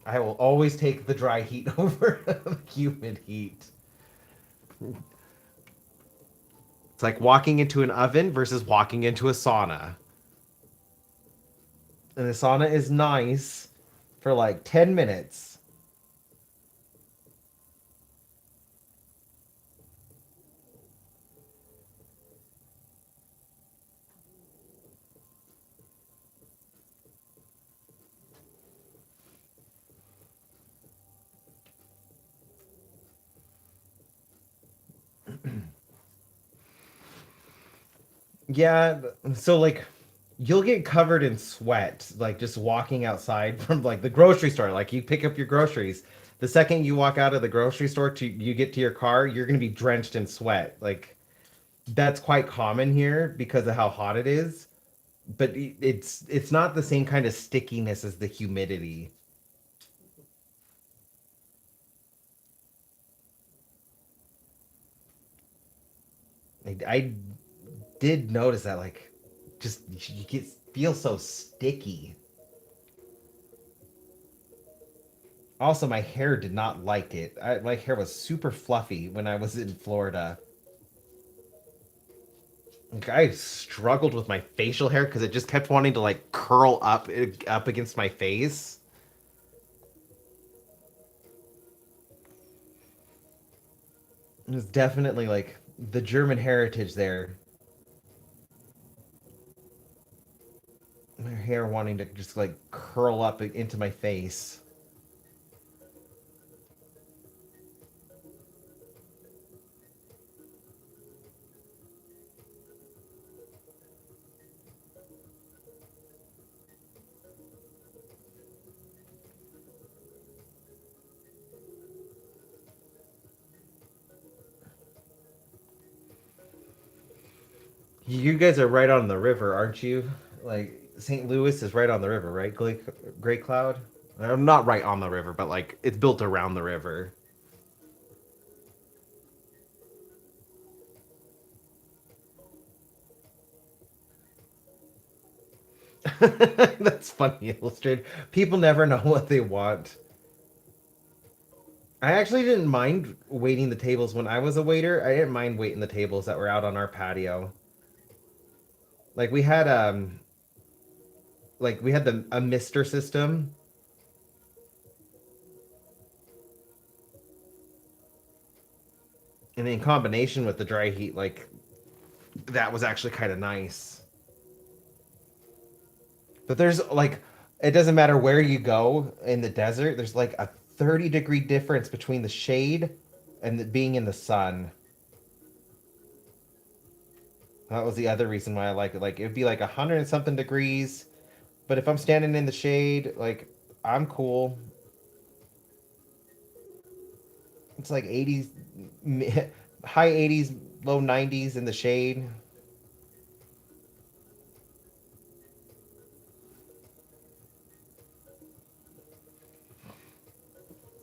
I will always take the dry heat over the humid heat. It's like walking into an oven versus walking into a sauna. And the sauna is nice for like 10 minutes. Yeah, so like you'll get covered in sweat like just walking outside from like the grocery store. Like you pick up your groceries. The second you walk out of the grocery store to you get to your car, you're going to be drenched in sweat. Like that's quite common here because of how hot it is, but it's not the same kind of stickiness as the humidity. I did notice that like just you get feel so sticky. Also, my hair did not like it. My hair was super fluffy when I was in Florida. Like, I struggled with my facial hair because it just kept wanting to like curl up against my face. It was definitely like the German heritage there. My hair wanting to just like curl up into my face. You guys are right on the river, aren't you? Like St. Louis is right on the river, right? Great Cloud. I'm not right on the river, but like it's built around the river. That's funny illustrated. People never know what they want. I actually didn't mind waiting the tables when I was a waiter. I didn't mind waiting the tables that were out on our patio. Like we had the a mister system, and in combination with the dry heat, like that was actually kind of nice. But there's like it doesn't matter where you go in the desert, there's like a 30-degree difference between the shade and being in the sun. That was the other reason why I like it. Like it'd be like 100 and something degrees, but if I'm standing in the shade, like I'm cool. It's like 80s, high 80s, low 90s in the shade.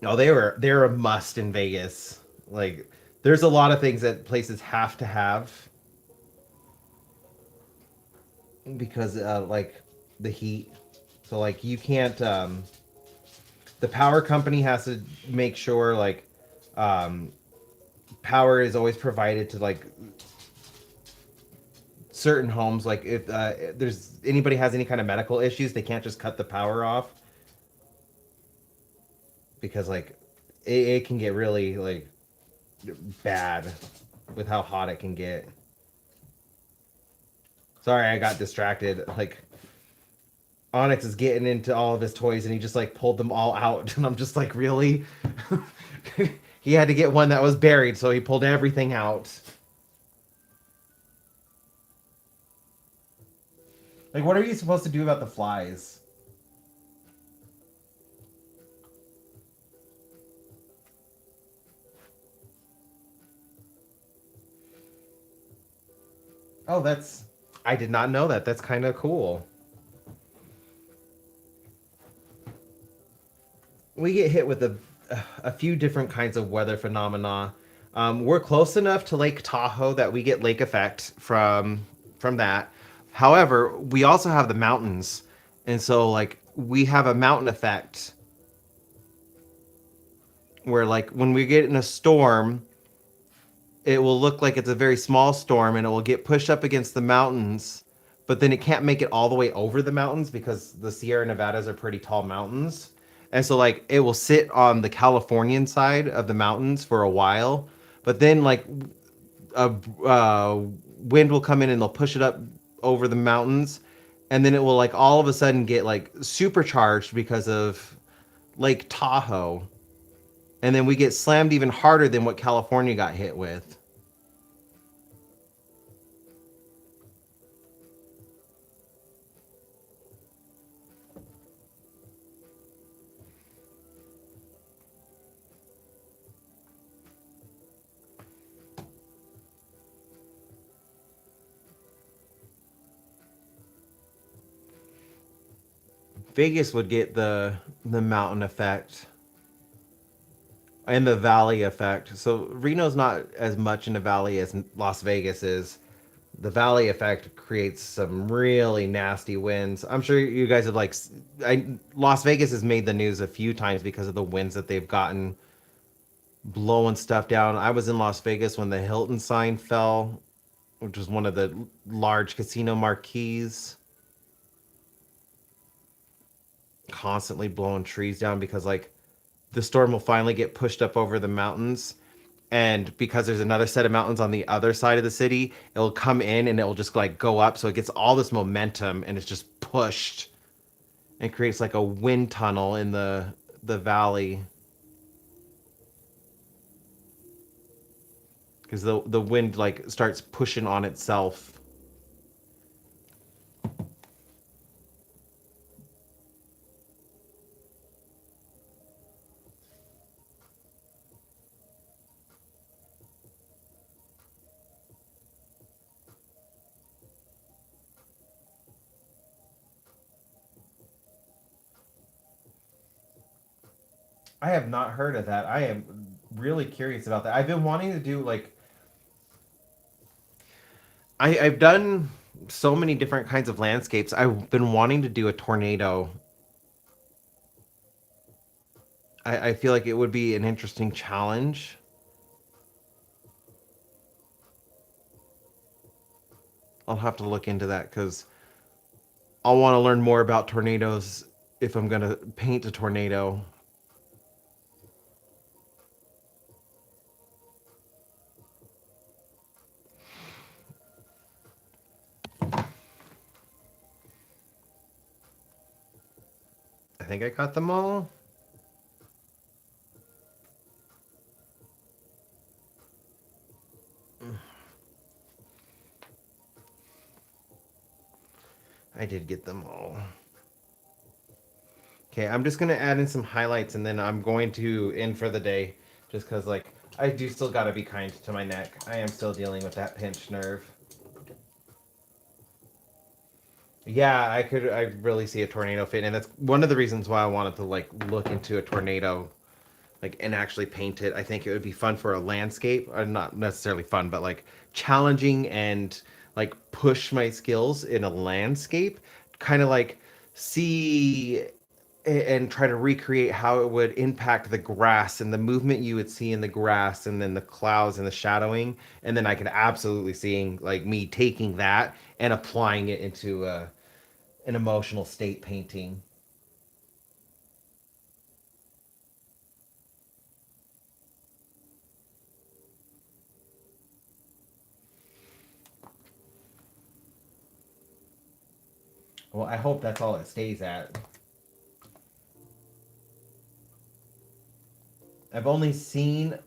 No, they were a must in Vegas. Like there's a lot of things that places have to have because like the heat. So like you can't the power company has to make sure like um power is always provided to like certain homes. Like if there's anybody has any kind of medical issues, they can't just cut the power off because like it can get really like bad with how hot it can get. Sorry, I got distracted. Like Onyx is getting into all of his toys and he just like pulled them all out and I'm just like, really? He had to get one that was buried, so he pulled everything out. Like what are you supposed to do about the flies? Oh, that's I did not know that. That's kind of cool. We get hit with a few different kinds of weather phenomena. We're close enough to Lake Tahoe that we get lake effect from that. However, we also have the mountains, and so like we have a mountain effect where like when we get in a storm, it will look like it's a very small storm and it will get pushed up against the mountains, but then it can't make it all the way over the mountains because the Sierra Nevadas are pretty tall mountains. And so like it will sit on the Californian side of the mountains for a while, but then like a wind will come in and they'll push it up over the mountains, and then it will like all of a sudden get like supercharged because of Lake Tahoe, and then we get slammed even harder than what California got hit with. Vegas would get the mountain effect and the valley effect. So Reno's not as much in the valley as Las Vegas is. The valley effect creates some really nasty winds. I'm sure you guys have like Las Vegas has made the news a few times because of the winds that they've gotten blowing stuff down. I was in Las Vegas when the Hilton sign fell, which was one of the large casino marquees, constantly blowing trees down because like the storm will finally get pushed up over the mountains, and because there's another set of mountains on the other side of the city, it'll come in and it'll just like go up, so it gets all this momentum and it's just pushed and creates like a wind tunnel in the valley because the wind like starts pushing on itself. I have not heard of that. I am really curious about that. I've been wanting to do like I've done so many different kinds of landscapes. I've been wanting to do a tornado. I feel like it would be an interesting challenge. I'll have to look into that because I'll want to learn more about tornadoes if I'm gonna paint a tornado. I think I got them all. I did get them all. Okay, I'm just gonna add in some highlights and then I'm going to end for the day. Just because, like, I do still gotta be kind to my neck. I am still dealing with that pinched nerve. Yeah, I really see a tornado fit, and that's one of the reasons why I wanted to like look into a tornado, like and actually paint it. I think it would be fun for a landscape, or not necessarily fun, but like challenging and like push my skills in a landscape, kind of like see and try to recreate how it would impact the grass and the movement you would see in the grass and then the clouds and the shadowing, and then I could absolutely seeing like me taking that and applying it into an emotional state painting. Well, I hope that's all it stays at. I've only seen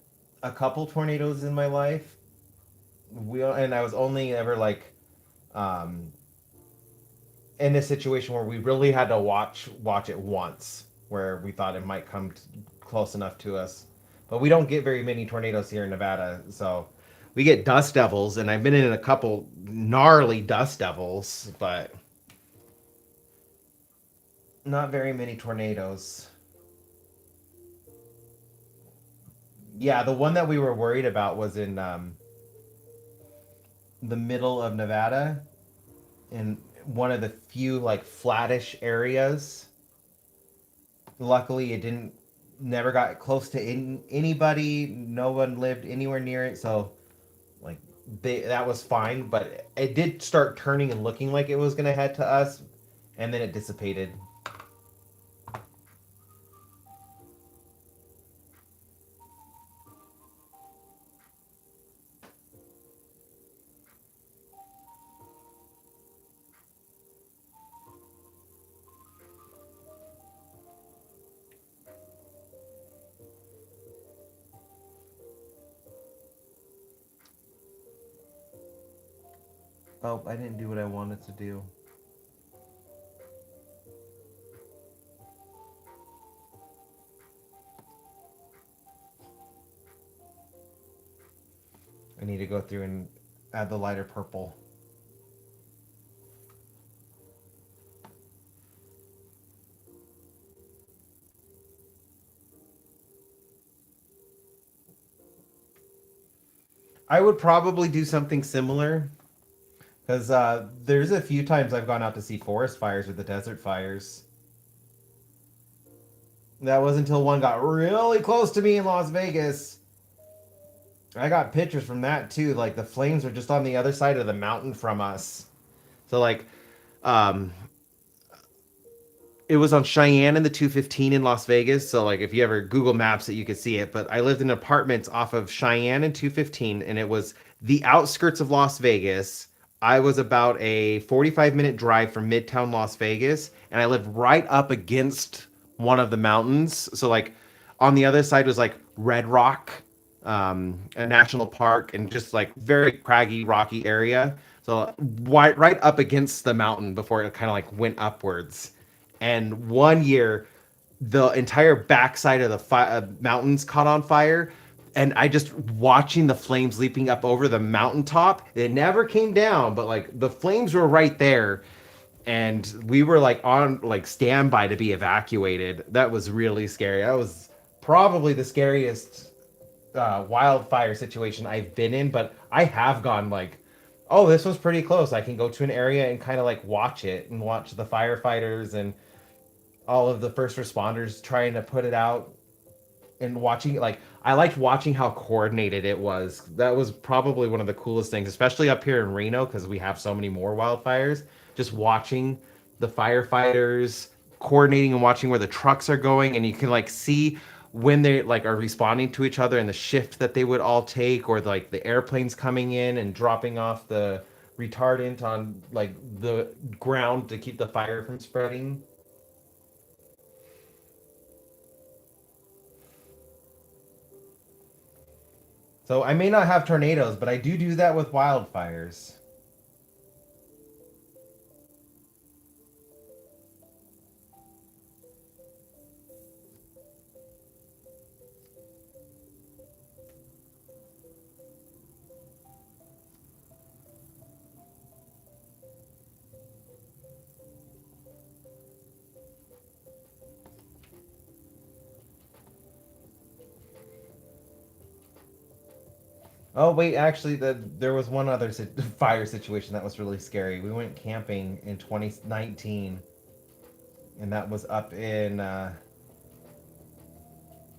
a couple tornadoes in my life. And I was only ever like um, in a situation where we really had to watch it once, where we thought it might come close enough to us. But we don't get very many tornadoes here in Nevada, so we get dust devils, and I've been in a couple gnarly dust devils, but not very many tornadoes. Yeah, the one that we were worried about was in the middle of Nevada, in one of the few like flattish areas. Luckily, it didn't never got close to anybody. No one lived anywhere near it, so like that was fine. But it did start turning and looking like it was gonna head to us, and then it dissipated. Oh, I didn't do what I wanted to do. I need to go through and add the lighter purple. I would probably do something similar because there's a few times I've gone out to see forest fires or the desert fires. That was until one got really close to me in Las Vegas. I got pictures from that too. Like the flames were just on the other side of the mountain from us. So like, um, it was on Cheyenne and the 215 in Las Vegas. So like if you ever Google Maps it, you could see it. But I lived in apartments off of Cheyenne and 215, and it was the outskirts of Las Vegas. I was about a 45-minute drive from Midtown Las Vegas, and I lived right up against one of the mountains. So like on the other side was like Red Rock, a national park, and just like very craggy, rocky area. So right up against the mountain before it kind of like went upwards. And one year the entire backside of the mountains caught on fire, and I just watching the flames leaping up over the mountaintop. It never came down, but like the flames were right there, and we were like on like standby to be evacuated. That was really scary. That was probably the scariest wildfire situation I've been in, but I have gone like, oh, this was pretty close. I can go to an area and kind of like watch it and watch the firefighters and all of the first responders trying to put it out, and watching like I liked watching how coordinated it was. That was probably one of the coolest things, especially up here in Reno because we have so many more wildfires. Just watching the firefighters coordinating and watching where the trucks are going, and you can like see when they like are responding to each other and the shift that they would all take, or like the airplanes coming in and dropping off the retardant on like the ground to keep the fire from spreading. So I may not have tornadoes, but I do that with wildfires. Oh wait, actually, there was one other fire situation that was really scary. We went camping in 2019, and that was up in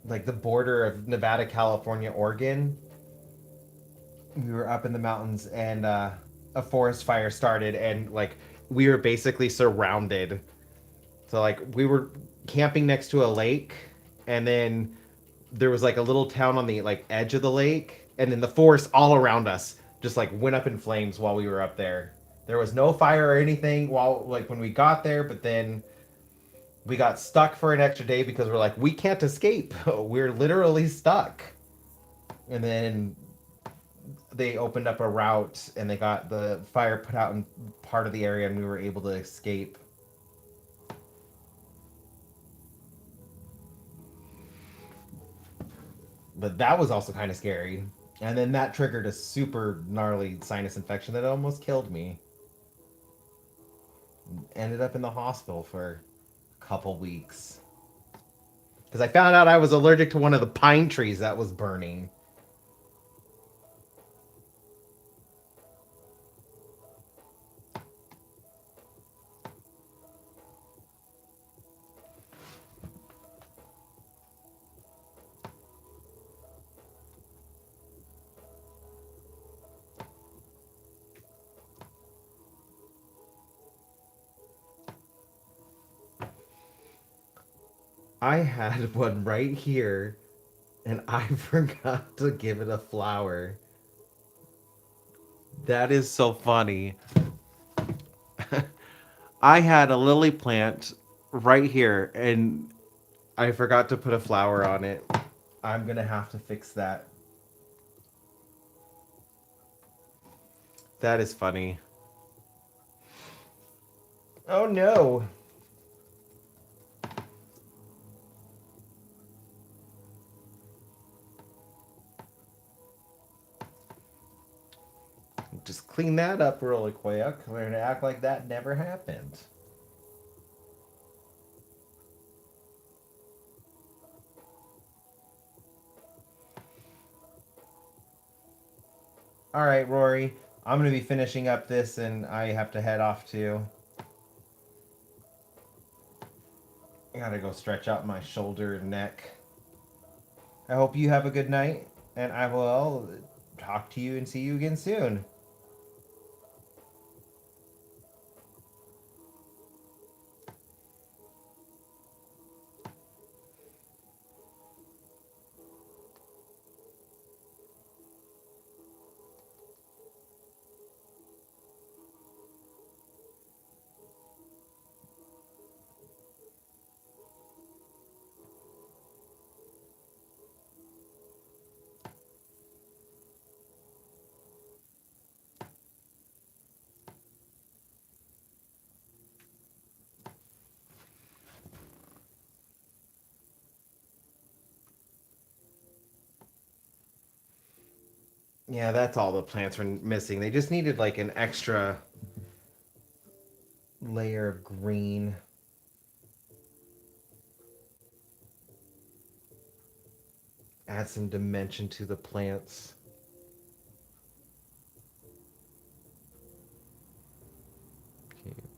like the border of Nevada, California, Oregon. We were up in the mountains, and a forest fire started, and like we were basically surrounded. So like we were camping next to a lake, and then there was like a little town on the like edge of the lake, and then the forest all around us just like went up in flames while we were up there. There was no fire or anything while like when we got there, but then we got stuck for an extra day because we're like we can't escape. We're literally stuck. And then they opened up a route and they got the fire put out in part of the area, and we were able to escape. But that was also kind of scary. And then that triggered a super gnarly sinus infection that almost killed me. Ended up in the hospital for a couple weeks. Because I found out I was allergic to one of the pine trees that was burning. I had one right here, and I forgot to give it a flower. That is so funny. I had a lily plant right here, and I forgot to put a flower on it. I'm gonna have to fix that. That is funny. Oh no. Just clean that up really quick. We're gonna act like that never happened. All right, Rory. I'm gonna be finishing up this, and I have to head off too. I gotta go stretch out my shoulder and neck. I hope you have a good night, and I will talk to you and see you again soon. Yeah, that's all the plants were missing. They just needed like an extra layer of green. Add some dimension to the plants. Okay.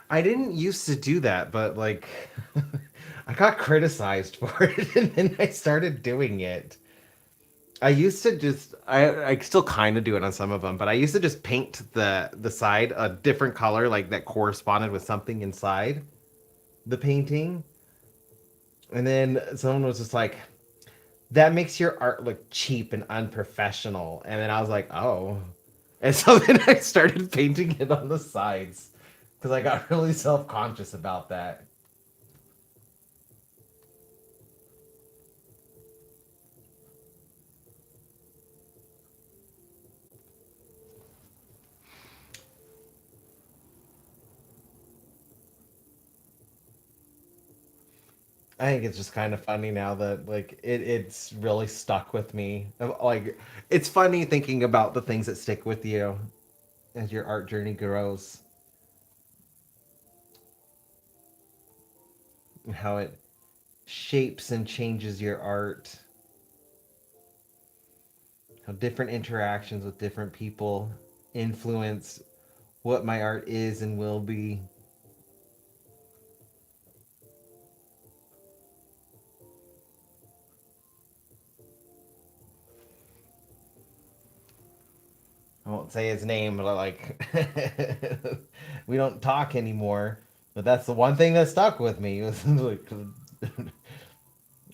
I didn't used to do that, but like I got criticized for it and then I started doing it. I used to just I still kind of do it on some of them, but I used to just paint the side a different color like that corresponded with something inside the painting. And then someone was just like, that makes your art look cheap and unprofessional. And then I was like, oh. And so then I started painting it on the sides because I got really self conscious about that. I think it's just kind of funny now that like it's really stuck with me. Like it's funny thinking about the things that stick with you as your art journey grows and how it shapes and changes your art. How different interactions with different people influence what my art is and will be. I won't say his name, but like we don't talk anymore. But that's the one thing that stuck with me. Was like,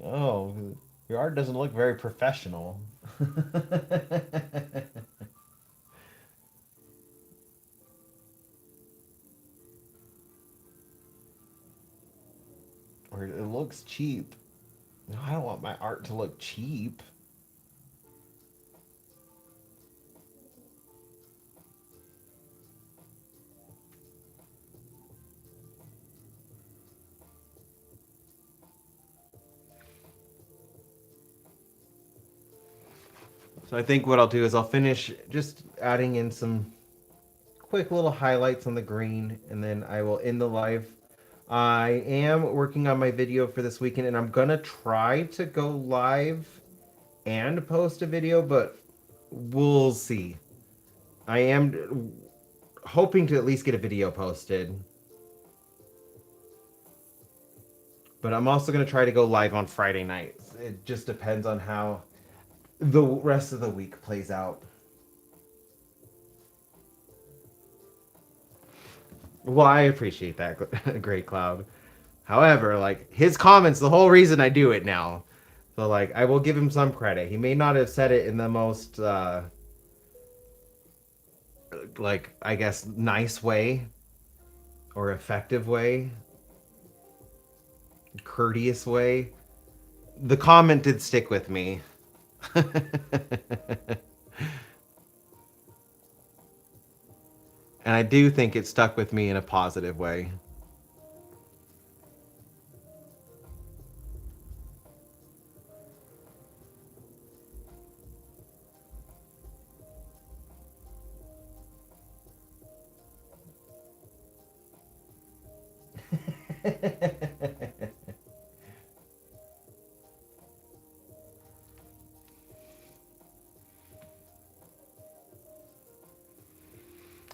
oh, your art doesn't look very professional. Or it looks cheap. No, I don't want my art to look cheap. So I think what I'll do is I'll finish just adding in some quick little highlights on the green, and then I will end the live. I am working on my video for this weekend, and I'm gonna try to go live and post a video, but we'll see. I am hoping to at least get a video posted, but I'm also gonna try to go live on Friday nights. It just depends on how the rest of the week plays out. Well, I appreciate that, Great Cloud. However, like his comments, the whole reason I do it now. So like I will give him some credit. He may not have said it in the most like I guess nice way or effective way, courteous way. The comment did stick with me. And I do think it stuck with me in a positive way.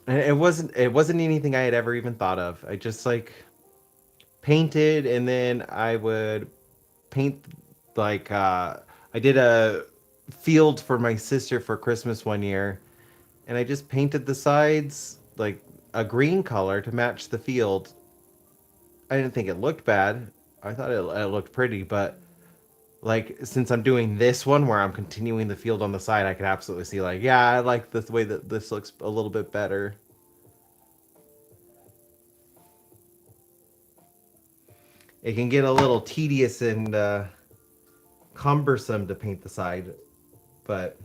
And it wasn't anything I had ever even thought of. I just like painted, and then I would paint like I did a field for my sister for Christmas one year, and I just painted the sides like a green color to match the field. I didn't think it looked bad. I thought it looked pretty, but like since I'm doing this one where I'm continuing the field on the side, I could absolutely see like, yeah, I like the way that this looks a little bit better. It can get a little tedious and cumbersome to paint the side, but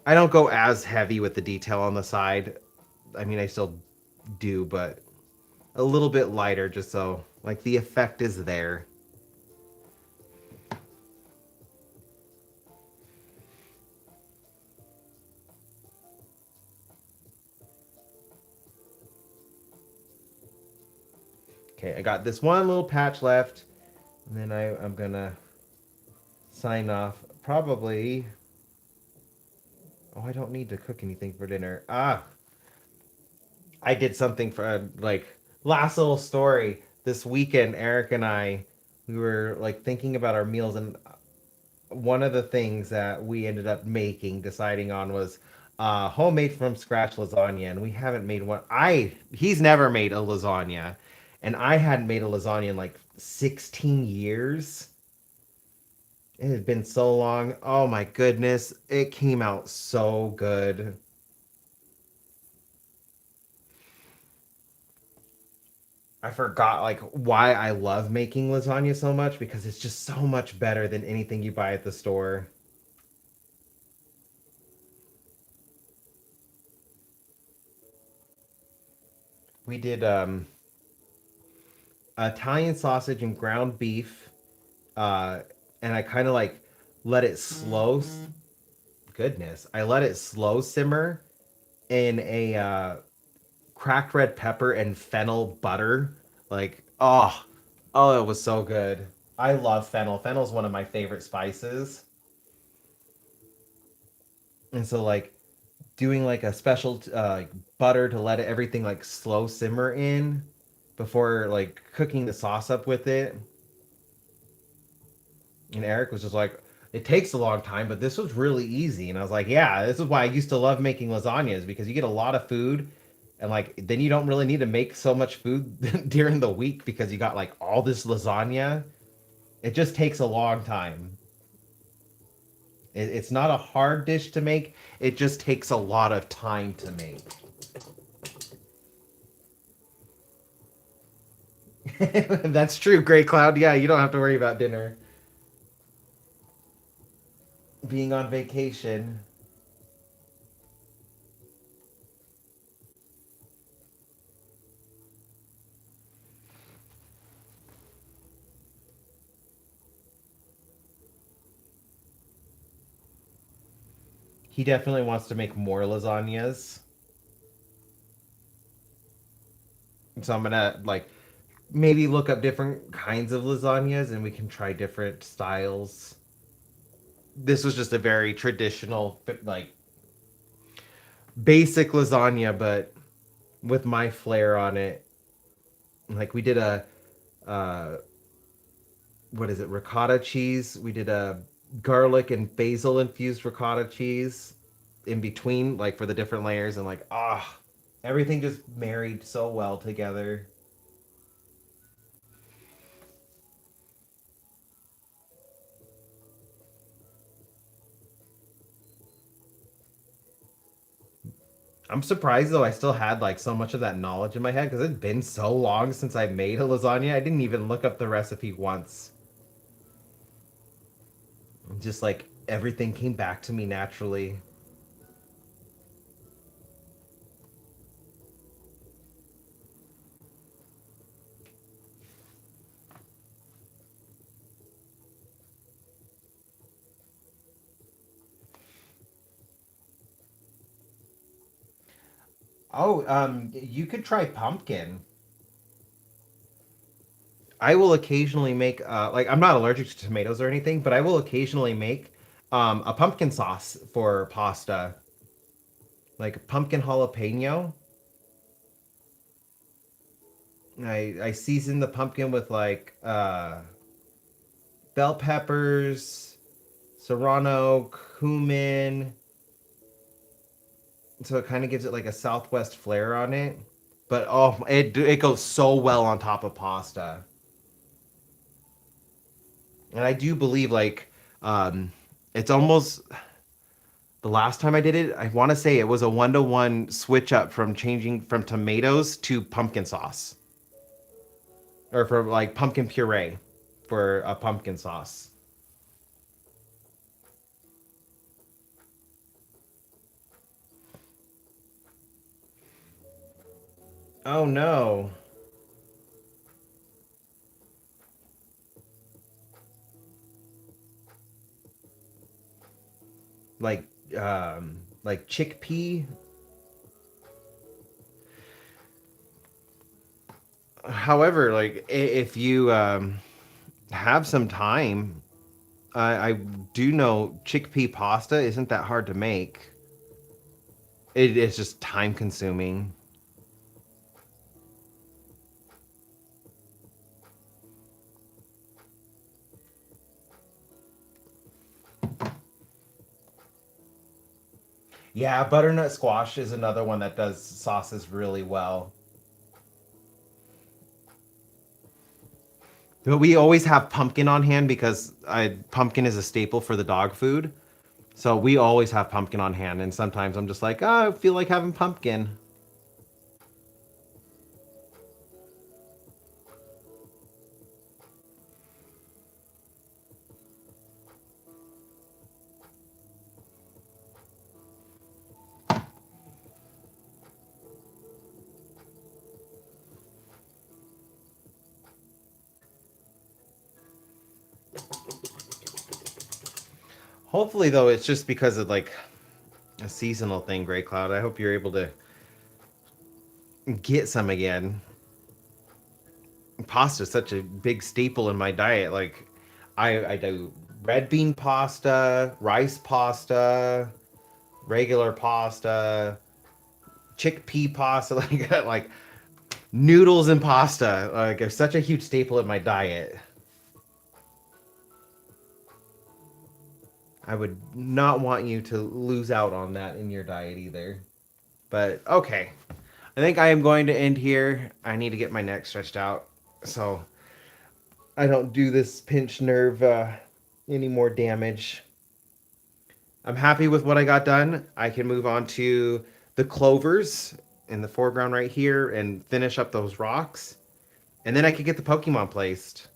I don't go as heavy with the detail on the side. I mean, I still do, but a little bit lighter just so like the effect is there. Okay, I got this one little patch left, and then I'm gonna sign off. Probably. Oh, I don't need to cook anything for dinner. I did something for like last little story this weekend. Eric and I, we were like thinking about our meals, and one of the things that we ended up making, deciding on was homemade from scratch lasagna, and we haven't made one. He's never made a lasagna, and I hadn't made a lasagna in like 16 years. It had been so long. Oh my goodness, it came out so good. I forgot like why I love making lasagna so much because it's just so much better than anything you buy at the store. We did Italian sausage and ground beef, uh, and I kind of like let it slow. Goodness, I let it slow simmer in a cracked red pepper and fennel butter. Like, oh, it was so good. I love fennel. Fennel's one of my favorite spices. And so like doing like a special like butter to let everything like slow simmer in before like cooking the sauce up with it. And Eric was just like, it takes a long time, but this was really easy. And I was like, yeah, this is why I used to love making lasagnas, because you get a lot of food, and like then you don't really need to make so much food during the week because you got like all this lasagna. It just takes a long time. It's not a hard dish to make. It just takes a lot of time to make. That's true, Gray Cloud. Yeah, you don't have to worry about dinner. Being on vacation. He definitely wants to make more lasagnas. So I'm gonna like maybe look up different kinds of lasagnas and we can try different styles. This was just a very traditional, like basic lasagna, but with my flair on it. Like we did a uh, what is it, ricotta cheese. We did a garlic and basil infused ricotta cheese in between, like for the different layers, and like everything just married so well together. I'm surprised though I still had like so much of that knowledge in my head because it's been so long since I made a lasagna. I didn't even look up the recipe once. Just like everything came back to me naturally. Oh, you could try pumpkin. I will occasionally make like I'm not allergic to tomatoes or anything, but I will occasionally make a pumpkin sauce for pasta, like pumpkin jalapeno. I season the pumpkin with like bell peppers, serrano, cumin, so it kind of gives it like a southwest flair on it. But oh, it goes so well on top of pasta. And I do believe like it's almost the last time I did it, I want to say it was a 1-to-1 switch up from changing from tomatoes to pumpkin sauce, or from like pumpkin puree for a pumpkin sauce. Oh no. Like like chickpea. However, like if you have some time, I do know chickpea pasta isn't that hard to make. It is just time consuming. Yeah, butternut squash is another one that does sauces really well. But we always have pumpkin on hand because pumpkin is a staple for the dog food. So we always have pumpkin on hand, and sometimes I'm just like, oh, I feel like having pumpkin. Hopefully, though, it's just because of like a seasonal thing, Gray Cloud. I hope you're able to get some again. Pasta is such a big staple in my diet. Like, I do red bean pasta, rice pasta, regular pasta, chickpea pasta, like noodles and pasta. Like, it's such a huge staple in my diet. I would not want you to lose out on that in your diet either. But okay, I think I am going to end here. I need to get my neck stretched out so I don't do this pinched nerve any more damage. I'm happy with what I got done. I can move on to the clovers in the foreground right here and finish up those rocks. And then I could get the Pokemon placed.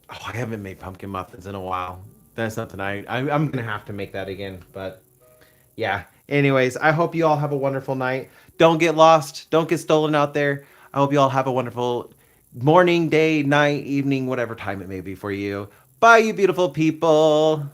Oh, I haven't made pumpkin muffins in a while. That's something I'm gonna have to make that again. But yeah. Anyways, I hope you all have a wonderful night. Don't get lost. Don't get stolen out there. I hope you all have a wonderful morning, day, night, evening, whatever time it may be for you. Bye, you beautiful people.